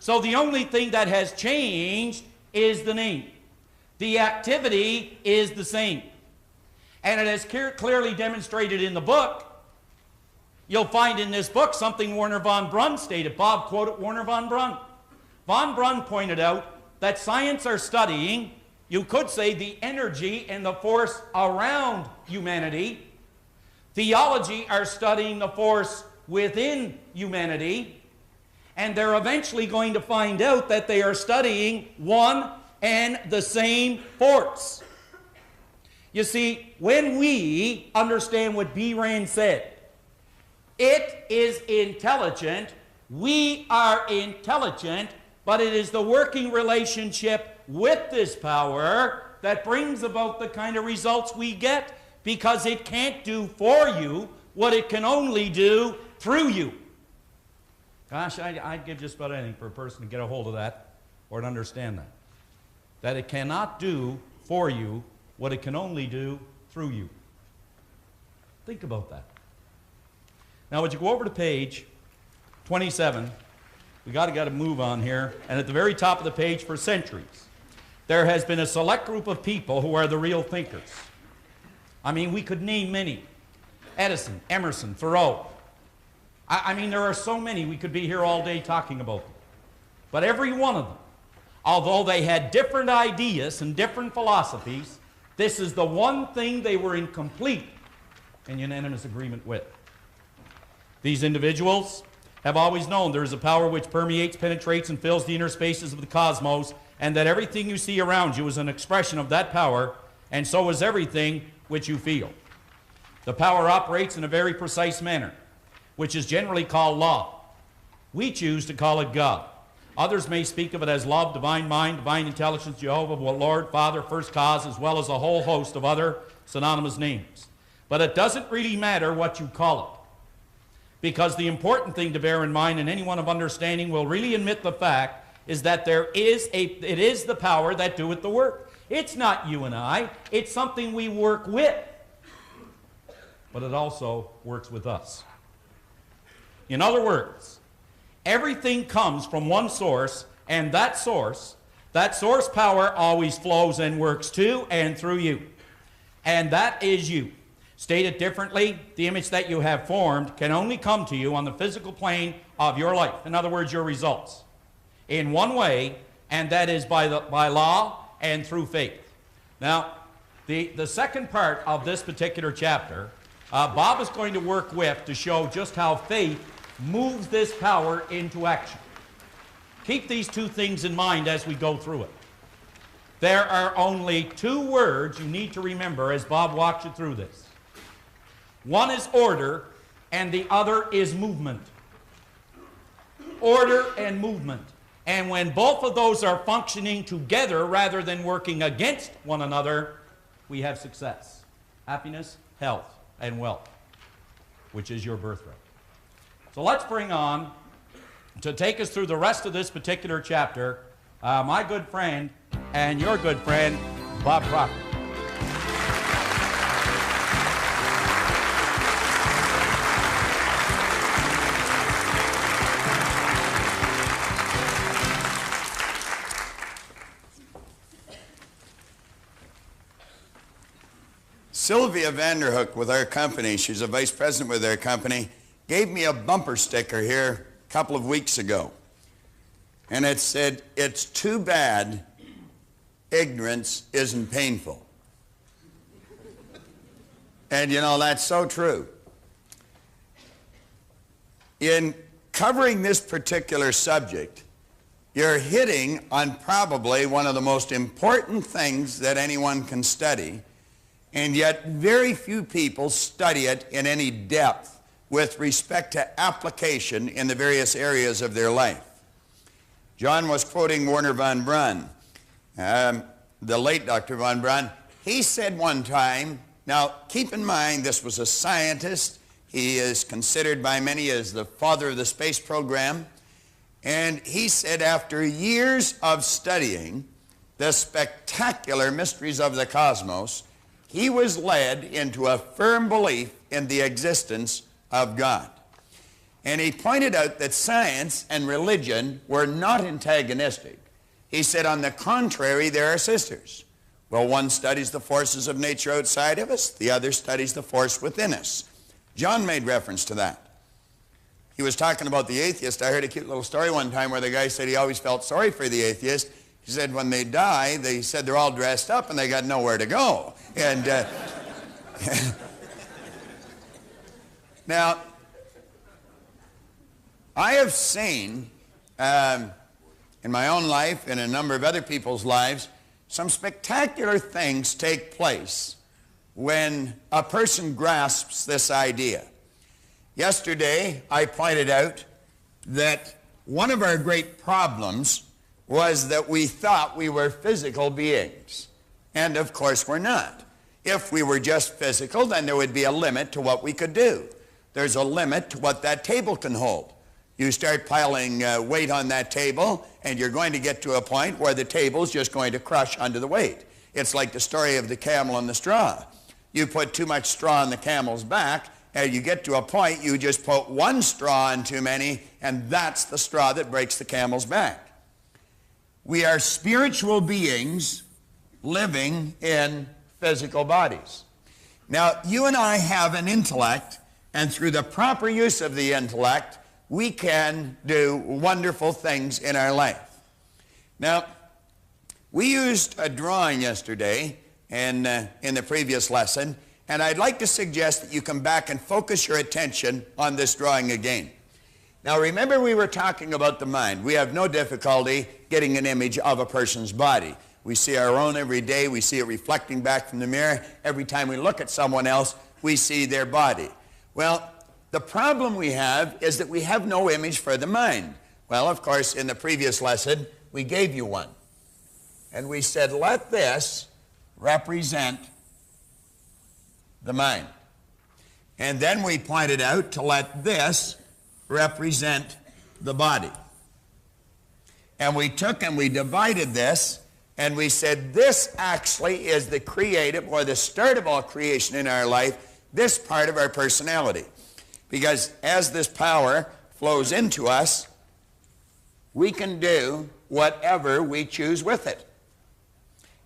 Speaker 6: So the only thing that has changed is the name. The activity is the same. And it is clearly demonstrated in the book. You'll find in this book something Werner von Braun stated. Bob quoted Werner von Braun. Von Braun pointed out that science are studying, you could say, the energy and the force around humanity. Theology are studying the force within humanity. And they're eventually going to find out that they are studying one and the same force. You see, when we understand what B. Rand said, it is intelligent, we are intelligent, but it is the working relationship with this power that brings about the kind of results we get, because it can't do for you what it can only do through you. Gosh, I'd give just about anything for a person to get a hold of that or to understand that. That it cannot do for you what it can only do through you. Think about that. Now, would you go over to page 27? We got to move on here. And at the very top of the page, for centuries, there has been a select group of people who are the real thinkers. I mean, we could name many. Edison, Emerson, Thoreau. I mean, there are so many, we could be here all day talking about them. But every one of them, although they had different ideas and different philosophies, this is the one thing they were in complete and unanimous agreement with. These individuals have always known there is a power which permeates, penetrates, and fills the inner spaces of the cosmos, and that everything you see around you is an expression of that power, and so is everything which you feel. The power operates in a very precise manner, which is generally called law. We choose to call it God. Others may speak of it as love, divine mind, divine intelligence, Jehovah, Lord, Father, first cause, as well as a whole host of other synonymous names. But it doesn't really matter what you call it, because the important thing to bear in mind, and anyone of understanding will really admit the fact, is that it is the power that doeth the work. It's not you and I, it's something we work with, but it also works with us. In other words, everything comes from one source, and that source power always flows and works to and through you. And that is you. Stated differently, the image that you have formed can only come to you on the physical plane of your life. In other words, your results. In one way, and that is by law and through faith. Now, the second part of this particular chapter, Bob is going to work with to show just how faith moves this power into action. Keep these two things in mind as we go through it. There are only two words you need to remember as Bob walks you through this. One is order, and the other is movement. Order and movement. And when both of those are functioning together rather than working against one another, we have success, happiness, health, and wealth, which is your birthright. So let's bring on, to take us through the rest of this particular chapter, my good friend and your good friend, Bob Proctor.
Speaker 2: Sylvia Vanderhook with our company, she's a vice president with our company, gave me a bumper sticker here a couple of weeks ago. And it said, "It's too bad ignorance isn't painful." And you know, that's so true. In covering this particular subject, you're hitting on probably one of the most important things that anyone can study, and yet very few people study it in any depth with respect to application in the various areas of their life. John was quoting Werner von Braun, the late Dr. von Braun. He said one time, now keep in mind this was a scientist, he is considered by many as the father of the space program, and he said after years of studying the spectacular mysteries of the cosmos, he was led into a firm belief in the existence of God. And he pointed out that science and religion were not antagonistic. He said, on the contrary, they are sisters. Well, one studies the forces of nature outside of us, the other studies the force within us. John made reference to that. He was talking about the atheist. I heard a cute little story one time where the guy said he always felt sorry for the atheist. He said when they die, they said they're all dressed up and they got nowhere to go. And now, I have seen in my own life and a number of other people's lives some spectacular things take place when a person grasps this idea. Yesterday, I pointed out that one of our great problems was that we thought we were physical beings. And of course we're not. If we were just physical, then there would be a limit to what we could do. There's a limit to what that table can hold. You start piling weight on that table, and you're going to get to a point where the table's just going to crush under the weight. It's like the story of the camel and the straw. You put too much straw on the camel's back, and you get to a point you just put one straw in too many, and that's the straw that breaks the camel's back. We are spiritual beings living in physical bodies. Now, you and I have an intellect, and through the proper use of the intellect, we can do wonderful things in our life. Now, we used a drawing yesterday in the previous lesson, and I'd like to suggest that you come back and focus your attention on this drawing again. Now, remember, we were talking about the mind. We have no difficulty getting an image of a person's body. We see our own every day. We see it reflecting back from the mirror. Every time we look at someone else, we see their body. Well, the problem we have is that we have no image for the mind. Well, of course, in the previous lesson, we gave you one. And we said, let this represent the mind. And then we pointed out to let this represent the body. And we took and we divided this, and we said this actually is the creative or the start of all creation in our life, this part of our personality. Because as this power flows into us, we can do whatever we choose with it.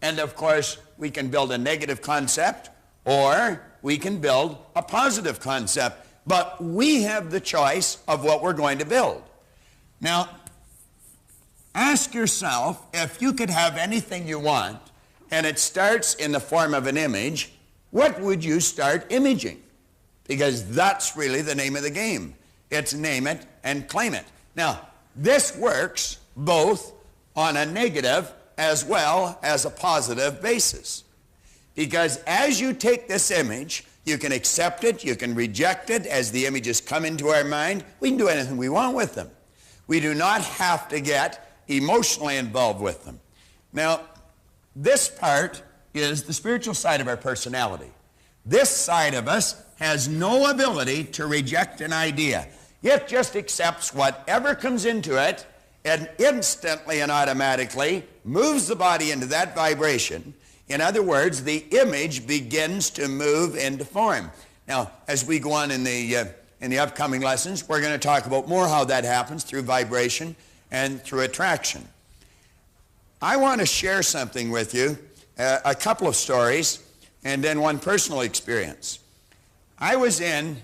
Speaker 2: And of course, we can build a negative concept, or we can build a positive concept. But we have the choice of what we're going to build. Now, ask yourself, if you could have anything you want, and it starts in the form of an image, what would you start imaging? Because that's really the name of the game. It's name it and claim it. Now, this works both on a negative as well as a positive basis. Because as you take this image, you can accept it, you can reject it. As the images come into our mind, we can do anything we want with them. We do not have to get emotionally involved with them. Now, this part is the spiritual side of our personality. This side of us has no ability to reject an idea. It just accepts whatever comes into it and instantly and automatically moves the body into that vibration. In other words, the image begins to move into form. Now, as we go on in the upcoming lessons, we're going to talk about more how that happens through vibration and through attraction. I want to share something with you, a couple of stories, and then one personal experience. I was in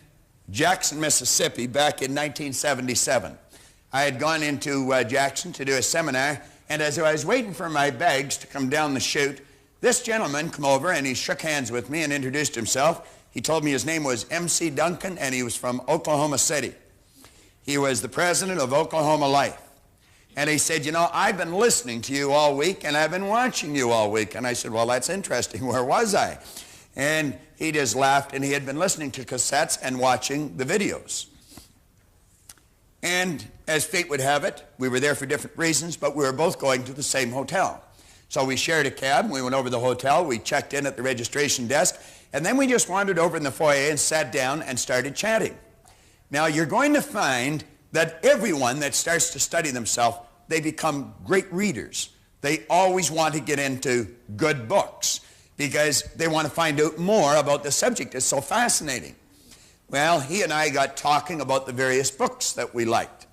Speaker 2: Jackson, Mississippi back in 1977. I had gone into Jackson to do a seminar, and as I was waiting for my bags to come down the chute, this gentleman came over and he shook hands with me and introduced himself. He told me his name was M.C. Duncan and he was from Oklahoma City. He was the president of Oklahoma Life. And he said, you know, I've been listening to you all week and I've been watching you all week. And I said, well, that's interesting. Where was I? And he just laughed, and he had been listening to cassettes and watching the videos. And as fate would have it, we were there for different reasons, but we were both going to the same hotel. So we shared a cab, and we went over to the hotel, we checked in at the registration desk, and then we just wandered over in the foyer and sat down and started chatting. Now, you're going to find that everyone that starts to study themselves, they become great readers. They always want to get into good books because they want to find out more about the subject. It's so fascinating. Well, he and I got talking about the various books that we liked.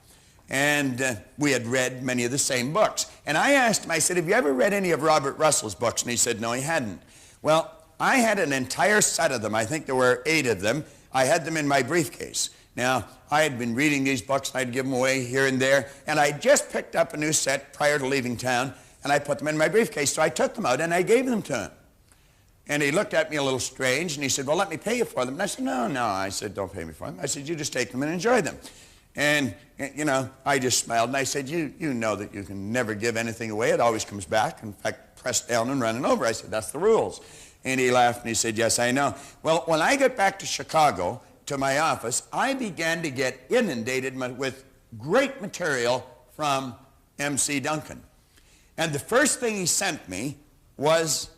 Speaker 2: And we had read many of the same books. And I asked him, I said, have you ever read any of Robert Russell's books? And he said, no, he hadn't. Well, I had an entire set of them. I think there were 8 of them. I had them in my briefcase. Now, I had been reading these books, and I'd give them away here and there. And I just picked up a new set prior to leaving town, and I put them in my briefcase. So I took them out, and I gave them to him. And he looked at me a little strange, and he said, well, let me pay you for them. And I said, no. I said, don't pay me for them. I said, you just take them and enjoy them. And, you know, I just smiled, and I said, you know that you can never give anything away. It always comes back. In fact, pressed down and running over. I said, that's the rules. And he laughed and he said, yes, I know. Well, when I got back to Chicago, to my office, I began to get inundated with great material from M.C. Duncan. And the first thing he sent me was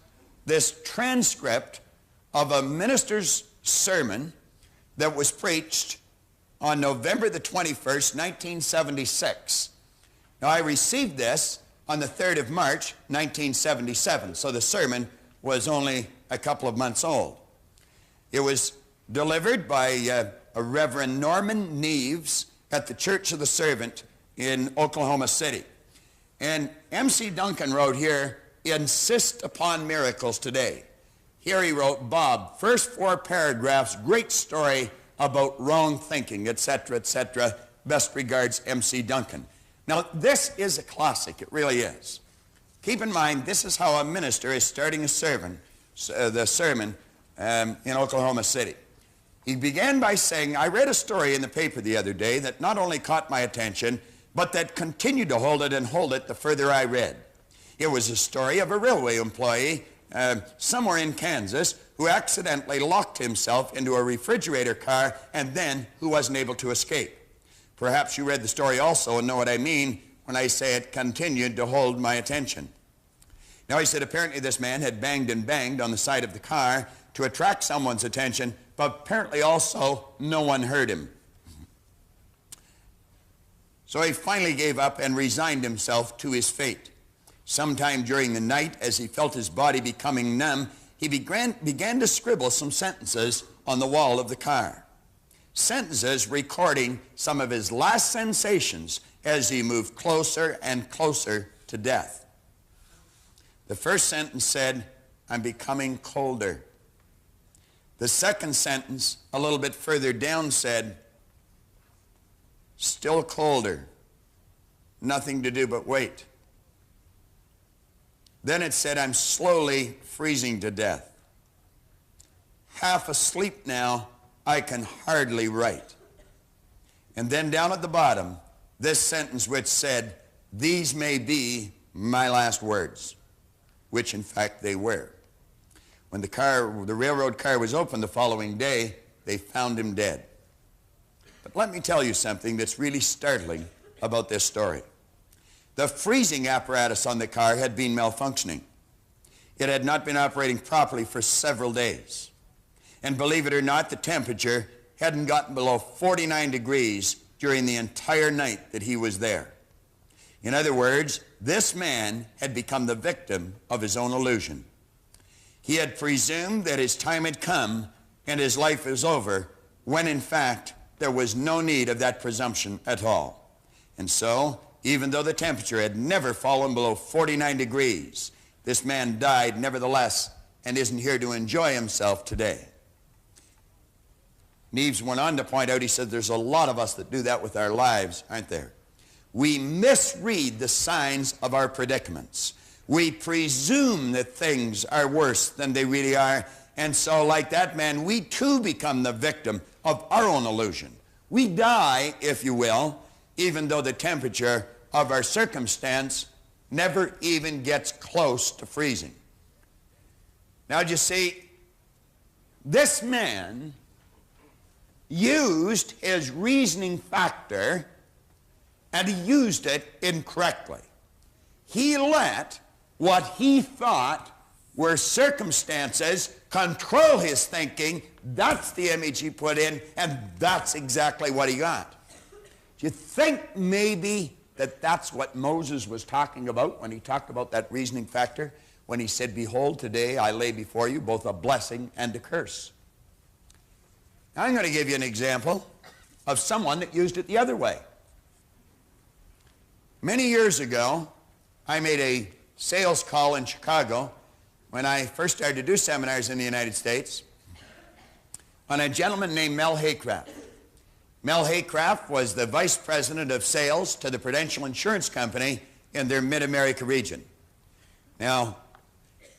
Speaker 2: this transcript of a minister's sermon that was preached on November the 21st, 1976. Now, I received this on the 3rd of March, 1977, so the sermon was only a couple of months old. It was delivered by a Reverend Norman Neves at the Church of the Servant in Oklahoma City. And M.C. Duncan wrote here, insist upon miracles today. Here he wrote, Bob, first 4 paragraphs, great story about wrong thinking, etc., etc. Best regards, M.C. Duncan. Now, this is a classic. It really is. Keep in mind, this is how a minister is starting the sermon in Oklahoma City. He began by saying, I read a story in the paper the other day that not only caught my attention, but that continued to hold it and hold it the further I read. It was a story of a railway employee somewhere in Kansas who accidentally locked himself into a refrigerator car and then who wasn't able to escape. Perhaps you read the story also and know what I mean when I say it continued to hold my attention. Now, he said apparently this man had banged and banged on the side of the car to attract someone's attention, but apparently also no one heard him. So he finally gave up and resigned himself to his fate. Sometime during the night, as he felt his body becoming numb, he began to scribble some sentences on the wall of the car. Sentences recording some of his last sensations as he moved closer and closer to death. The first sentence said, I'm becoming colder. The second sentence, a little bit further down, said, still colder. Nothing to do but wait. Then it said, I'm slowly freezing to death. Half asleep now, I can hardly write. And then down at the bottom, this sentence which said, these may be my last words, which in fact they were. When the railroad car was opened the following day, they found him dead. But let me tell you something that's really startling about this story. The freezing apparatus on the car had been malfunctioning. It had not been operating properly for several days. And believe it or not, the temperature hadn't gotten below 49 degrees during the entire night that he was there. In other words, this man had become the victim of his own illusion. He had presumed that his time had come and his life was over, when in fact there was no need of that presumption at all. And so, even though the temperature had never fallen below 49 degrees, this man died nevertheless and isn't here to enjoy himself today. Neves went on to point out, he said, there's a lot of us that do that with our lives, aren't there? We misread the signs of our predicaments. We presume that things are worse than they really are. And so, like that man, we too become the victim of our own illusion. We die, if you will, even though the temperature of our circumstance never even gets close to freezing. Now, you see, this man used his reasoning factor, and he used it incorrectly. He let what he thought were circumstances control his thinking. That's the image he put in, and that's exactly what he got. Do you think maybe that that's what Moses was talking about when he talked about that reasoning factor? When he said, behold, today I lay before you both a blessing and a curse. Now I'm going to give you an example of someone that used it the other way. Many years ago, I made a sales call in Chicago when I first started to do seminars in the United States on a gentleman named Mel Haycraft. Mel Haycraft was the vice president of sales to the Prudential Insurance Company in their Mid-America region. Now,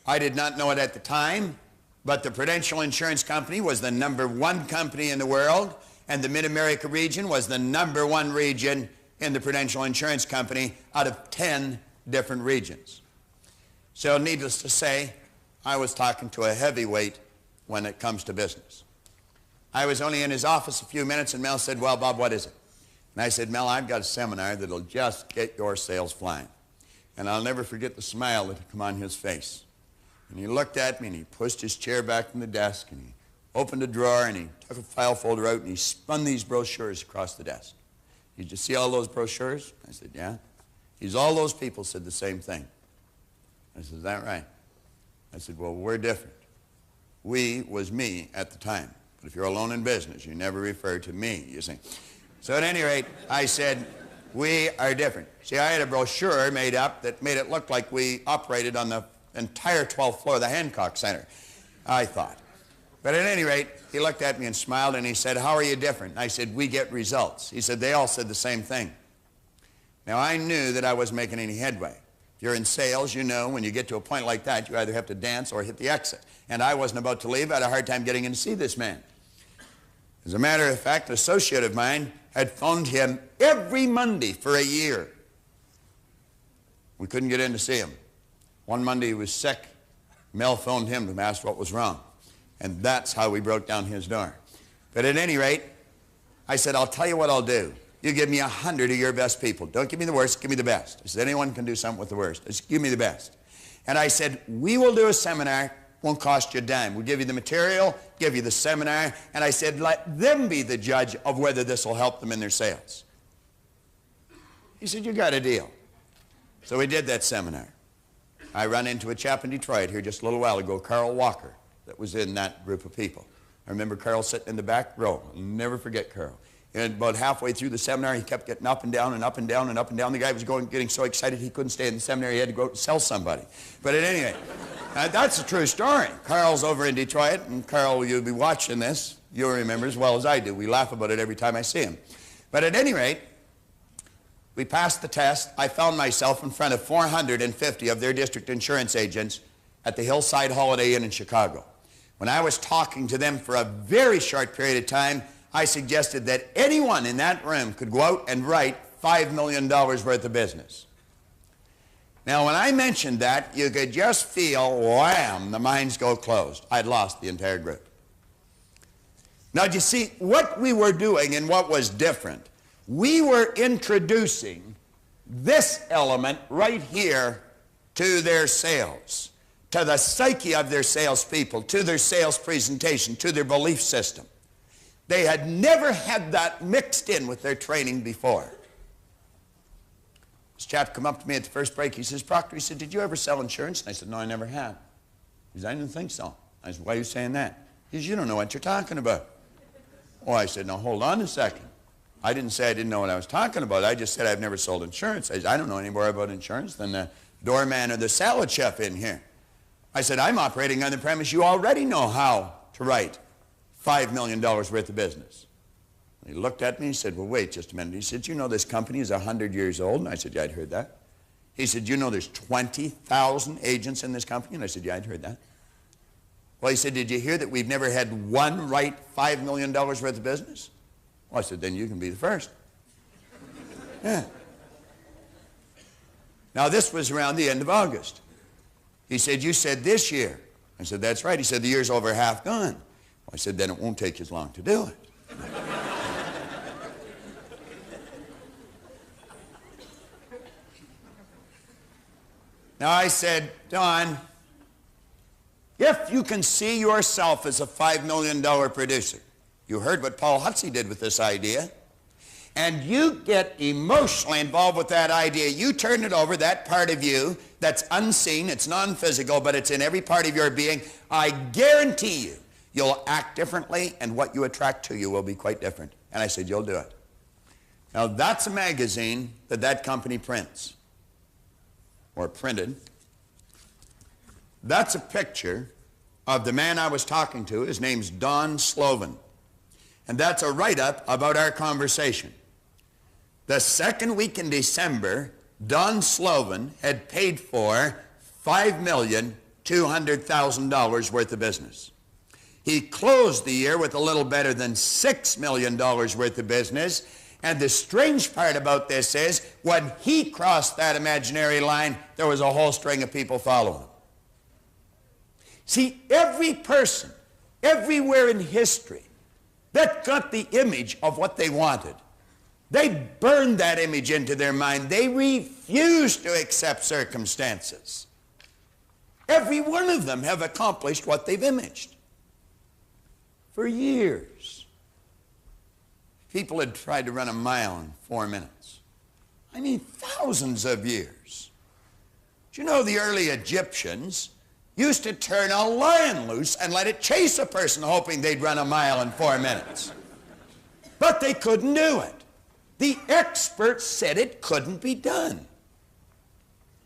Speaker 2: I did not know it at the time, but the Prudential Insurance Company was the #1 company in the world, and the Mid-America region was the #1 region in the Prudential Insurance Company out of 10 different regions. So needless to say, I was talking to a heavyweight when it comes to business. I was only in his office a few minutes, and Mel said, well, Bob, what is it? And I said, Mel, I've got a seminar that'll just get your sales flying. And I'll never forget the smile that had come on his face. And he looked at me, and he pushed his chair back from the desk, and he opened a drawer, and he took a file folder out, and he spun these brochures across the desk. Did you see all those brochures? I said, yeah. He's all those people said the same thing. I said, is that right? I said, well, we're different. We was me at the time. But if you're alone in business, you never refer to me, you see. So at any rate, I said, we are different. See, I had a brochure made up that made it look like we operated on the entire 12th floor of the Hancock Center, I thought. But at any rate, he looked at me and smiled, and he said, how are you different? And I said, we get results. He said, they all said the same thing. Now, I knew that I wasn't making any headway. If you're in sales, you know when you get to a point like that, you either have to dance or hit the exit. And I wasn't about to leave. I had a hard time getting in to see this man. As a matter of fact, an associate of mine had phoned him every Monday for a year. We couldn't get in to see him. One Monday he was sick. Mel phoned him to ask what was wrong. And that's how we broke down his door. But at any rate, I said, I'll tell you what I'll do. You give me 100 of your best people. Don't give me the worst, give me the best. I said, anyone can do something with the worst. Just give me the best. And I said, we will do a seminar. Won't cost you a dime. We'll give you the material, give you the seminar. And I said, let them be the judge of whether this will help them in their sales. He said, you got a deal. So we did that seminar. I run into a chap in Detroit here just a little while ago, Carl Walker, that was in that group of people. I remember Carl sitting in the back row. I'll never forget Carl. And about halfway through the seminar, he kept getting up and down and up and down and up and down. The guy was getting so excited he couldn't stay in the seminar. He had to go out and sell somebody. But at any rate, that's a true story. Carl's over in Detroit, and Carl, you'll be watching this. You'll remember as well as I do. We laugh about it every time I see him. But at any rate, we passed the test. I found myself in front of 450 of their district insurance agents at the Hillside Holiday Inn in Chicago. When I was talking to them for a very short period of time, I suggested that anyone in that room could go out and write $5 million worth of business. Now, when I mentioned that, you could just feel, wham, the minds go closed. I'd lost the entire group. Now, do you see, what we were doing and what was different, we were introducing this element right here to their sales, to the psyche of their salespeople, to their sales presentation, to their belief system. They had never had that mixed in with their training before. This chap come up to me at the first break. He says, Proctor, he said, did you ever sell insurance? And I said, no, I never have. He said, I didn't think so. I said, why are you saying that? He said, you don't know what you're talking about. Oh, I said, now hold on a second. I didn't say I didn't know what I was talking about. I just said I've never sold insurance. I said, I don't know any more about insurance than the doorman or the salad chef in here. I said, I'm operating on the premise you already know how to write $5 million worth of business. He looked at me and said, well, wait just a minute. He said, you know this company is 100 years old? And I said, yeah, I'd heard that. He said, you know there's 20,000 agents in this company? And I said, yeah, I'd heard that. Well, he said, did you hear that we've never had one write $5 million worth of business? Well, I said, then you can be the first. Yeah. Now, this was around the end of August. He said, you said this year. I said, that's right. He said, the year's over half gone. I said, then it won't take you as long to do it. Now I said, Don, if you can see yourself as a $5 million producer, you heard what Paul Hutsey did with this idea, and you get emotionally involved with that idea, you turn it over, that part of you that's unseen, it's non-physical, but it's in every part of your being, I guarantee you, you'll act differently, and what you attract to you will be quite different. And I said, you'll do it. Now, that's a magazine that company prints, or printed. That's a picture of the man I was talking to. His name's Don Slovan. And that's a write-up about our conversation. The second week in December, Don Slovan had paid for $5,200,000 worth of business. He closed the year with a little better than $6 million worth of business. And the strange part about this is, when he crossed that imaginary line, there was a whole string of people following him. See, every person, everywhere in history, that got the image of what they wanted, they burned that image into their mind. They refused to accept circumstances. Every one of them have accomplished what they've imaged. For years, people had tried to run a mile in 4 minutes. I mean, thousands of years. Do you know the early Egyptians used to turn a lion loose and let it chase a person hoping they'd run a mile in 4 minutes? But they couldn't do it. The experts said it couldn't be done.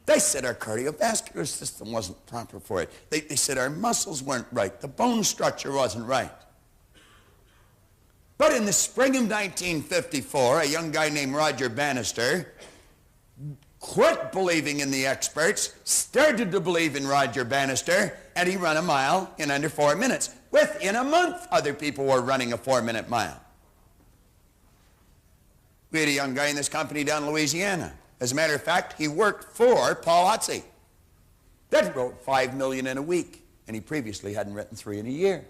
Speaker 2: They said our cardiovascular system wasn't proper for it. They said our muscles weren't right. The bone structure wasn't right. But in the spring of 1954, a young guy named Roger Bannister quit believing in the experts, started to believe in Roger Bannister, and he ran a mile in under 4 minutes. Within a month, other people were running a 4-minute mile. We had a young guy in this company down in Louisiana. As a matter of fact, he worked for Paul Otze. That wrote $5 million in a week, and he previously hadn't written 3 in a year.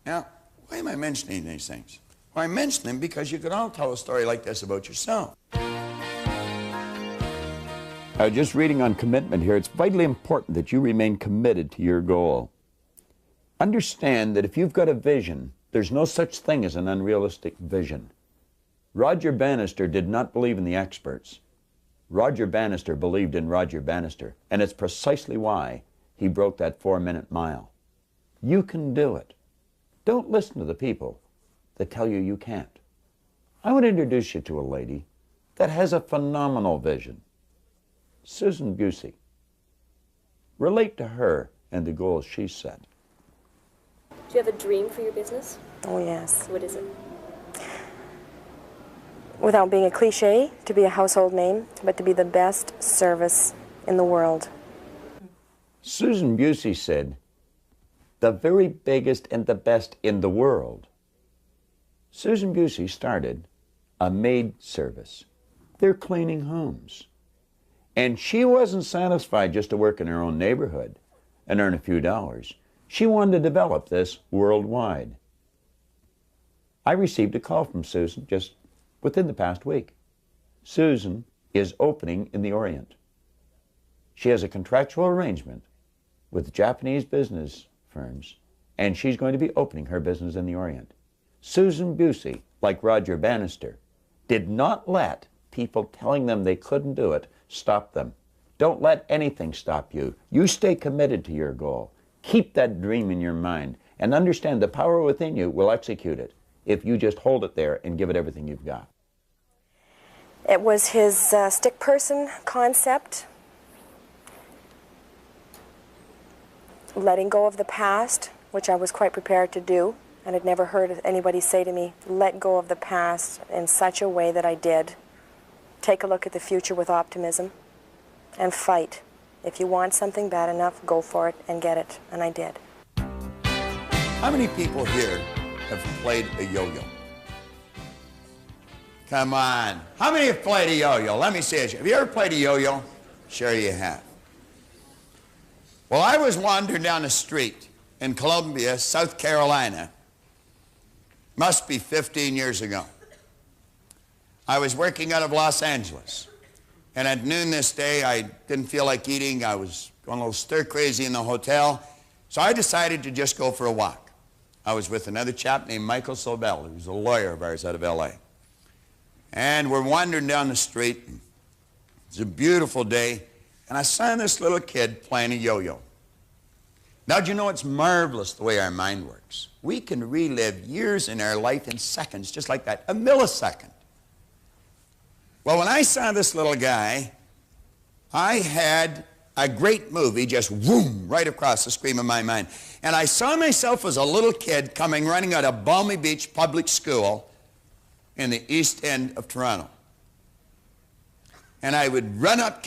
Speaker 2: Now, why am I mentioning these things? Well, I mention them because you could all tell a story like this about yourself.
Speaker 1: I was just reading on commitment here. It's vitally important that you remain committed to your goal. Understand that if you've got a vision, there's no such thing as an unrealistic vision. Roger Bannister did not believe in the experts. Roger Bannister believed in Roger Bannister, and it's precisely why he broke that 4-minute mile. You can do it. Don't listen to the people that tell you you can't. I want to introduce you to a lady that has a phenomenal vision. Susan Busey. Relate to her and the goals she set.
Speaker 9: Do you have a dream for your business?
Speaker 10: Oh, yes.
Speaker 9: What is it?
Speaker 10: Without being a cliche, to be a household name, but to be the best service in the world.
Speaker 1: Susan Busey said, the very biggest and the best in the world. Susan Busey started a maid service. They're cleaning homes. And she wasn't satisfied just to work in her own neighborhood and earn a few dollars. She wanted to develop this worldwide. I received a call from Susan just within the past week. Susan is opening in the Orient. She has a contractual arrangement with Japanese business firms, and she's going to be opening her business in the Orient. Susan Busey, like Roger Bannister, did not let people telling them they couldn't do it stop them. Don't let anything stop you. You stay committed to your goal. Keep that dream in your mind and understand the power within you will execute it if you just hold it there and give it everything you've got.
Speaker 10: It was his stick person concept, letting go of the past, which I was quite prepared to do, and had never heard anybody say to me, let go of the past in such a way that I did. Take a look at the future with optimism and fight. If you want something bad enough, go for it and get it, and I did.
Speaker 2: How many people here have played a yo-yo? Come on. How many have played a yo-yo? Let me see it. Have you ever played a yo-yo? Sure you have. Well, I was wandering down the street in Columbia, South Carolina. Must be 15 years ago. I was working out of Los Angeles. And at noon this day, I didn't feel like eating. I was going a little stir-crazy in the hotel. So I decided to just go for a walk. I was with another chap named Michael Sobel, who's a lawyer of ours out of L.A. And we're wandering down the street. It's a beautiful day. And I saw this little kid playing a yo-yo. Now, do you know it's marvelous the way our mind works? We can relive years in our life in seconds, just like that, a millisecond. Well, when I saw this little guy, I had a great movie just whoom, right across the screen of my mind. And I saw myself as a little kid coming running out of Balmy Beach Public School in the East End of Toronto. And I would run up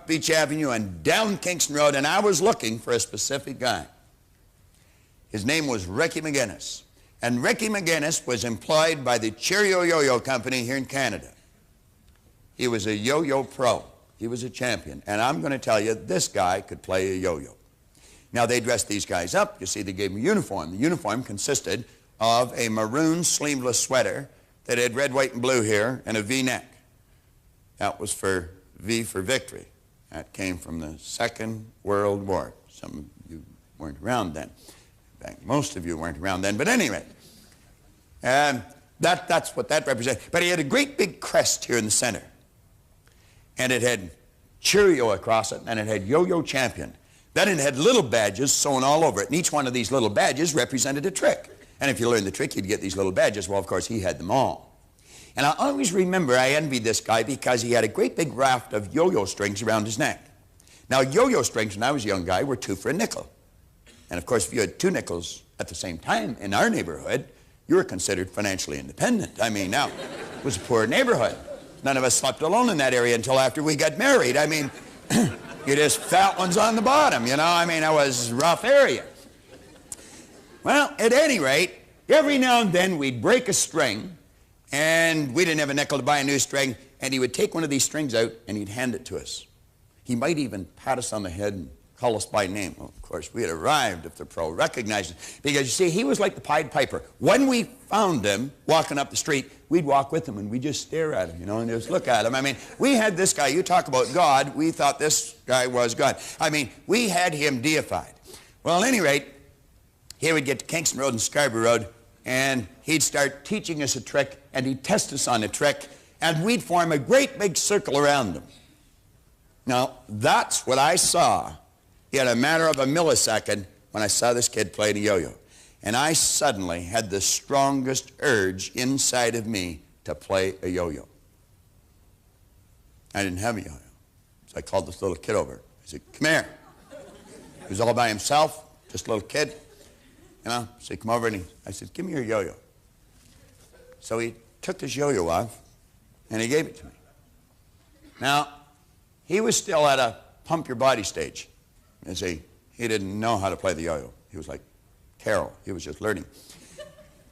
Speaker 2: Beach Avenue and down Kingston Road, and I was looking for a specific guy. His name was Ricky McGinnis. And Ricky McGinnis was employed by the Cheerio Yo-Yo Company here in Canada. He was a yo-yo pro. He was a champion. And I'm going to tell you, this guy could play a yo-yo. Now, they dressed these guys up. You see, they gave them a uniform. The uniform consisted of a maroon sleeveless sweater that had red, white, and blue here and a V-neck. That was for V for victory. That came from the Second World War. Some of you weren't around then. In fact, most of you weren't around then. But anyway, that's what that represented. But he had a great big crest here in the center. And it had Cheerio across it, and it had Yo-Yo Champion. Then it had little badges sewn all over it, and each one of these little badges represented a trick. And if you learned the trick, you'd get these little badges. Well, of course, he had them all. And I always remember I envied this guy because he had a great big raft of yo-yo strings around his neck. Now, yo-yo strings, when I was a young guy, were 2 for a nickel. And, of course, if you had 2 nickels at the same time in our neighborhood, you were considered financially independent. I mean, now, it was a poor neighborhood. None of us slept alone in that area until after we got married. I mean, you just fat ones on the bottom, you know. I mean, it was a rough area. Well, at any rate, every now and then we'd break a string, and we didn't have a nickel to buy a new string, and he would take one of these strings out, and he'd hand it to us. He might even pat us on the head and call us by name. Well, of course, we had arrived if the pro recognized us. Because, you see, he was like the Pied Piper. When we found him walking up the street, we'd walk with him, and we'd just stare at him, you know, and just look at him. I mean, we had this guy. You talk about God. We thought this guy was God. I mean, we had him deified. Well, at any rate, here we'd get to Kingston Road and Scarborough Road, and he'd start teaching us a trick, and he'd test us on a trick, and we'd form a great big circle around him. Now, that's what I saw in a matter of a millisecond when I saw this kid playing a yo-yo. And I suddenly had the strongest urge inside of me to play a yo-yo. I didn't have a yo-yo. So I called this little kid over. I said, come here. He was all by himself, just a little kid. You know, so he come over and I said, give me your yo-yo. So he took his yo-yo off and he gave it to me. Now, he was still at a pump your body stage. You see, he didn't know how to play the yo-yo. He was like Carol. He was just learning.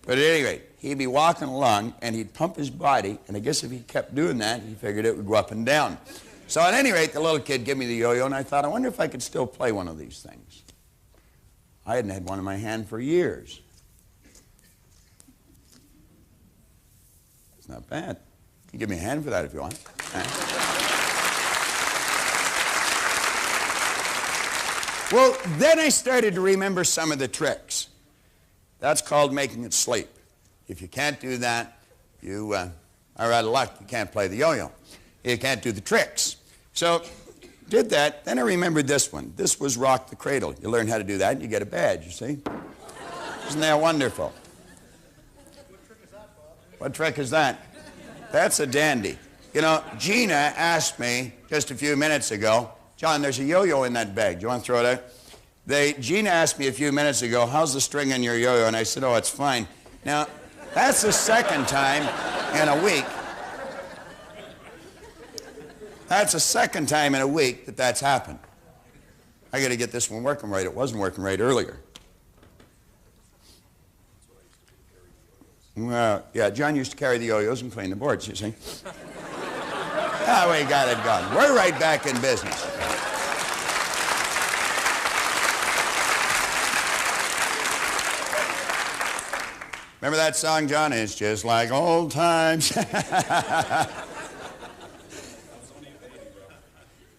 Speaker 2: But at any rate, he'd be walking along and he'd pump his body, and I guess if he kept doing that, he figured it would go up and down. So at any rate, the little kid gave me the yo-yo, and I thought, I wonder if I could still play one of these things. I hadn't had one in my hand for years. It's not bad. You can give me a hand for that if you want. Well, then I started to remember some of the tricks. That's called making it sleep. If you can't do that, you are out of luck. You can't play the yo-yo. You can't do the tricks. So did that. Then I remembered this one. This was rock the cradle. You learn how to do that and you get a badge, you see. Isn't that wonderful?
Speaker 8: What trick is that, Bob?
Speaker 2: What trick is that? That's a dandy. You know, Gina asked me just a few minutes ago, John, there's a yo-yo in that bag. Do you want to throw it out? Gina asked me a few minutes ago, how's the string on your yo-yo? And I said, oh, it's fine. Now, that's the second time in a week. That's the second time in a week that that's happened. I got to get this one working right. It wasn't working right earlier. Well, yeah, John used to carry the yo-yos and clean the boards, you see. Ah, we got it gone. We're right back in business. Remember that song, John? It's just like old times.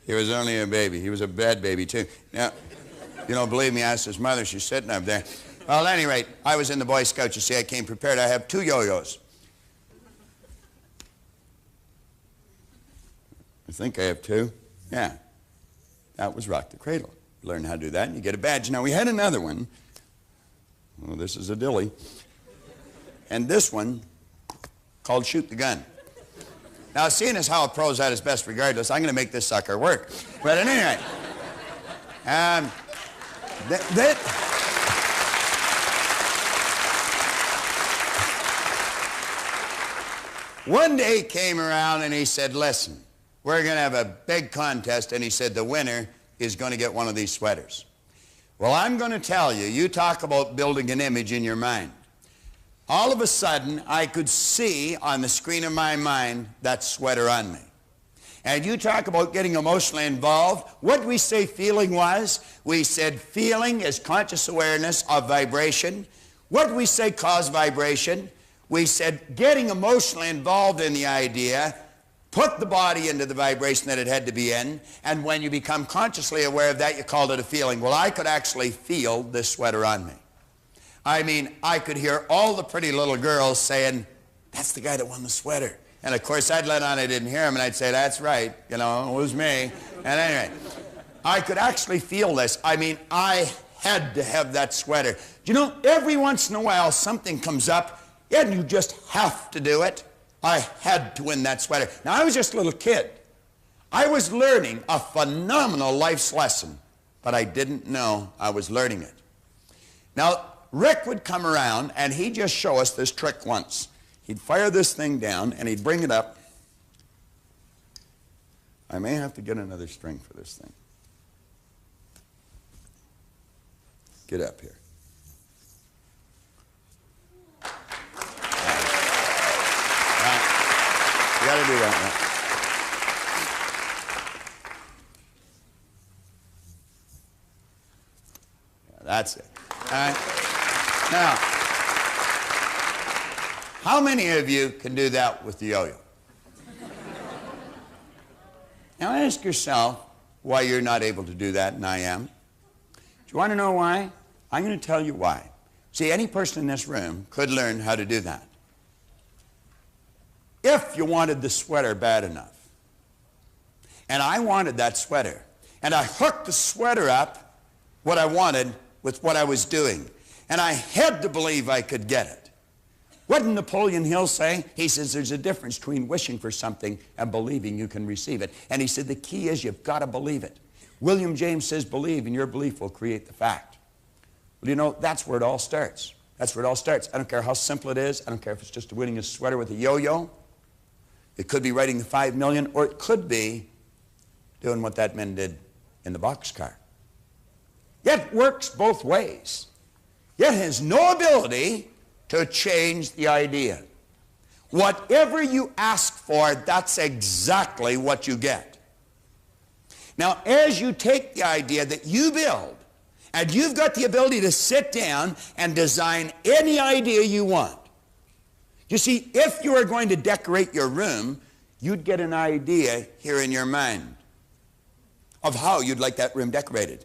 Speaker 2: He was only a baby. He was a bad baby, too. Now, you don't believe me, ask his mother. She's sitting up there. Well, at any rate, I was in the Boy Scouts. You see, I came prepared. I have 2 yo-yos. I think I have 2. Yeah. That was rock the cradle. You learn how to do that, and you get a badge. Now, we had another one. Well, this is a dilly. And this one called shoot the gun. Now, seeing as how a pro's at his best regardless, I'm going to make this sucker work. But at any rate, one day he came around and he said, listen, we're going to have a big contest, and he said the winner is going to get one of these sweaters. Well, I'm going to tell you, you talk about building an image in your mind. All of a sudden, I could see on the screen of my mind that sweater on me. And you talk about getting emotionally involved. What did we say feeling was? We said feeling is conscious awareness of vibration. What did we say caused vibration? We said getting emotionally involved in the idea, put the body into the vibration that it had to be in, and when you become consciously aware of that, you called it a feeling. Well, I could actually feel this sweater on me. I mean, I could hear all the pretty little girls saying, that's the guy that won the sweater. And of course, I'd let on I didn't hear him, and I'd say, that's right, you know, it was me. And anyway, I could actually feel this. I mean, I had to have that sweater. Do you know, every once in a while, something comes up, and you just have to do it. I had to win that sweater. Now, I was just a little kid. I was learning a phenomenal life's lesson, but I didn't know I was learning it. Now, Rick would come around, and he'd just show us this trick once. He'd fire this thing down, and he'd bring it up. I may have to get another string for this thing. Get up here. You got to do that now. Yeah, that's it. All right. Now, how many of you can do that with the yo-yo? Now ask yourself why you're not able to do that, and I am. Do you want to know why? I'm going to tell you why. See, any person in this room could learn how to do that. If you wanted the sweater bad enough, and I wanted that sweater, and I hooked the sweater up, what I wanted, with what I was doing, and I had to believe I could get it. What did Napoleon Hill say? He says there's a difference between wishing for something and believing you can receive it. And he said the key is you've got to believe it. William James says believe, and your belief will create the fact. Well, you know, that's where it all starts. That's where it all starts. I don't care how simple it is. I don't care if it's just winning a sweater with a yo-yo. It could be writing the 5 million, or it could be doing what that man did in the boxcar. It works both ways. It has no ability to change the idea. Whatever you ask for, that's exactly what you get. Now, as you take the idea that you build, and you've got the ability to sit down and design any idea you want. You see, if you are going to decorate your room, you'd get an idea here in your mind of how you'd like that room decorated.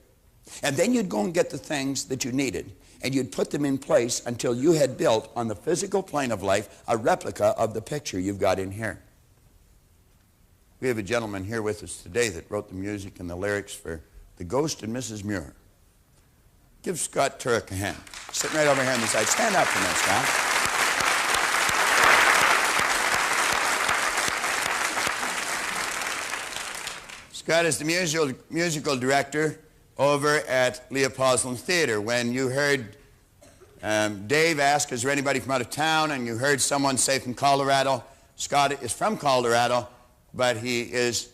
Speaker 2: And then you'd go and get the things that you needed, and you'd put them in place until you had built on the physical plane of life a replica of the picture you've got in here. We have a gentleman here with us today that wrote the music and the lyrics for The Ghost and Mrs. Muir. Give Scott Turek a hand. Sitting right over here on the side. Stand up for this, Scott. Scott is the musical director over at Leopoldson Theater. When you heard Dave ask, is there anybody from out of town, and you heard someone say from Colorado, Scott is from Colorado, but he is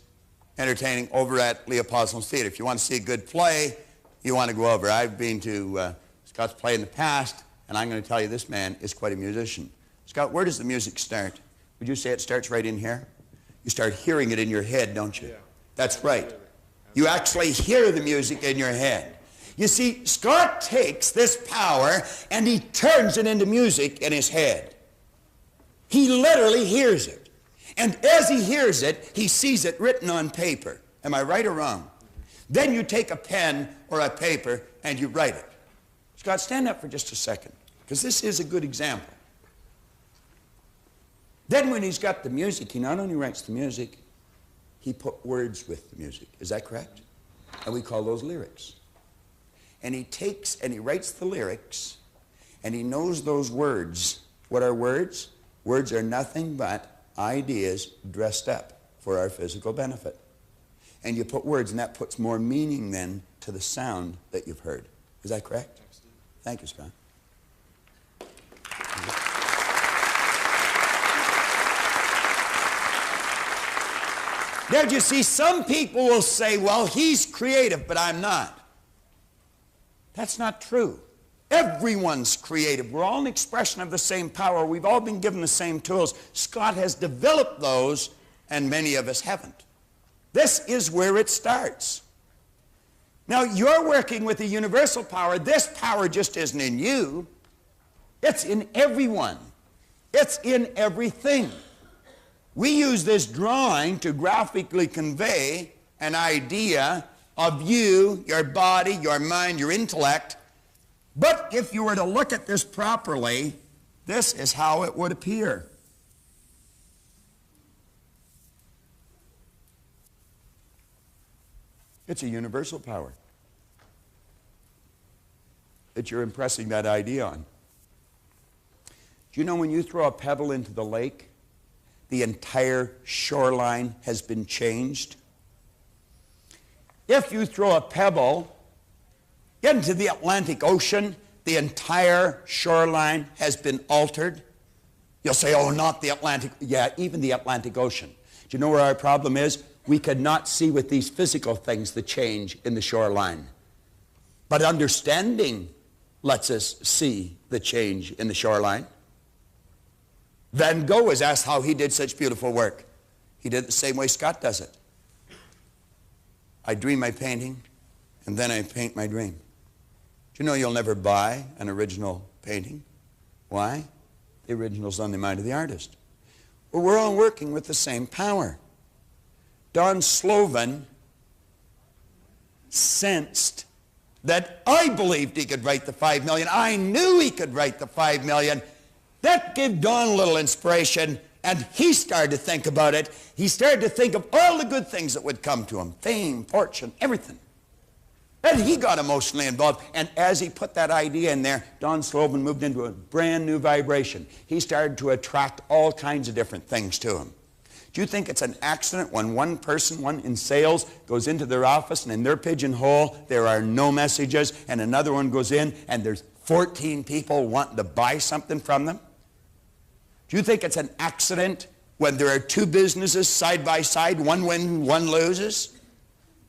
Speaker 2: entertaining over at Leopoldson Theater. If you want to see a good play, you want to go over. I've been to Scott's play in the past, and I'm going to tell you this man is quite a musician. Scott, where does the music start? Would you say it starts right in here? You start hearing it in your head, don't you? Yeah. That's right. You actually hear the music in your head. You see, Scott takes this power and he turns it into music in his head. He literally hears it. And as he hears it, he sees it written on paper. Am I right or wrong? Then you take a pen or a paper and you write it. Scott, stand up for just a second, because this is a good example. Then when he's got the music, he not only writes the music, he put words with the music. Is that correct? And we call those lyrics. And he takes and he writes the lyrics, and he knows those words. What are words? Words are nothing but ideas dressed up for our physical benefit. And you put words, and that puts more meaning then to the sound that you've heard. Is that correct? Thank you, Scott. Now, you see, some people will say, well, he's creative, but I'm not. That's not true. Everyone's creative. We're all an expression of the same power. We've all been given the same tools. Scott has developed those, and many of us haven't. This is where it starts. Now, you're working with a universal power. This power just isn't in you. It's in everyone. It's in everything. We use this drawing to graphically convey an idea of you, your body, your mind, your intellect. But if you were to look at this properly, this is how it would appear. It's a universal power that you're impressing that idea on. Do you know when you throw a pebble into the lake, the entire shoreline has been changed? If you throw a pebble into the Atlantic Ocean, the entire shoreline has been altered. You'll say, oh, not the Atlantic. Yeah, even the Atlantic Ocean. Do you know where our problem is? We could not see with these physical things the change in the shoreline. But understanding lets us see the change in the shoreline. Van Gogh was asked how he did such beautiful work. He did it the same way Scott does it. I dream my painting, and then I paint my dream. Do you know you'll never buy an original painting? Why? The original's on the mind of the artist. Well, we're all working with the same power. Don Slovan sensed that I believed he could write the 5 million. I knew he could write the 5 million. That gave Don a little inspiration, and he started to think about it. He started to think of all the good things that would come to him, fame, fortune, everything. And he got emotionally involved, and as he put that idea in there, Don Slovan moved into a brand new vibration. He started to attract all kinds of different things to him. Do you think it's an accident when one person, one in sales, goes into their office and in their pigeonhole there are no messages, and another one goes in and there's 14 people wanting to buy something from them? Do you think it's an accident when there are two businesses side by side, one wins, one loses?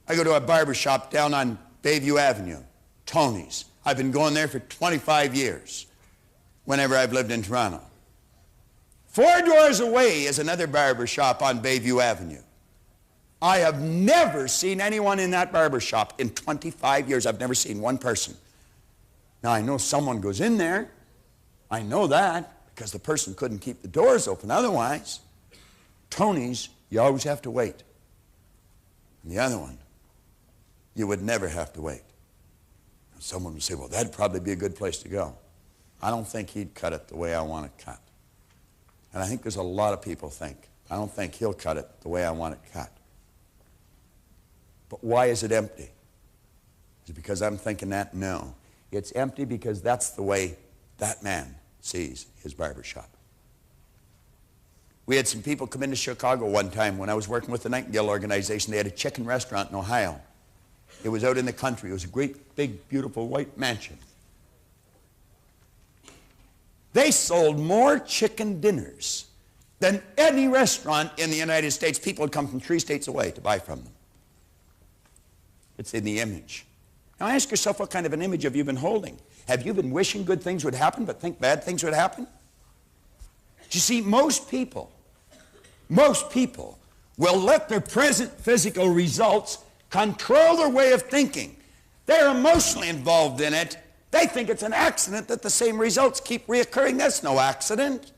Speaker 2: I go to a barber shop down on Bayview Avenue, Tony's. I've been going there for 25 years, whenever I've lived in Toronto. 4 doors away is another barber shop on Bayview Avenue. I have never seen anyone in that barber shop in 25 years. I've never seen one person. Now, I know someone goes in there. I know that because the person couldn't keep the doors open otherwise. Tony's, you always have to wait. And the other one, you would never have to wait. And someone would say, well, that'd probably be a good place to go. I don't think he'd cut it the way I want it cut. And I think there's a lot of people think, I don't think he'll cut it the way I want it cut. But why is it empty? Is it because I'm thinking that? No. It's empty because that's the way that man sees his barber shop. We had some people come into Chicago one time when I was working with the Nightingale organization. They had a chicken restaurant in Ohio. It was out in the country. It was a great, big, beautiful white mansion. They sold more chicken dinners than any restaurant in the United States. People would come from 3 states away to buy from them. It's in the image. Now ask yourself, what kind of an image have you been holding? Have you been wishing good things would happen but think bad things would happen? You see, most people will let their present physical results control their way of thinking. They're emotionally involved in it. They think it's an accident that the same results keep reoccurring. That's no accident.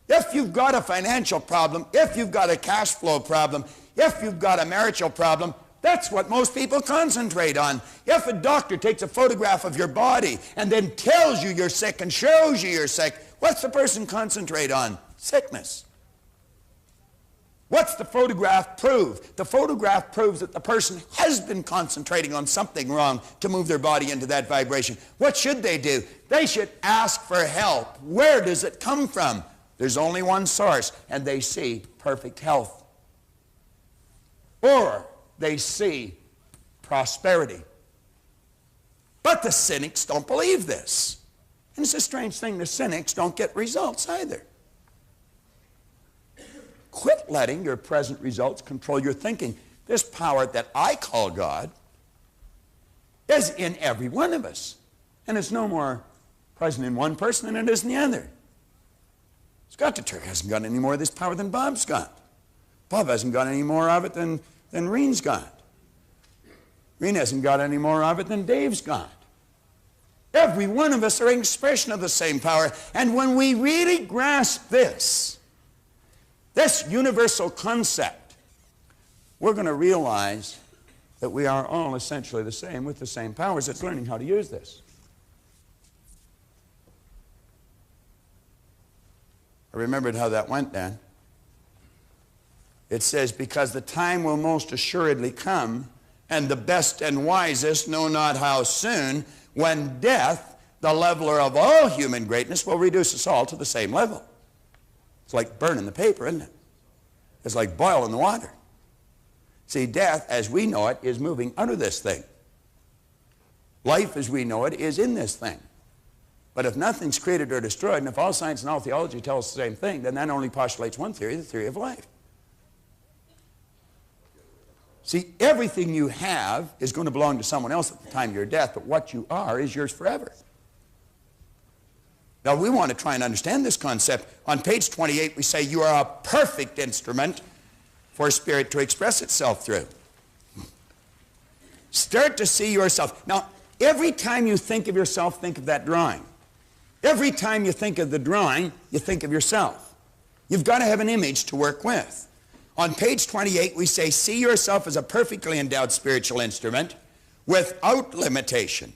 Speaker 2: If you've got a financial problem, if you've got a cash flow problem, if you've got a marital problem, that's what most people concentrate on. If a doctor takes a photograph of your body and then tells you you're sick and shows you you're sick, what's the person concentrate on? Sickness. What's the photograph prove? The photograph proves that the person has been concentrating on something wrong to move their body into that vibration. What should they do? They should ask for help. Where does it come from? There's only one source, and they see perfect health. Or they see prosperity. But the cynics don't believe this. And it's a strange thing, the cynics don't get results either. Quit letting your present results control your thinking. This power that I call God is in every one of us. And it's no more present in one person than it is in the other. Scott the Turk hasn't got any more of this power than Bob's got. Bob hasn't got any more of it than Reen's got. Reen hasn't got any more of it than Dave's got. Every one of us are an expression of the same power. And when we really grasp this universal concept, we're going to realize that we are all essentially the same with the same powers. It's learning how to use this. I remembered how that went, Dan. It says, because the time will most assuredly come, and the best and wisest know not how soon, when death, the leveler of all human greatness, will reduce us all to the same level. It's like burning the paper, isn't it? It's like boiling the water. See, death, as we know it, is moving out of this thing. Life, as we know it, is in this thing. But if nothing's created or destroyed, and if all science and all theology tell us the same thing, then that only postulates one theory, the theory of life. See, everything you have is going to belong to someone else at the time of your death, but what you are is yours forever. Now, we want to try and understand this concept. On page 28, we say you are a perfect instrument for spirit to express itself through. Start to see yourself. Now, every time you think of yourself, think of that drawing. Every time you think of the drawing, you think of yourself. You've got to have an image to work with. On page 28, we say, see yourself as a perfectly endowed spiritual instrument without limitation.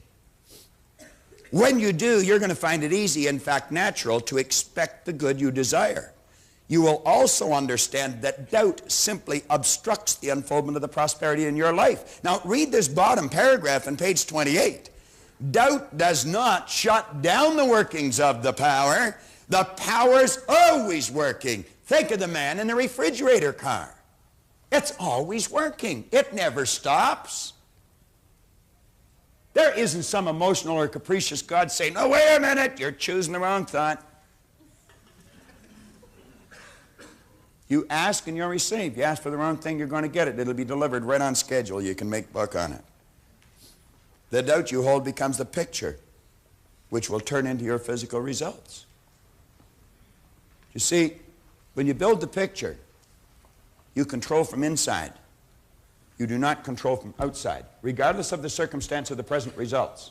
Speaker 2: When you do, you're going to find it easy, in fact natural, to expect the good you desire. You will also understand that doubt simply obstructs the unfoldment of the prosperity in your life. Now, read this bottom paragraph on page 28. Doubt does not shut down the workings of the power. The power's always working. Think of the man in the refrigerator car. It's always working. It never stops. There isn't some emotional or capricious God saying, oh, wait a minute, you're choosing the wrong thought. You ask and you'll receive. You ask for the wrong thing, you're going to get it. It'll be delivered right on schedule. You can make buck on it. The doubt you hold becomes the picture, which will turn into your physical results. You see, when you build the picture, you control from inside. You do not control from outside, regardless of the circumstance of the present results.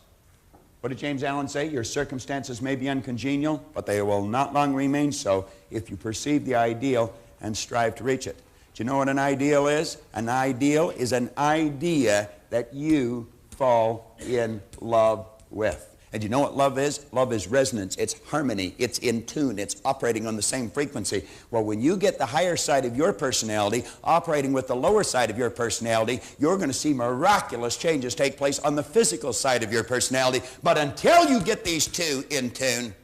Speaker 2: What did James Allen say? Your circumstances may be uncongenial, but they will not long remain so if you perceive the ideal and strive to reach it. Do you know what an ideal is? An ideal is an idea that you fall in love with. And you know what love is? Love is resonance. It's harmony. It's in tune. It's operating on the same frequency. Well, when you get the higher side of your personality operating with the lower side of your personality, you're going to see miraculous changes take place on the physical side of your personality. But until you get these two in tune,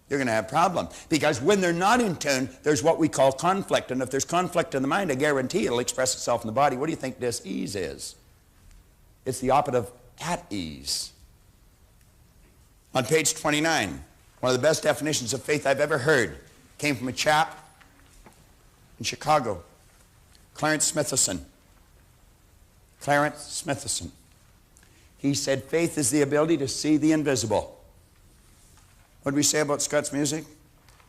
Speaker 2: you're going to have a problem. Because when they're not in tune, there's what we call conflict. And if there's conflict in the mind, I guarantee it'll express itself in the body. What do you think dis-ease is? It's the opposite of at ease. On page 29, one of the best definitions of faith I've ever heard came from a chap in Chicago, Clarence Smithison. Clarence Smithison. He said, faith is the ability to see the invisible. What did we say about Scott's music?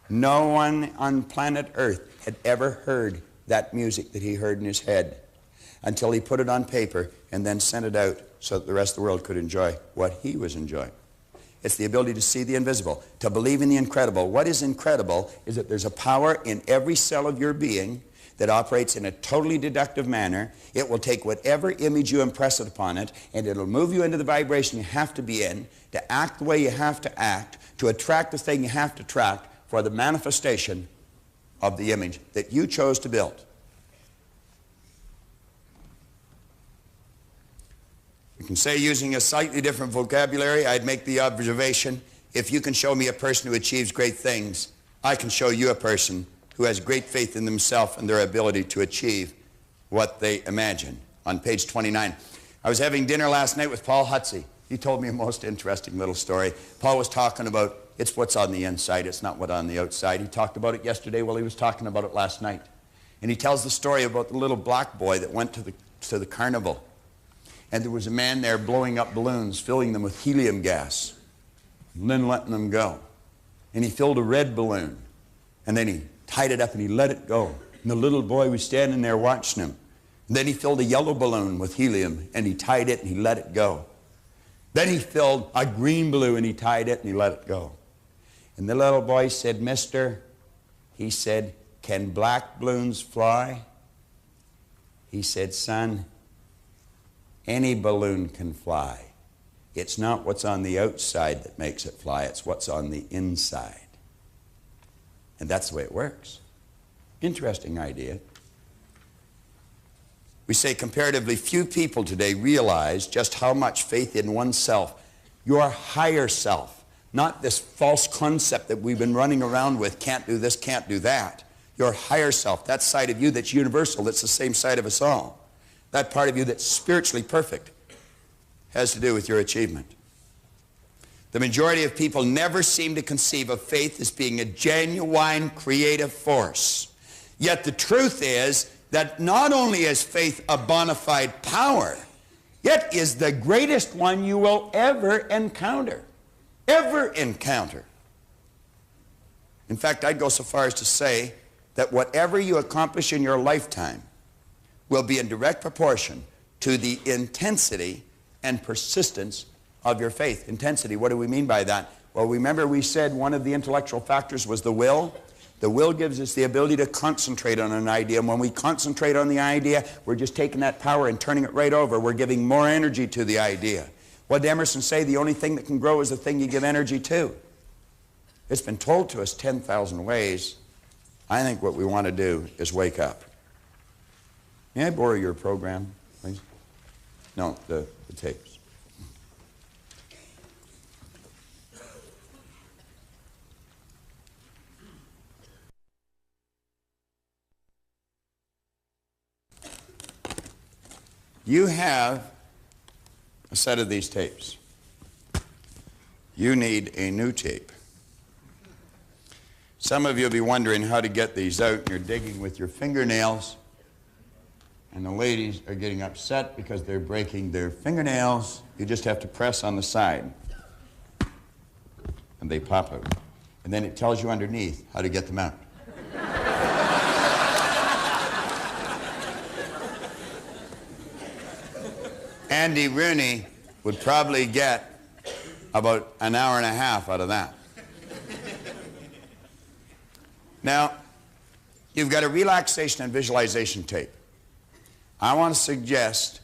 Speaker 2: No one on planet Earth had ever heard that music that he heard in his head until he put it on paper and then sent it out so that the rest of the world could enjoy what he was enjoying. It's the ability to see the invisible, to believe in the incredible. What is incredible is that there's a power in every cell of your being that operates in a totally deductive manner. It will take whatever image you impress it upon it, and it'll move you into the vibration you have to be in, to act the way you have to act, to attract the thing you have to attract for the manifestation of the image that you chose to build. You can say, using a slightly different vocabulary, I'd make the observation, if you can show me a person who achieves great things, I can show you a person who has great faith in themselves and their ability to achieve what they imagine. On page 29. I was having dinner last night with Paul Hutsey. He told me a most interesting little story. Paul was talking about, it's what's on the inside, it's not what's on the outside. He talked about it yesterday while he was talking about it last night. And he tells the story about the little black boy that went to the carnival. And there was a man there blowing up balloons, filling them with helium gas, and then letting them go. And he filled a red balloon, and then he tied it up and he let it go. And the little boy was standing there watching him. And then he filled a yellow balloon with helium, and he tied it, and he let it go. Then he filled a green balloon, and he tied it, and he let it go. And the little boy said, "Mister," he said, "can black balloons fly?" He said, "Son, any balloon can fly. It's not what's on the outside that makes it fly, it's what's on the inside." And that's the way it works. Interesting idea. We say comparatively few people today realize just how much faith in oneself, your higher self, not this false concept that we've been running around with, can't do this, can't do that. Your higher self, that side of you that's universal, that's the same side of us all, that part of you that's spiritually perfect, has to do with your achievement. The majority of people never seem to conceive of faith as being a genuine creative force. Yet the truth is that not only is faith a bona fide power, it is the greatest one you will ever encounter. Ever encounter. In fact, I'd go so far as to say that whatever you accomplish in your lifetime will be in direct proportion to the intensity and persistence of your faith. Intensity, what do we mean by that? Well, remember we said one of the intellectual factors was the will. The will gives us the ability to concentrate on an idea. And when we concentrate on the idea, we're just taking that power and turning it right over. We're giving more energy to the idea. What did Emerson say? The only thing that can grow is the thing you give energy to. It's been told to us 10,000 ways. I think what we want to do is wake up. May I borrow your program, please? No, the tapes. You have a set of these tapes. You need a new tape. Some of you will be wondering how to get these out, and you're digging with your fingernails, and the ladies are getting upset because they're breaking their fingernails. You just have to press on the side, and they pop out. And then it tells you underneath how to get them out. Andy Rooney would probably get about an hour and a half out of that. Now, you've got a relaxation and visualization tape. I want to suggest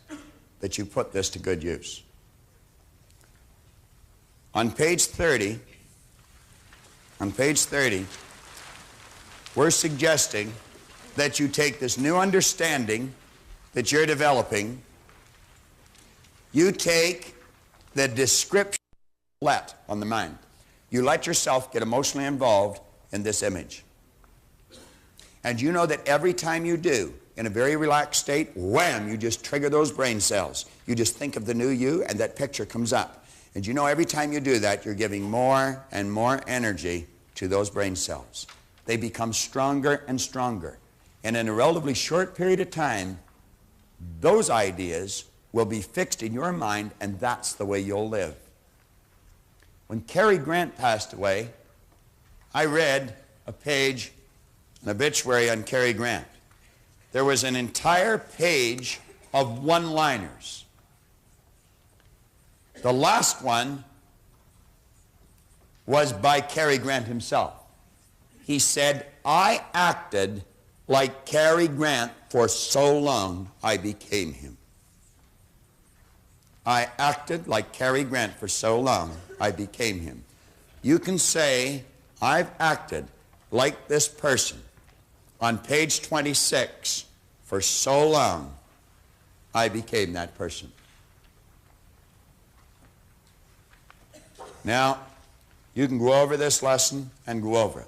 Speaker 2: that you put this to good use. On page 30, we're suggesting that you take this new understanding that you're developing. You take the description let on the mind. You let yourself get emotionally involved in this image. And you know that every time you do, in a very relaxed state, wham, you just trigger those brain cells. You just think of the new you, and that picture comes up. And you know every time you do that, you're giving more and more energy to those brain cells. They become stronger and stronger. And in a relatively short period of time, those ideas will be fixed in your mind, and that's the way you'll live. When Cary Grant passed away, I read a page, an obituary on Cary Grant. There was an entire page of one-liners. The last one was by Cary Grant himself. He said, "I acted like Cary Grant for so long I became him." I acted like Cary Grant for so long I became him. You can say, "I've acted like this person on page 26 for so long I became that person." Now, you can go over this lesson and go over it.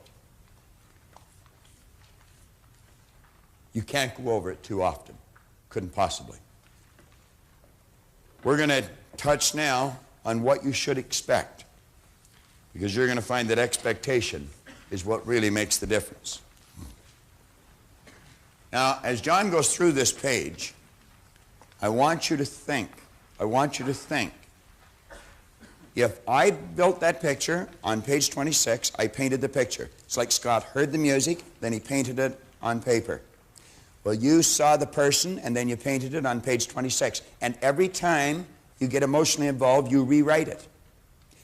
Speaker 2: You can't go over it too often. Couldn't possibly. We're going to touch now on what you should expect, because you're going to find that expectation is what really makes the difference. Now, as John goes through this page, I want you to think, if I built that picture on page 26, I painted the picture. It's like Scott heard the music, then he painted it on paper. Well, you saw the person and then you painted it on page 26. And every time you get emotionally involved, you rewrite it.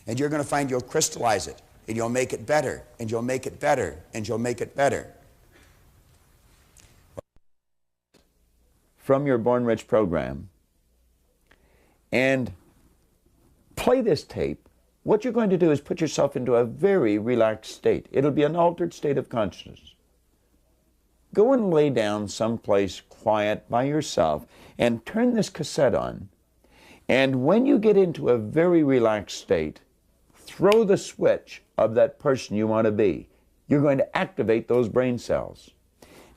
Speaker 2: And you're going to find you'll crystallize it. And you'll make it better. And you'll make it better. And you'll make it better.
Speaker 1: From your Born Rich program and play this tape, what you're going to do is put yourself into a very relaxed state. It'll be an altered state of consciousness. Go and lay down someplace quiet by yourself and turn this cassette on. And when you get into a very relaxed state, throw the switch of that person you want to be. You're going to activate those brain cells.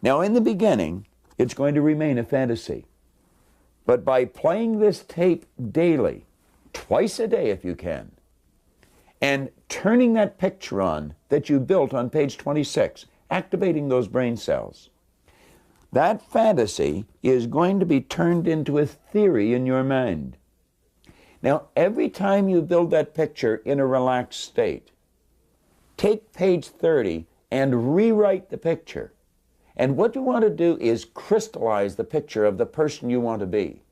Speaker 1: Now, in the beginning, it's going to remain a fantasy. But by playing this tape daily, twice a day if you can, and turning that picture on that you built on page 26, activating those brain cells, that fantasy is going to be turned into a theory in your mind. Now, every time you build that picture in a relaxed state, take page 30 and rewrite the picture. And what you want to do is crystallize the picture of the person you want to be.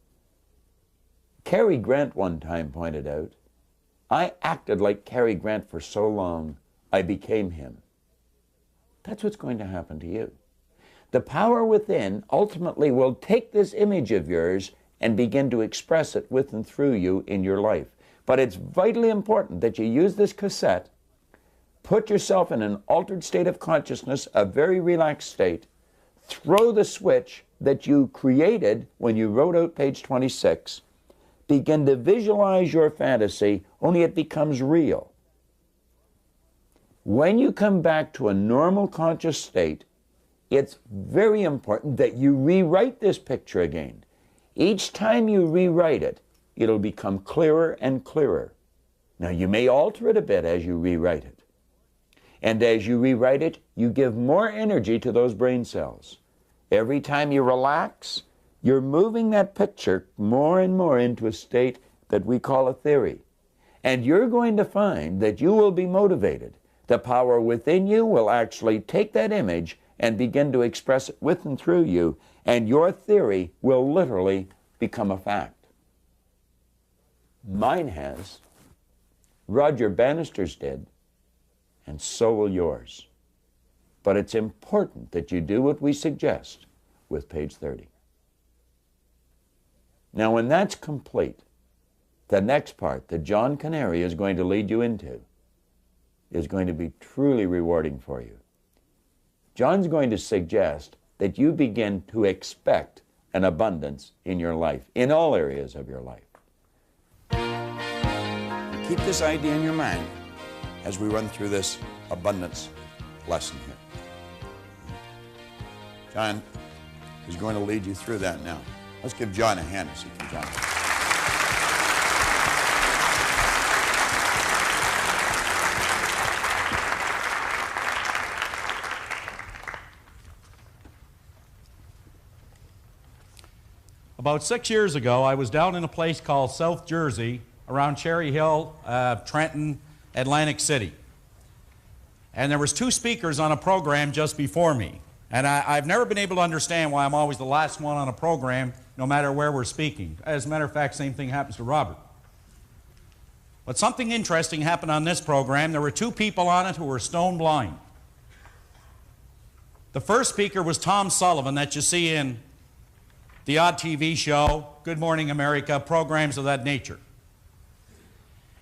Speaker 1: Cary Grant one time pointed out, I acted like Cary Grant for so long, I became him. That's what's going to happen to you. The power within ultimately will take this image of yours and begin to express it with and through you in your life. But it's vitally important that you use this cassette, put yourself in an altered state of consciousness, a very relaxed state, throw the switch that you created when you wrote out page 26, begin to visualize your fantasy, only it becomes real. When you come back to a normal conscious state, it's very important that you rewrite this picture again. Each time you rewrite it, it'll become clearer and clearer. Now, you may alter it a bit as you rewrite it. And as you rewrite it, you give more energy to those brain cells. Every time you relax, you're moving that picture more and more into a state that we call a theory. And you're going to find that you will be motivated. The power within you will actually take that image and begin to express it with and through you, and your theory will literally become a fact. Mine has, Roger Bannister's did, and so will yours. But it's important that you do what we suggest with page 30. Now, when that's complete, the next part that John Canary is going to lead you into is going to be truly rewarding for you. John's going to suggest that you begin to expect an abundance in your life, in all areas of your life.
Speaker 2: Keep this idea in your mind as we run through this abundance lesson here. John is going to lead you through that now. Let's give John a hand as he comes on.
Speaker 6: About 6 years ago, I was down in a place called South Jersey, around Cherry Hill, Trenton, Atlantic City. And there was 2 speakers on a program just before me. And I've never been able to understand why I'm always the last one on a program, no matter where we're speaking. As a matter of fact, same thing happens to Robert. But something interesting happened on this program. There were 2 people on it who were stone blind. The first speaker was Tom Sullivan, that you see in the odd TV show, Good Morning America, programs of that nature.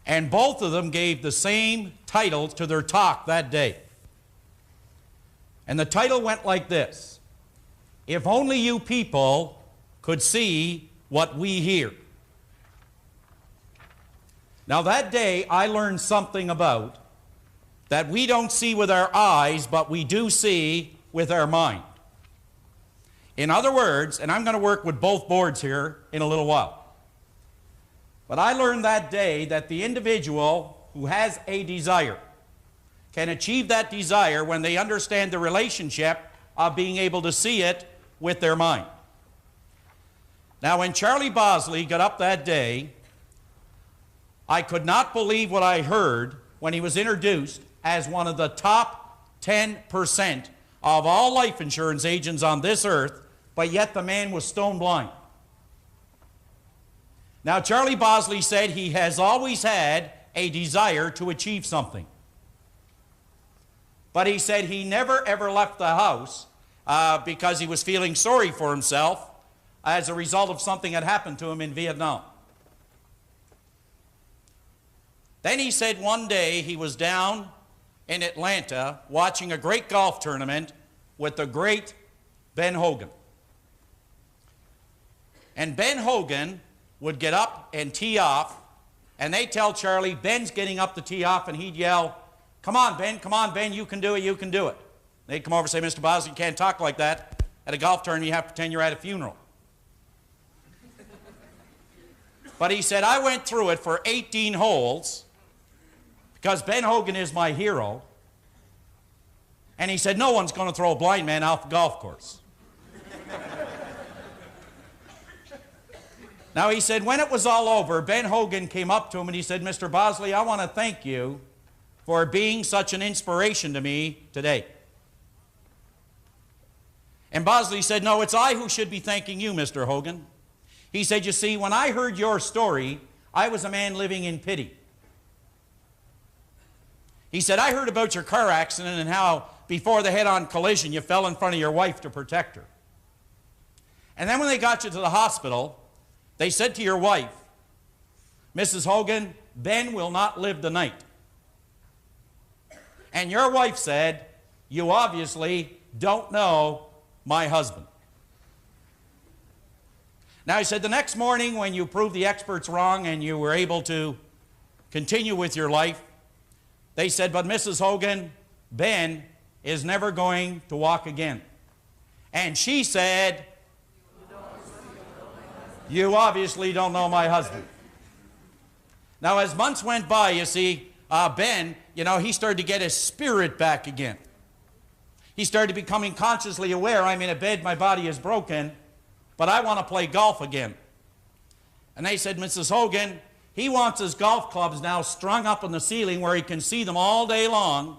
Speaker 6: And both of them gave the same title to their talk that day. And the title went like this: If only you people could see what we hear. Now that day I learned something about that we don't see with our eyes, but we do see with our mind. In other words, and I'm going to work with both boards here in a little while, but I learned that day that the individual who has a desire can achieve that desire when they understand the relationship of being able to see it with their mind. Now, when Charlie Bosley got up that day, I could not believe what I heard when he was introduced as one of the top 10% of all life insurance agents on this earth but yet the man was stone blind. Now, Charlie Bosley said he has always had a desire to achieve something. But he said he never ever left the house because he was feeling sorry for himself as a result of something that happened to him in Vietnam. Then he said one day he was down in Atlanta watching a great golf tournament with the great Ben Hogan. And Ben Hogan would get up and tee off, and they'd tell Charlie, Ben's getting up to tee off, and he'd yell, come on, Ben, you can do it, you can do it. They'd come over and say, Mr. Bosley, you can't talk like that. At a golf tournament, you have to pretend you're at a funeral. But he said, I went through it for 18 holes because Ben Hogan is my hero. And he said, no one's going to throw a blind man off the golf course. Now, he said, when it was all over, Ben Hogan came up to him and he said, Mr. Bosley, I want to thank you for being such an inspiration to me today. And Bosley said, no, it's I who should be thanking you, Mr. Hogan. He said, you see, when I heard your story, I was a man living in pity. He said, I heard about your car accident and how before the head-on collision you fell in front of your wife to protect her. And then when they got you to the hospital, they said to your wife, Mrs. Hogan, Ben will not live the night. And your wife said, you obviously don't know my husband. Now, he said, the next morning when you proved the experts wrong and you were able to continue with your life, they said, but Mrs. Hogan, Ben is never going to walk again. And she said, you obviously don't know my husband. Now, as months went by, you see, Ben, he started to get his spirit back again. He started becoming consciously aware, I'm in a bed, my body is broken, but I want to play golf again. And they said, Mrs. Hogan, he wants his golf clubs now strung up on the ceiling where he can see them all day long,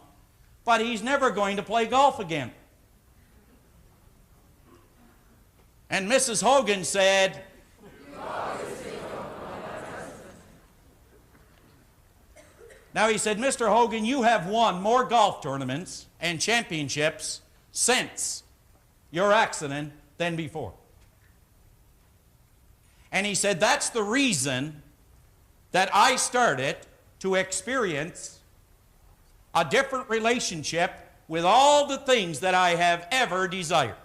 Speaker 6: but he's never going to play golf again. And Mrs. Hogan said, now he said, Mr. Hogan, you have won more golf tournaments and championships since your accident than before. And he said, that's the reason that I started to experience a different relationship with all the things that I have ever desired.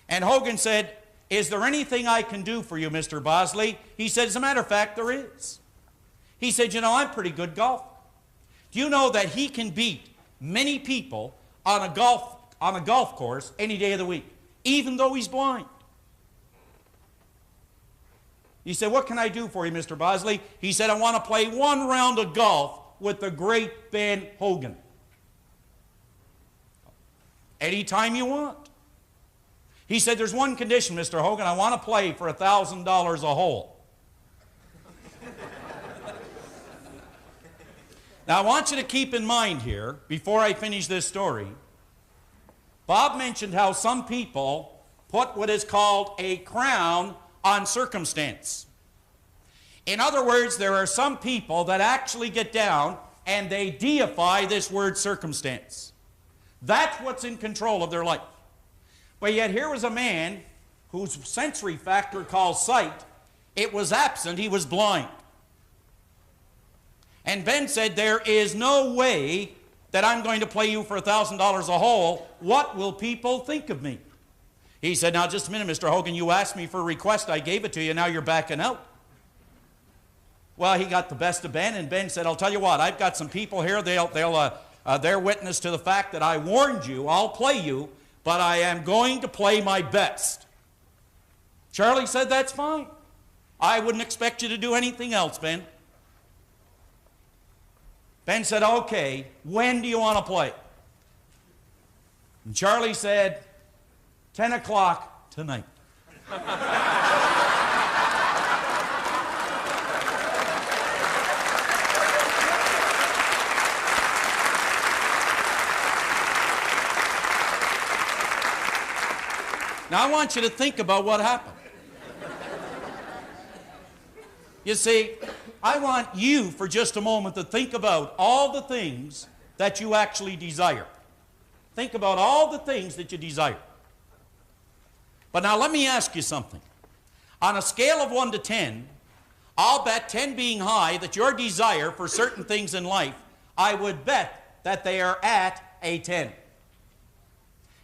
Speaker 6: And Hogan said, is there anything I can do for you, Mr. Bosley? He said, as a matter of fact, there is. He said, I'm pretty good golfer. Do you know that he can beat many people on a golf course any day of the week, even though he's blind? He said, what can I do for you, Mr. Bosley? He said, I want to play one round of golf with the great Ben Hogan. Anytime you want. He said, there's one condition, Mr. Hogan. I want to play for $1,000 a hole. Now, I want you to keep in mind here, before I finish this story, Bob mentioned how some people put what is called a crown on circumstance. In other words, there are some people that actually get down and they deify this word circumstance. That's what's in control of their life. But yet here was a man whose sensory factor called sight, it was absent, he was blind. And Ben said, there is no way that I'm going to play you for $1,000 a hole. What will people think of me? He said, now just a minute, Mr. Hogan, you asked me for a request, I gave it to you, now you're backing out. Well, he got the best of Ben, and Ben said, I'll tell you what, I've got some people here, they're witness to the fact that I warned you, I'll play you, but I am going to play my best. Charlie said, that's fine. I wouldn't expect you to do anything else, Ben. Ben said, okay, when do you want to play? And Charlie said, 10 o'clock tonight. Now I want you to think about what happened. You see, I want you for just a moment to think about all the things that you actually desire. Think about all the things that you desire. But now let me ask you something. On a scale of 1 to 10, I'll bet 10 being high that your desire for certain things in life, I would bet that they are at a 10.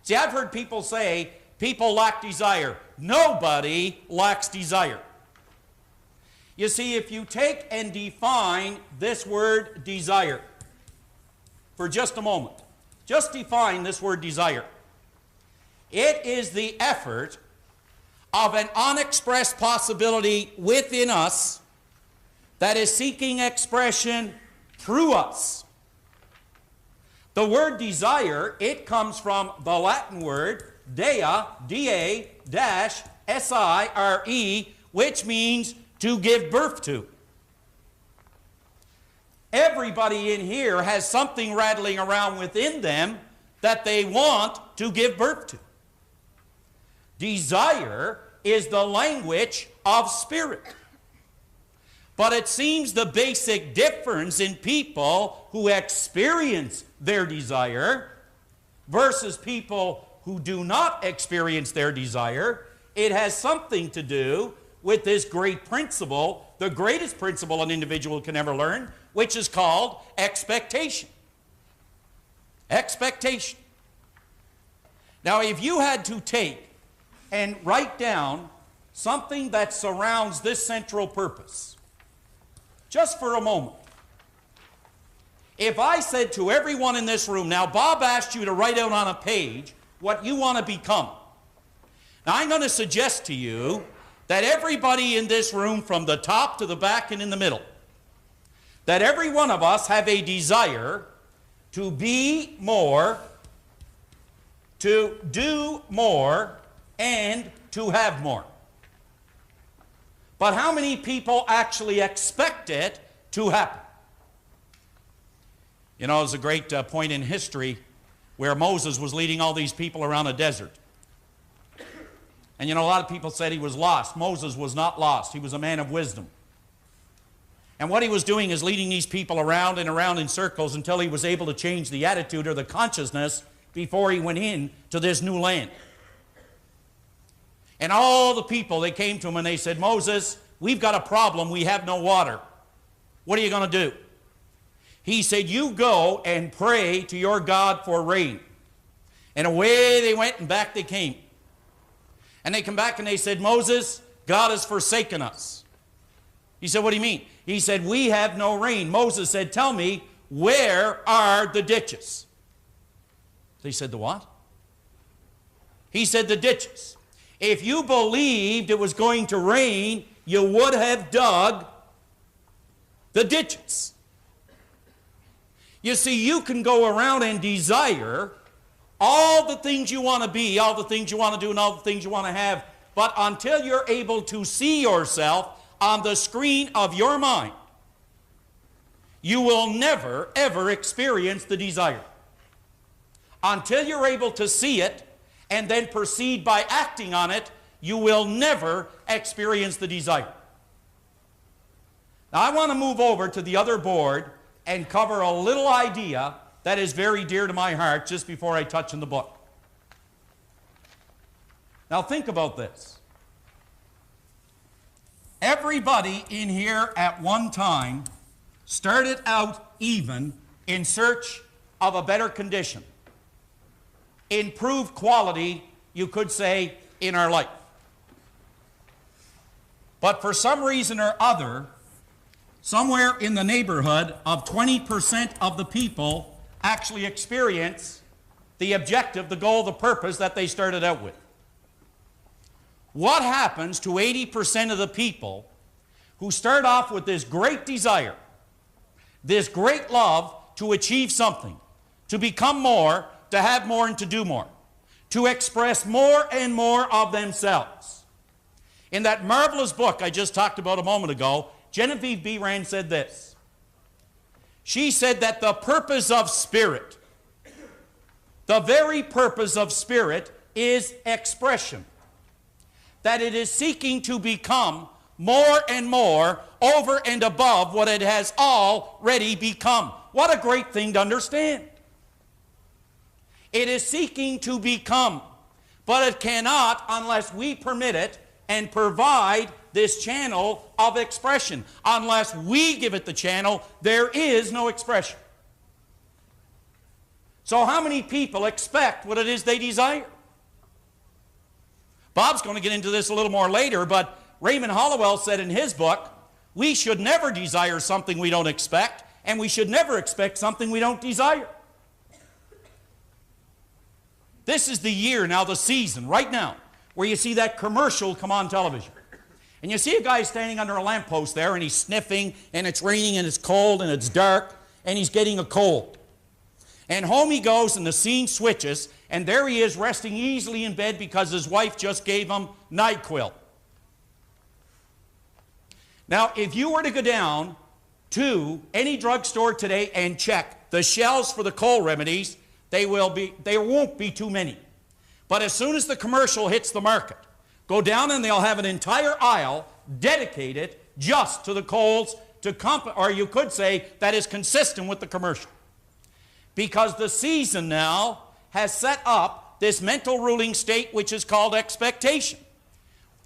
Speaker 6: See, I've heard people say, people lack desire. Nobody lacks desire. You see, if you take and define this word desire for just a moment, just define this word desire. It is the effort of an unexpressed possibility within us that is seeking expression through us. The word desire, it comes from the Latin word dea, D-A-S-I-R-E, which means to give birth to. Everybody in here has something rattling around within them that they want to give birth to. Desire is the language of spirit. But it seems the basic difference in people who experience their desire versus people who do not experience their desire, it has something to do with this great principle, the greatest principle an individual can ever learn, which is called expectation. Expectation. Now, if you had to take and write down something that surrounds this central purpose, just for a moment, if I said to everyone in this room, now Bob asked you to write out on a page what you want to become. Now I'm going to suggest to you that everybody in this room, from the top to the back and in the middle, that every one of us have a desire to be more, to do more, and to have more. But how many people actually expect it to happen? You know, there's a great point in history where Moses was leading all these people around a desert. And you know, a lot of people said he was lost. Moses was not lost. He was a man of wisdom. And what he was doing is leading these people around and around in circles until he was able to change the attitude or the consciousness before he went in to this new land. And all the people, they came to him and they said, Moses, we've got a problem. We have no water. What are you going to do? He said, you go and pray to your God for rain. And away they went and back they came. And they come back and they said, Moses, God has forsaken us. He said, what do you mean? He said, we have no rain. Moses said, tell me, where are the ditches? They said, the what? He said, the ditches. If you believed it was going to rain, you would have dug the ditches. You see, you can go around and desire all the things you want to be, all the things you want to do, and all the things you want to have, but until you're able to see yourself on the screen of your mind, you will never, ever experience the desire. Until you're able to see it and then proceed by acting on it, you will never experience the desire. Now, I want to move over to the other board and cover a little idea that is very dear to my heart just before I touch on the book. Now think about this. Everybody in here at one time started out even in search of a better condition. Improved quality, you could say, in our life. But for some reason or other, somewhere in the neighborhood of 20% of the people actually experience the objective, the goal, the purpose that they started out with. What happens to 80% of the people who start off with this great desire, this great love to achieve something, to become more, to have more, and to do more, to express more and more of themselves? In that marvelous book I just talked about a moment ago, Genevieve B. Rand said this. She said that the purpose of spirit, the very purpose of spirit, is expression. that it is seeking to become more and more over and above what it has already become. What a great thing to understand. It is seeking to become, but it cannot unless we permit it and provide this channel of expression. Unless we give it the channel, there is no expression. So how many people expect what it is they desire? Bob's going to get into this a little more later, but Raymond Hollowell said in his book, we should never desire something we don't expect, and we should never expect something we don't desire. This is the year now, the season, right now, where you see that commercial come on television. And you see a guy standing under a lamppost there, and he's sniffing, and it's raining, and it's cold, and it's dark, and he's getting a cold. And home he goes, and the scene switches, and there he is resting easily in bed because his wife just gave him NyQuil. Now, if you were to go down to any drugstore today and check the shelves for the cold remedies, there won't be too many. But as soon as the commercial hits the market, go down and they'll have an entire aisle dedicated just to the colds, or you could say that is consistent with the commercial. Because the season now has set up this mental ruling state which is called expectation.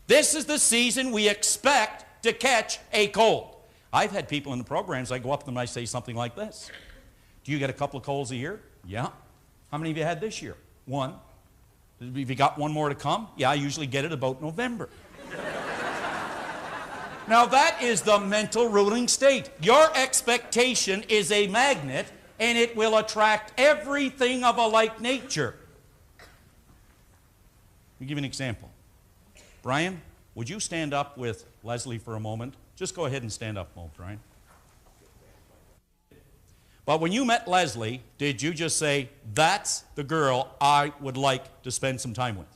Speaker 6: This is the season we expect to catch a cold. I've had people in the programs, I go up to them and I say something like this. Do you get a couple of colds a year? Yeah. How many have you had this year? One. Have you got one more to come? Yeah, I usually get it about November. Now that is the mental ruling state. Your expectation is a magnet, and it will attract everything of a like nature. Let me give you an example. Brian, would you stand up with Leslie for a moment? Just go ahead and stand up, Brian. But when you met Leslie, did you just say, that's the girl I would like to spend some time with?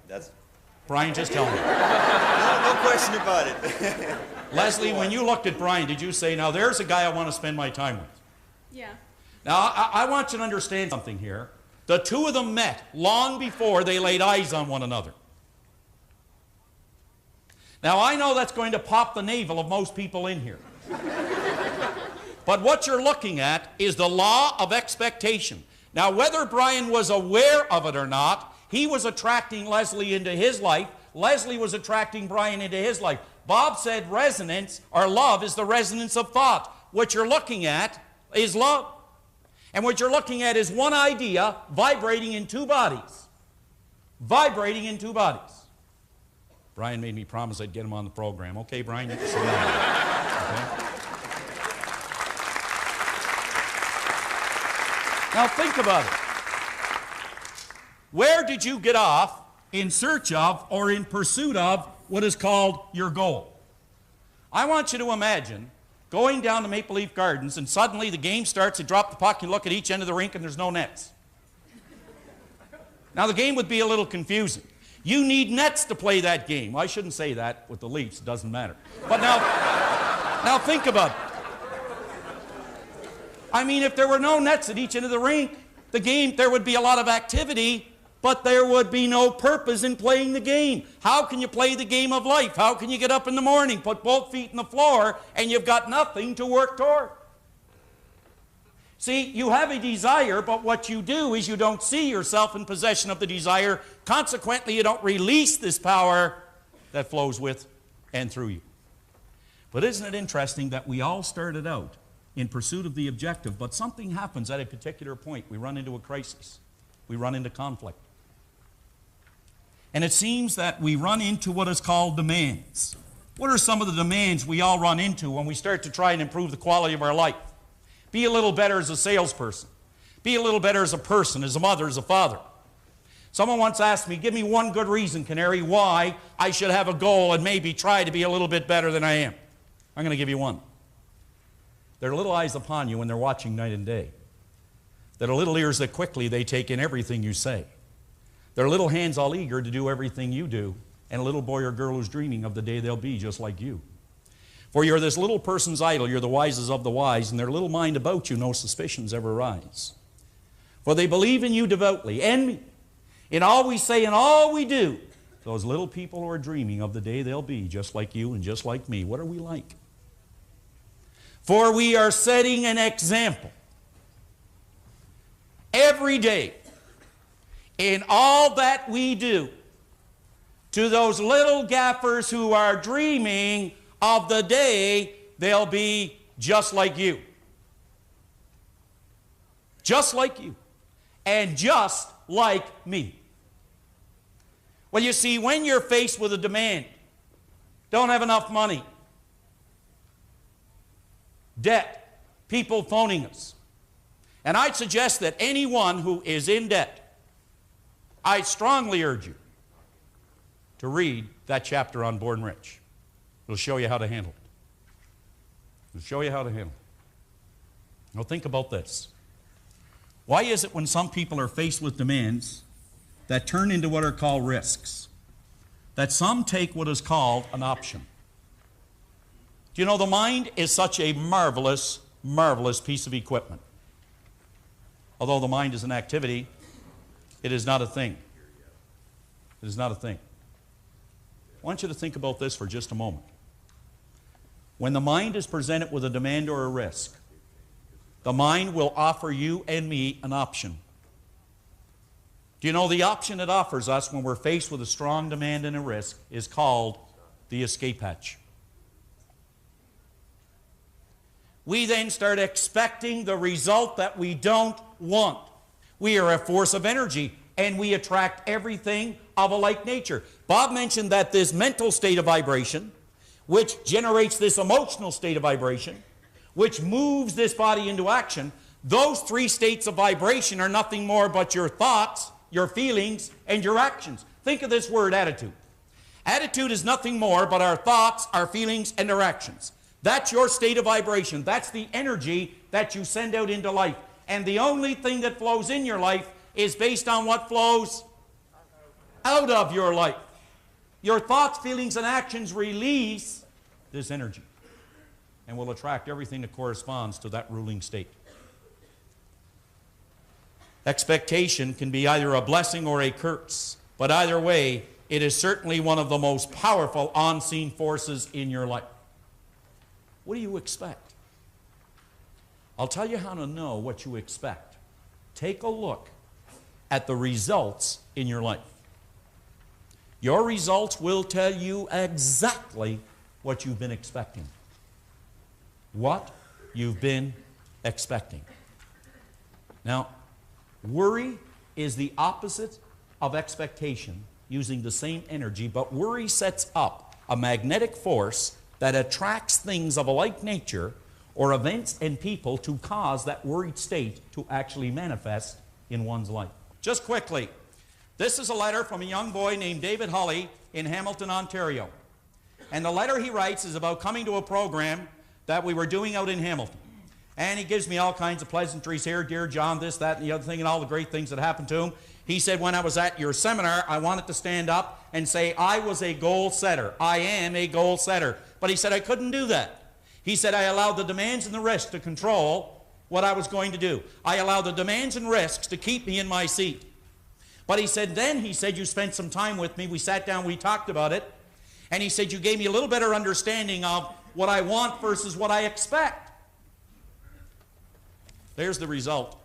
Speaker 11: That's...
Speaker 6: Brian, just tell me.
Speaker 11: No question about it.
Speaker 6: Leslie, when you looked at Brian, did you say, now there's a guy I want to spend my time with?
Speaker 12: Yeah.
Speaker 6: Now, I want you to understand something here. The two of them met long before they laid eyes on one another. Now, I know that's going to pop the navel of most people in here. But what you're looking at is the law of expectation. Now, whether Brian was aware of it or not, he was attracting Leslie into his life. Leslie was attracting Brian into his life. Bob said resonance, or love, is the resonance of thought. What you're looking at is love. And what you're looking at is one idea vibrating in two bodies. Vibrating in two bodies. Brian made me promise I'd get him on the program. Okay, Brian, you can sit down. Okay? Now think about it. Where did you get off in search of or in pursuit of what is called your goal? I want you to imagine going down to Maple Leaf Gardens and suddenly the game starts, you drop the puck, you look at each end of the rink and there's no nets. Now the game would be a little confusing. You need nets to play that game. Well, I shouldn't say that with the Leafs, it doesn't matter. But now think about it. I mean, if there were no nets at each end of the rink, the game, there would be a lot of activity, but there would be no purpose in playing the game. How can you play the game of life? How can you get up in the morning, put both feet in the floor, and you've got nothing to work toward? See, you have a desire, but what you do is you don't see yourself in possession of the desire. Consequently, you don't release this power that flows with and through you. But isn't it interesting that we all started out in pursuit of the objective, but something happens at a particular point. We run into a crisis. We run into conflict. And it seems that we run into what is called demands. What are some of the demands we all run into when we start to try and improve the quality of our life? Be a little better as a salesperson. Be a little better as a person, as a mother, as a father. Someone once asked me, give me one good reason, Canary, why I should have a goal and maybe try to be a little bit better than I am. I'm going to give you one. There are little eyes upon you when they're watching night and day. There are little ears that quickly they take in everything you say. There are little hands all eager to do everything you do, and a little boy or girl who's dreaming of the day they'll be just like you. For you're this little person's idol, you're the wisest of the wise, and their little mind about you no suspicions ever rise. For they believe in you devoutly, and me, in all we say and all we do, Those little people who are dreaming of the day they'll be just like you and just like me. What are we like? For we are setting an example every day in all that we do to those little gaffers who are dreaming of the day they'll be just like you. Just like you. And just like me. Well, you see, when you're faced with a demand, don't have enough money, debt, people phoning us, and I'd suggest that anyone who is in debt, I strongly urge you to read that chapter on Born Rich. It'll show you how to handle it. It'll show you how to handle it. Now think about this. Why is it when some people are faced with demands that turn into what are called risks, that some take what is called an option? Do you know the mind is such a marvelous, marvelous piece of equipment? Although the mind is an activity, it is not a thing. It is not a thing. I want you to think about this for just a moment. When the mind is presented with a demand or a risk, the mind will offer you and me an option. Do you know the option it offers us when we're faced with a strong demand and a risk is called the escape hatch. We then start expecting the result that we don't want. We are a force of energy, and we attract everything of a like nature. Bob mentioned that this mental state of vibration, which generates this emotional state of vibration, which moves this body into action, those three states of vibration are nothing more but your thoughts, your feelings, and your actions. Think of this word, attitude. Attitude is nothing more but our thoughts, our feelings, and our actions. That's your state of vibration. That's the energy that you send out into life. And the only thing that flows in your life is based on what flows out of your life. Your thoughts, feelings, and actions release this energy and will attract everything that corresponds to that ruling state. Expectation can be either a blessing or a curse, but either way, it is certainly one of the most powerful unseen forces in your life. What do you expect? I'll tell you how to know what you expect. Take a look at the results in your life. Your results will tell you exactly what you've been expecting. What you've been expecting. Now, worry is the opposite of expectation, using the same energy, but worry sets up a magnetic force that attracts things of a like nature or events and people to cause that worried state to actually manifest in one's life. Just quickly, this is a letter from a young boy named David Hulley in Hamilton, Ontario. And the letter he writes is about coming to a program that we were doing out in Hamilton. And he gives me all kinds of pleasantries here, dear John, this, that, and the other thing, and all the great things that happened to him. He said, when I was at your seminar, I wanted to stand up and say, I was a goal setter. I am a goal setter. But he said, I couldn't do that. He said, I allowed the demands and the risks to control what I was going to do. I allowed the demands and risks to keep me in my seat. But he said, then he said, you spent some time with me. We sat down, we talked about it. And he said, you gave me a little better understanding of what I want versus what I expect. There's the result.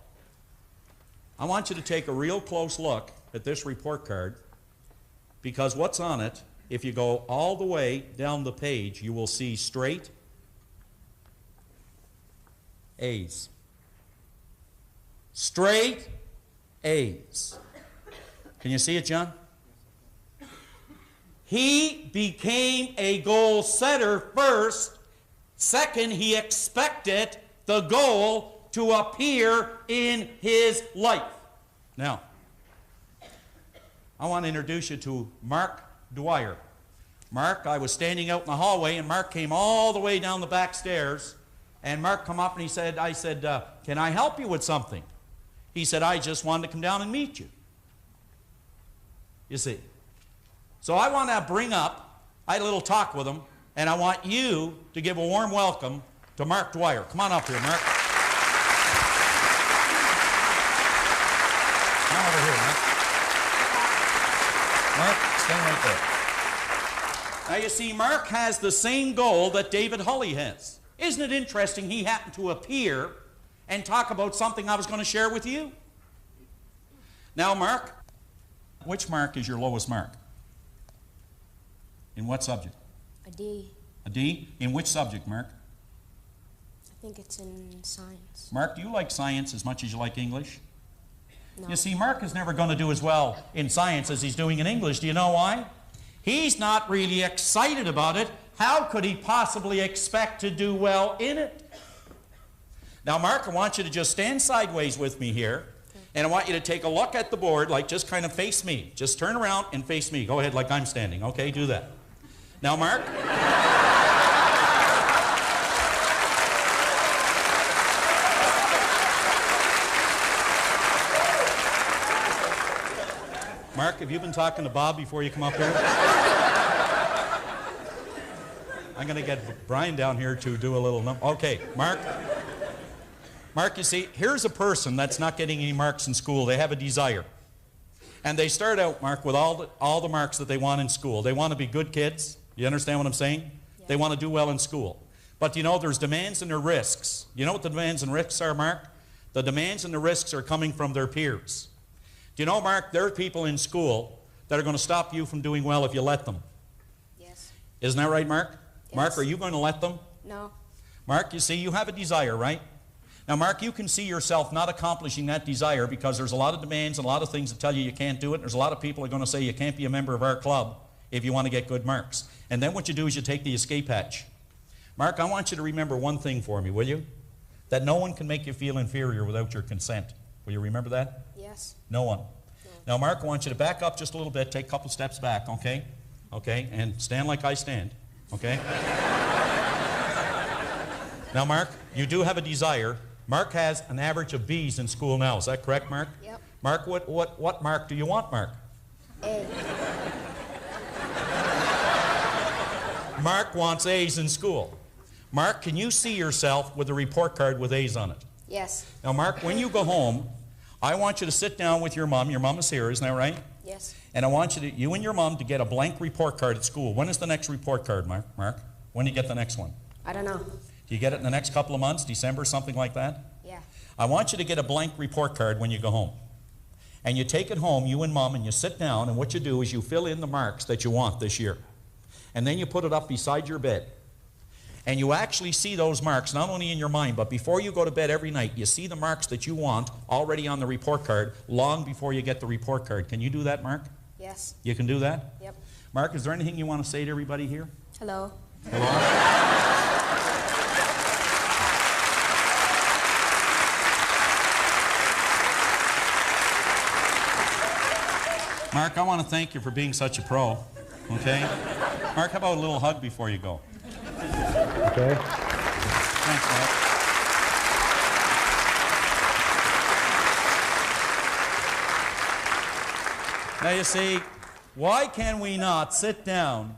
Speaker 6: I want you to take a real close look at this report card, because what's on it, if you go all the way down the page, you will see straight A's. Straight A's. Can you see it, John? He became a goal setter first. Second, he expected the goal to appear in his life. Now, I want to introduce you to Mark Dwyer. Mark, I was standing out in the hallway, and Mark came all the way down the back stairs, and Mark come up and he said, I said, can I help you with something? He said, I just wanted to come down and meet you. You see. So I want to bring up, I had a little talk with him, and I want you to give a warm welcome to Mark Dwyer. Come on up here, Mark. Come over here, Mark. Mark. Stand right there. Now you see, Mark has the same goal that David Hulley has. Isn't it interesting he happened to appear and talk about something I was going to share with you? Now, Mark, which mark is your lowest mark? In what subject?
Speaker 12: A D.
Speaker 6: A D? In which subject, Mark?
Speaker 12: I think it's in science.
Speaker 6: Mark, do you like science as much as you like English?
Speaker 12: No.
Speaker 6: You see, Mark is never going to do as well in science as he's doing in English. Do you know why? He's not really excited about it. How could he possibly expect to do well in it? Now, Mark, I want you to just stand sideways with me here, and I want you to take a look at the board, like just kind of face me. Just turn around and face me. Go ahead like I'm standing, okay? Do that. Now, Mark. Mark, have you been talking to Bob before you come up here? I'm going to get Brian down here to do a little number. Okay, Mark. Mark, you see, here's a person that's not getting any marks in school. They have a desire. And they start out, Mark, with all the marks that they want in school. They want to be good kids. You understand what I'm saying? Yeah. They want to do well in school. But you know, there's demands and there are risks. You know what the demands and risks are, Mark? The demands and the risks are coming from their peers. Do you know, Mark, there are people in school that are going to stop you from doing well if you let them.
Speaker 12: Yes.
Speaker 6: Isn't that right, Mark?
Speaker 12: Yes.
Speaker 6: Mark, are you going to let them?
Speaker 12: No.
Speaker 6: Mark, you see, you have a desire, right? Now, Mark, you can see yourself not accomplishing that desire because there's a lot of demands and a lot of things that tell you you can't do it. There's a lot of people who are going to say you can't be a member of our club if you want to get good marks. And then what you do is you take the escape hatch. Mark, I want you to remember one thing for me, will you? That no one can make you feel inferior without your consent. Will you remember that?
Speaker 12: Yes.
Speaker 6: No one.
Speaker 12: No.
Speaker 6: Now, Mark, I want you to back up just a little bit, take a couple steps back, okay? Okay, and stand like I stand, okay? Now, Mark, you do have a desire. Mark has an average of B's in school now. Is that correct, Mark?
Speaker 12: Yep.
Speaker 6: Mark, what mark do you want, Mark?
Speaker 12: A.
Speaker 6: Mark wants A's in school. Mark, can you see yourself with a report card with A's on it?
Speaker 12: Yes.
Speaker 6: Now, Mark, when you go home, I want you to sit down with your mom. Your mom is here, isn't that right?
Speaker 12: Yes.
Speaker 6: And I want you and your mom to get a blank report card at school. When is the next report card, Mark? When do you get the next one?
Speaker 12: I don't know.
Speaker 6: Do you get it in the next couple of months, December, something like that?
Speaker 12: Yeah.
Speaker 6: I want you to get a blank report card when you go home. And you take it home, you and Mom, and you sit down, and what you do is you fill in the marks that you want this year. And then you put it up beside your bed. And you actually see those marks, not only in your mind, but before you go to bed every night, you see the marks that you want already on the report card long before you get the report card. Can you do that, Mark?
Speaker 12: Yes.
Speaker 6: You can do that?
Speaker 12: Yep.
Speaker 6: Mark, is there anything you want to say to everybody here?
Speaker 12: Hello.
Speaker 6: Hello? Mark, I want to thank you for being such a pro, okay? Mark, how about a little hug before you go?
Speaker 5: Okay.
Speaker 6: Thanks, Mark. Now you see, why can we not sit down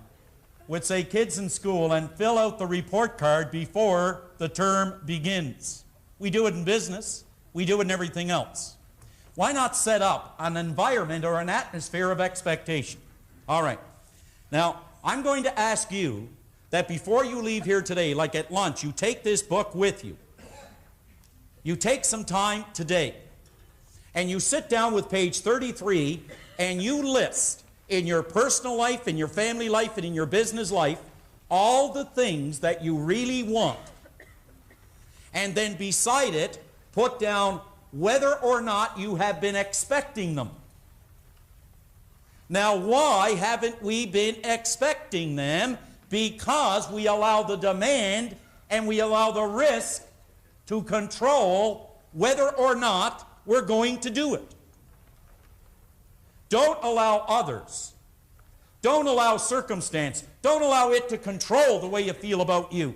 Speaker 6: with, say, kids in school and fill out the report card before the term begins? We do it in business. We do it in everything else. Why not set up an environment or an atmosphere of expectation? All right. Now, I'm going to ask you that before you leave here today, like at lunch, you take this book with you. You take some time today, and you sit down with page 33, and you list in your personal life, in your family life, and in your business life, all the things that you really want. And then beside it, put down whether or not you have been expecting them. Now, why haven't we been expecting them? Because we allow the demand and we allow the risk to control whether or not we're going to do it. Don't allow others. Don't allow circumstance. Don't allow it to control the way you feel about you.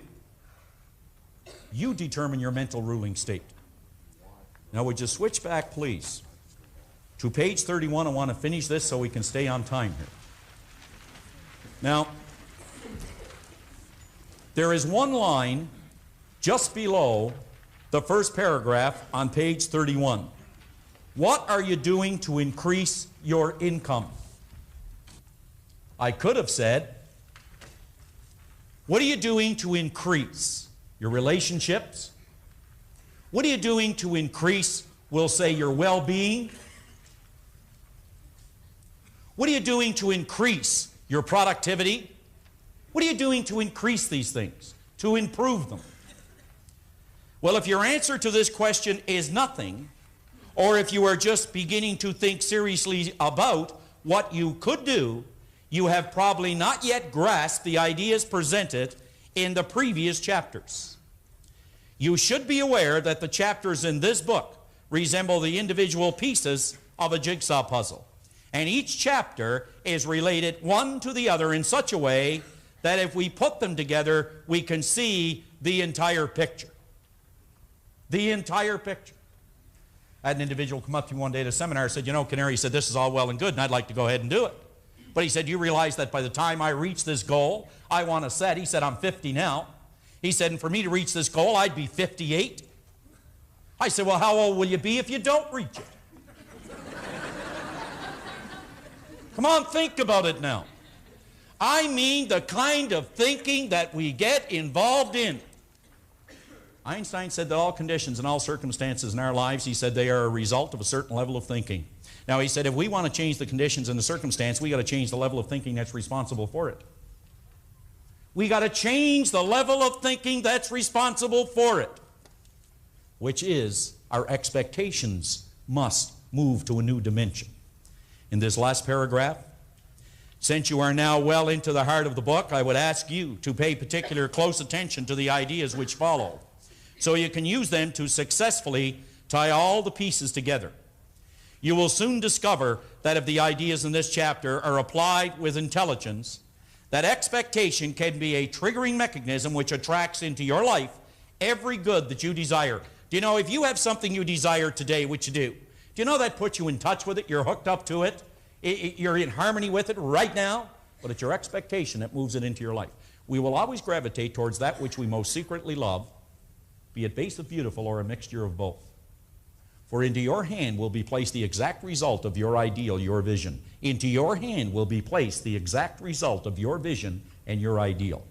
Speaker 6: You determine your mental ruling state. Now, would you switch back, please, to page 31? I want to finish this so we can stay on time here. Now, there is one line just below the first paragraph on page 31. What are you doing to increase your income? I could have said, what are you doing to increase your relationships? What are you doing to increase, we'll say, your well-being? What are you doing to increase your productivity? What are you doing to increase these things, to improve them? Well, if your answer to this question is nothing, or if you are just beginning to think seriously about what you could do, you have probably not yet grasped the ideas presented in the previous chapters. You should be aware that the chapters in this book resemble the individual pieces of a jigsaw puzzle. And each chapter is related one to the other in such a way that if we put them together, we can see the entire picture. The entire picture. I had an individual come up to me one day at a seminar and said, you know, Canary, he said, this is all well and good, and I'd like to go ahead and do it. But he said, you realize that by the time I reach this goal, I want to set, he said, I'm 50 now. He said, and for me to reach this goal, I'd be 58. I said, well, how old will you be if you don't reach it? Come on, think about it now. I mean the kind of thinking that we get involved in. Einstein said that all conditions and all circumstances in our lives, he said, they are a result of a certain level of thinking. Now, he said, if we want to change the conditions and the circumstance, we got to change the level of thinking that's responsible for it. We got to change the level of thinking that's responsible for it, which is our expectations must move to a new dimension. In this last paragraph, since you are now well into the heart of the book, I would ask you to pay particular close attention to the ideas which follow, so you can use them to successfully tie all the pieces together. You will soon discover that if the ideas in this chapter are applied with intelligence, that expectation can be a triggering mechanism which attracts into your life every good that you desire. Do you know, if you have something you desire today, which you do you know that puts you in touch with it? You're hooked up to it. You're in harmony with it right now, but it's your expectation that moves it into your life. We will always gravitate towards that which we most secretly love, be it base of beautiful or a mixture of both. For into your hand will be placed the exact result of your ideal, your vision. Into your hand will be placed the exact result of your vision and your ideal.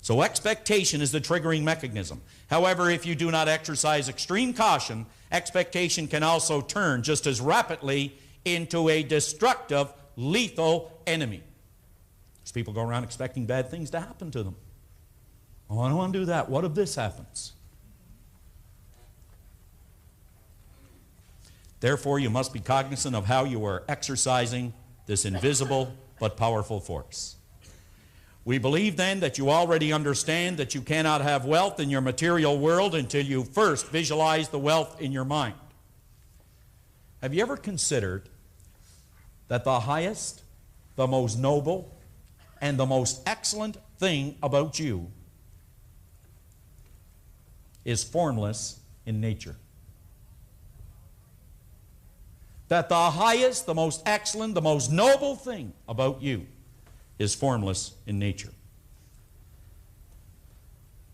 Speaker 6: So expectation is the triggering mechanism. However, if you do not exercise extreme caution, expectation can also turn just as rapidly into a destructive, lethal enemy. There's people go around expecting bad things to happen to them. Oh, I don't want to do that. What if this happens? Therefore, you must be cognizant of how you are exercising this invisible but powerful force. We believe then that you already understand that you cannot have wealth in your material world until you first visualize the wealth in your mind. Have you ever considered that the highest, the most noble, and the most excellent thing about you is formless in nature? That the highest, the most excellent, the most noble thing about you is formless in nature.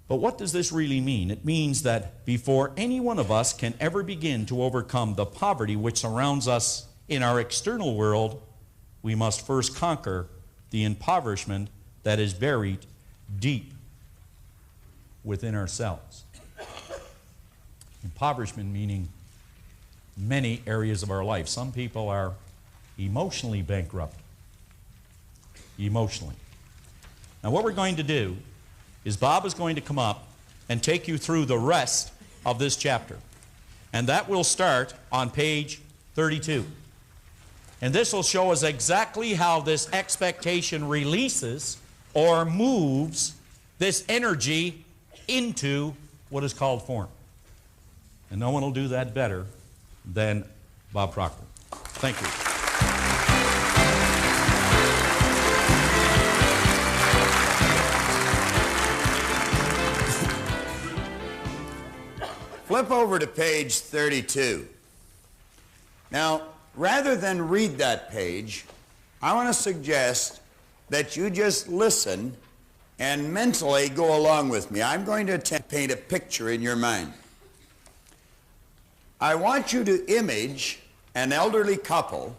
Speaker 6: But what does this really mean? It means that before any one of us can ever begin to overcome the poverty which surrounds us in our external world, we must first conquer the impoverishment that is buried deep within ourselves. Impoverishment meaning many areas of our life. Some people are emotionally bankrupt. Emotionally. Now what we're going to do is Bob is going to come up and take you through the rest of this chapter. And that will start on page 32. And this will show us exactly how this expectation releases or moves this energy into what is called form. And no one will do that better than Bob Proctor. Thank you.
Speaker 2: Flip over to page 32. Now, rather than read that page, I want to suggest that you just listen and mentally go along with me. I'm going to attempt to paint a picture in your mind. I want you to image an elderly couple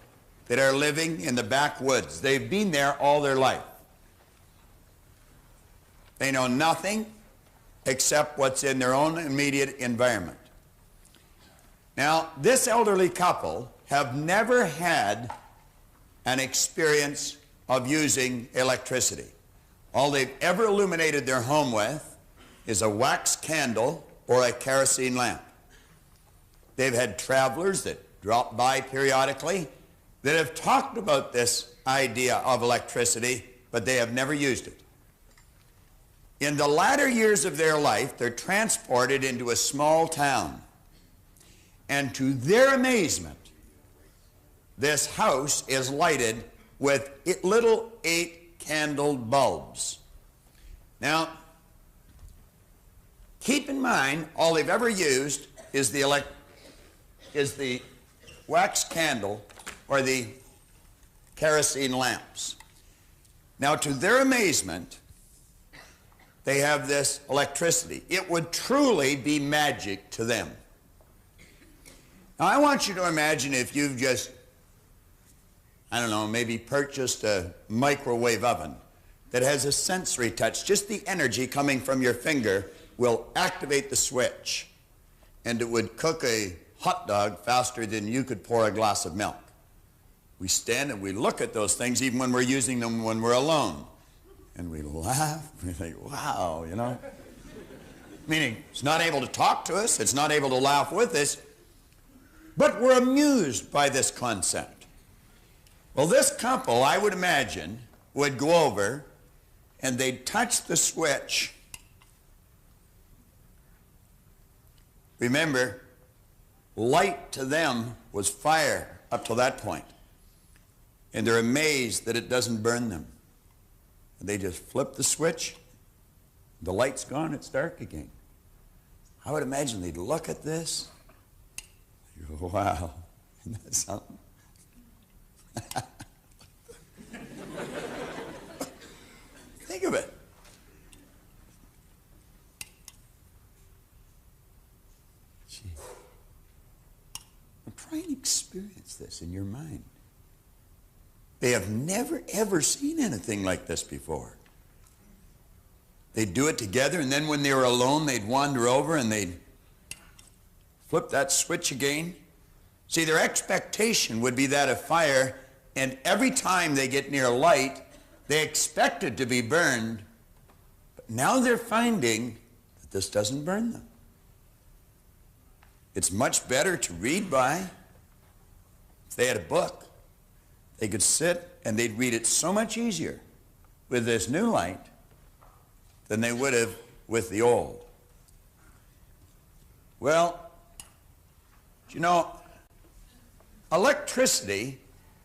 Speaker 2: that are living in the backwoods. They've been there all their life. They know nothing except what's in their own immediate environment. Now, this elderly couple have never had an experience of using electricity. All they've ever illuminated their home with is a wax candle or a kerosene lamp. They've had travelers that drop by periodically that have talked about this idea of electricity, but they have never used it. In the latter years of their life, they're transported into a small town. And to their amazement, this house is lighted with little 8-candled bulbs. Now, keep in mind, all they've ever used is the wax candle or the kerosene lamps. Now, to their amazement, they have this electricity. It would truly be magic to them. Now, I want you to imagine if you've just, I don't know, maybe purchased a microwave oven that has a sensory touch. Just the energy coming from your finger will activate the switch, and it would cook a hot dog faster than you could pour a glass of milk. We stand and we look at those things even when we're using them when we're alone. And we laugh, we think, wow, you know. Meaning, it's not able to talk to us, it's not able to laugh with us, but we're amused by this concept. Well, this couple, I would imagine, would go over and they'd touch the switch. Remember, light to them was fire up to that point. And they're amazed that it doesn't burn them. And they just flip the switch, the light's gone, it's dark again. I would imagine they'd look at this, they go, wow, isn't that something? Think of it. Gee. Now try and experience this in your mind. They have never, ever seen anything like this before. They'd do it together, and then when they were alone, they'd wander over and they'd flip that switch again. See, their expectation would be that of fire, and every time they get near light, they expect it to be burned, but now they're finding that this doesn't burn them. It's much better to read by. If they had a book, they could sit and they'd read it so much easier with this new light than they would have with the old. Well, you know, electricity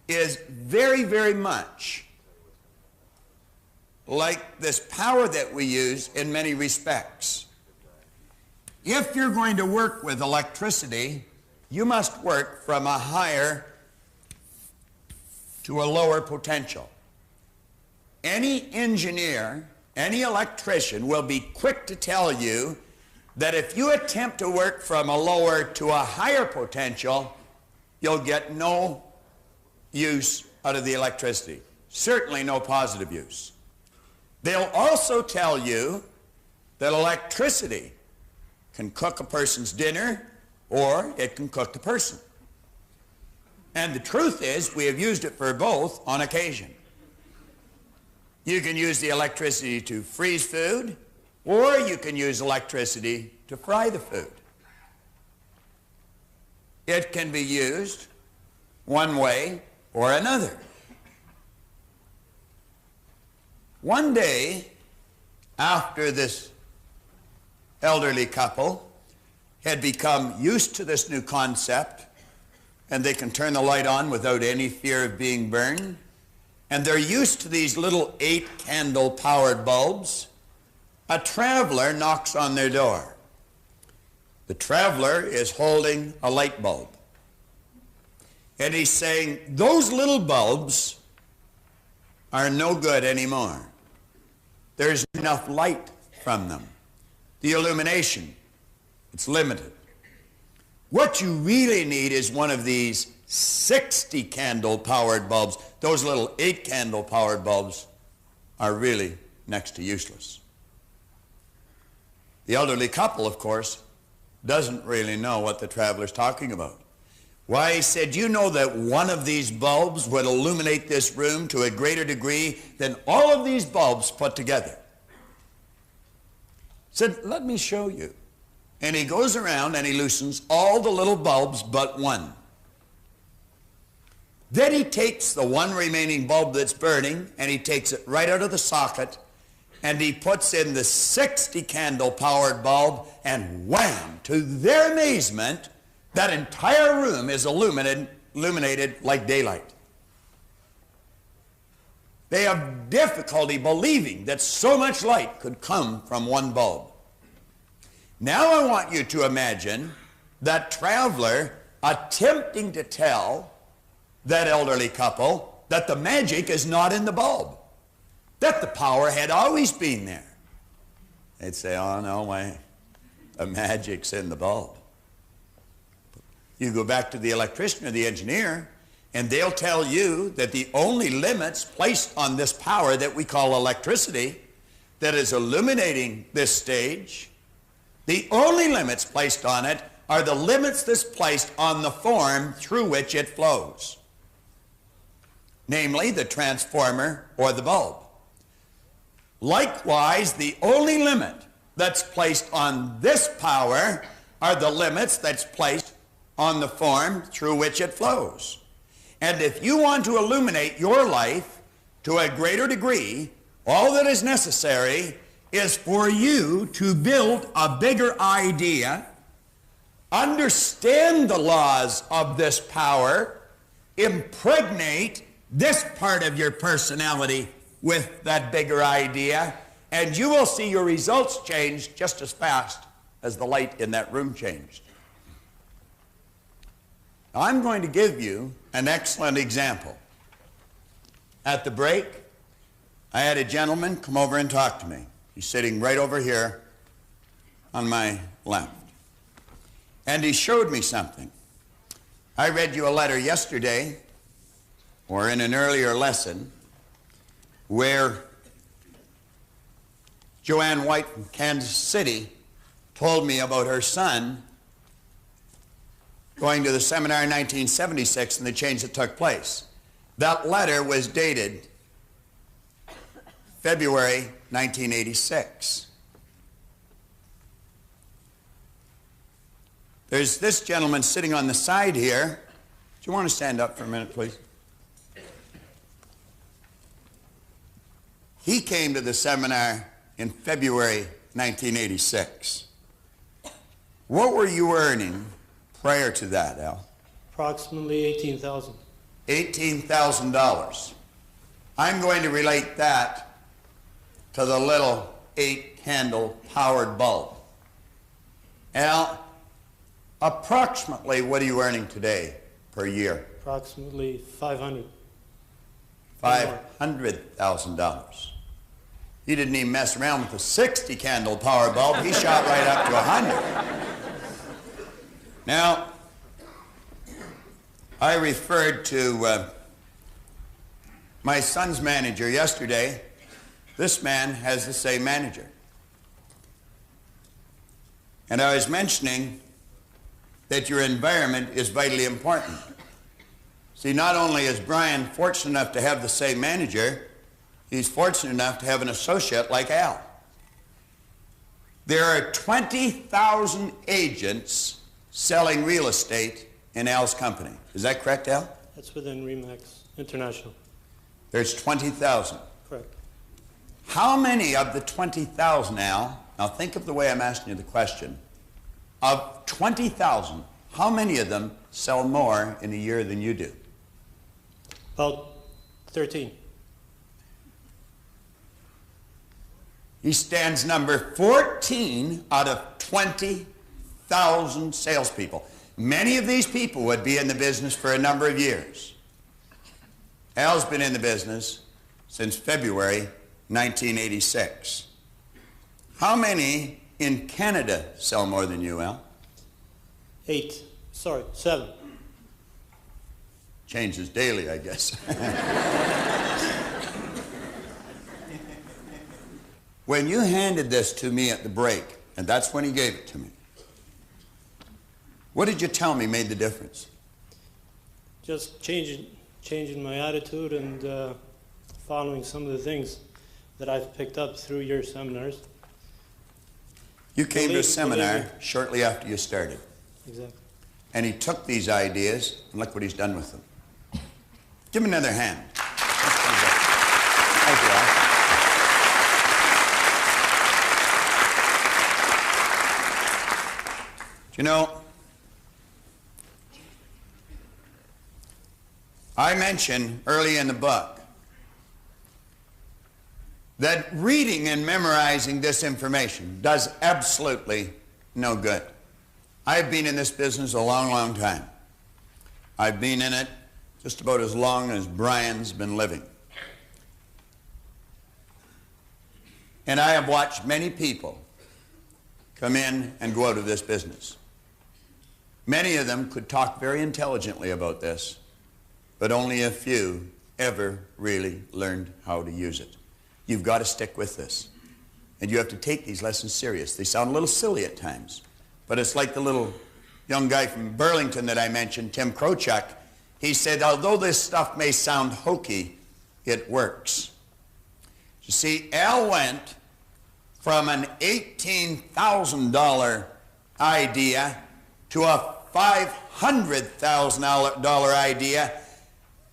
Speaker 2: is very, very much like this power that we use in many respects. If you're going to work with electricity, you must work from a higher to a lower potential. Any engineer, any electrician will be quick to tell you that if you attempt to work from a lower to a higher potential, you'll get no use out of the electricity. Certainly no positive use. They'll also tell you that electricity can cook a person's dinner or it can cook the person. And the truth is, we have used it for both on occasion. You can use the electricity to freeze food, or you can use electricity to fry the food. It can be used one way or another. One day, after this elderly couple had become used to this new concept, and they can turn the light on without any fear of being burned, and they're used to these little 8-candle powered bulbs, a traveler knocks on their door. The traveler is holding a light bulb. And he's saying, those little bulbs are no good anymore. There's enough light from them. The illumination, it's limited. What you really need is one of these 60 candle powered bulbs. Those little 8 candle powered bulbs are really next to useless. The elderly couple, of course, doesn't really know what the traveler's talking about. Why, he said, you know that one of these bulbs would illuminate this room to a greater degree than all of these bulbs put together. Said, let me show you. And he goes around and he loosens all the little bulbs but one. Then he takes the one remaining bulb that's burning and he takes it right out of the socket and he puts in the 60 candle powered bulb, and wham, to their amazement, that entire room is illuminated like daylight. They have difficulty believing that so much light could come from one bulb. Now I want you to imagine that traveler attempting to tell that elderly couple that the magic is not in the bulb, that the power had always been there. They'd say, oh no way, the magic's in the bulb. You go back to the electrician or the engineer, and they'll tell you that the only limits placed on this power that we call electricity that is illuminating this stage, the only limits placed on it are the limits that's placed on the form through which it flows, namely the transformer or the bulb. Likewise, the only limit that's placed on this power are the limits that's placed on the form through which it flows. And if you want to illuminate your life to a greater degree, all that is necessary is for you to build a bigger idea, understand the laws of this power, impregnate this part of your personality with that bigger idea, and you will see your results change just as fast as the light in that room changed. Now, I'm going to give you an excellent example. At the break, I had a gentleman come over and talk to me. He's sitting right over here on my left. And he showed me something. I read you a letter yesterday, or in an earlier lesson, where Joanne White from Kansas City told me about her son going to the seminar in 1976 and the change that took place. That letter was dated February 1986. There's this gentleman sitting on the side here. Do you want to stand up for a minute, please? He came to the seminar in February 1986. What were you earning prior to that, Al?
Speaker 13: Approximately $18,000.
Speaker 2: $18,000. I'm going to relate that to the little 8-candle powered bulb. Al, approximately what are you earning today per year?
Speaker 13: Approximately $500.
Speaker 2: $500,000. He didn't even mess around with the 60-candle power bulb. He shot right up to 100. Now, I referred to my son's manager yesterday. This man has the same manager. And I was mentioning that your environment is vitally important. See, not only is Brian fortunate enough to have the same manager, he's fortunate enough to have an associate like Al. There are 20,000 agents selling real estate in Al's company. Is that correct, Al?
Speaker 13: That's within RE/MAX International.
Speaker 2: There's 20,000.
Speaker 13: Correct.
Speaker 2: How many of the 20,000, Al, now think of the way I'm asking you the question, of 20,000, how many of them sell more in a year than you do?
Speaker 13: About 13.
Speaker 2: He stands number 14 out of 20,000 salespeople. Many of these people would be in the business for a number of years. Al's been in the business since February 1986. How many in Canada sell more than you, Al?
Speaker 13: 7.
Speaker 2: Changes daily, I guess. When you handed this to me at the break, and that's when he gave it to me, what did you tell me made the difference?
Speaker 13: Just changing my attitude and following some of the things that I've picked up through your seminars.
Speaker 2: You came to a seminar shortly after you started.
Speaker 13: Exactly.
Speaker 2: And he took these ideas, and look what he's done with them. Give him another hand. Thank you, Al. You know, I mentioned early in the book that reading and memorizing this information does absolutely no good. I've been in this business a long, long time. I've been in it just about as long as Brian's been living. And I have watched many people come in and go out of this business. Many of them could talk very intelligently about this, but only a few ever really learned how to use it. You've got to stick with this. And you have to take these lessons serious. They sound a little silly at times, but it's like the little young guy from Burlington that I mentioned, Tim Krochak. He said, although this stuff may sound hokey, it works. You see, Al went from an $18,000 idea to a $500,000 idea.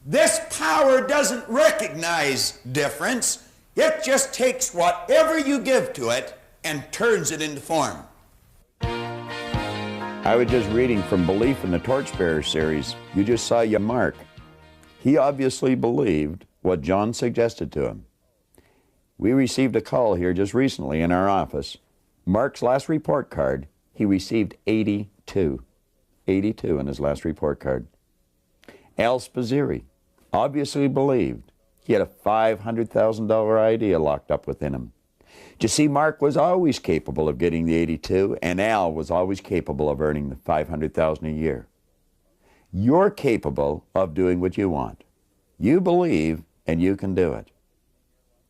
Speaker 2: This power doesn't recognize difference. It just takes whatever you give to it and turns it into form.
Speaker 1: I was just reading from Belief in the Torchbearer series. You just saw your Mark. He obviously believed what John suggested to him. We received a call here just recently in our office. Mark's last report card, he received 82. 82 in his last report card. Al Spazzeri obviously believed he had a $500,000 idea locked up within him. You see, Mark was always capable of getting the 82, and Al was always capable of earning the $500,000 a year. You're capable of doing what you want. You believe, and you can do it.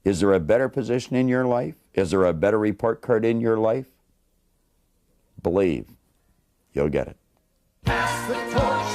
Speaker 1: Is there a better position in your life? Is there a better report card in your life? Believe. You'll get it.
Speaker 8: Pass the torch.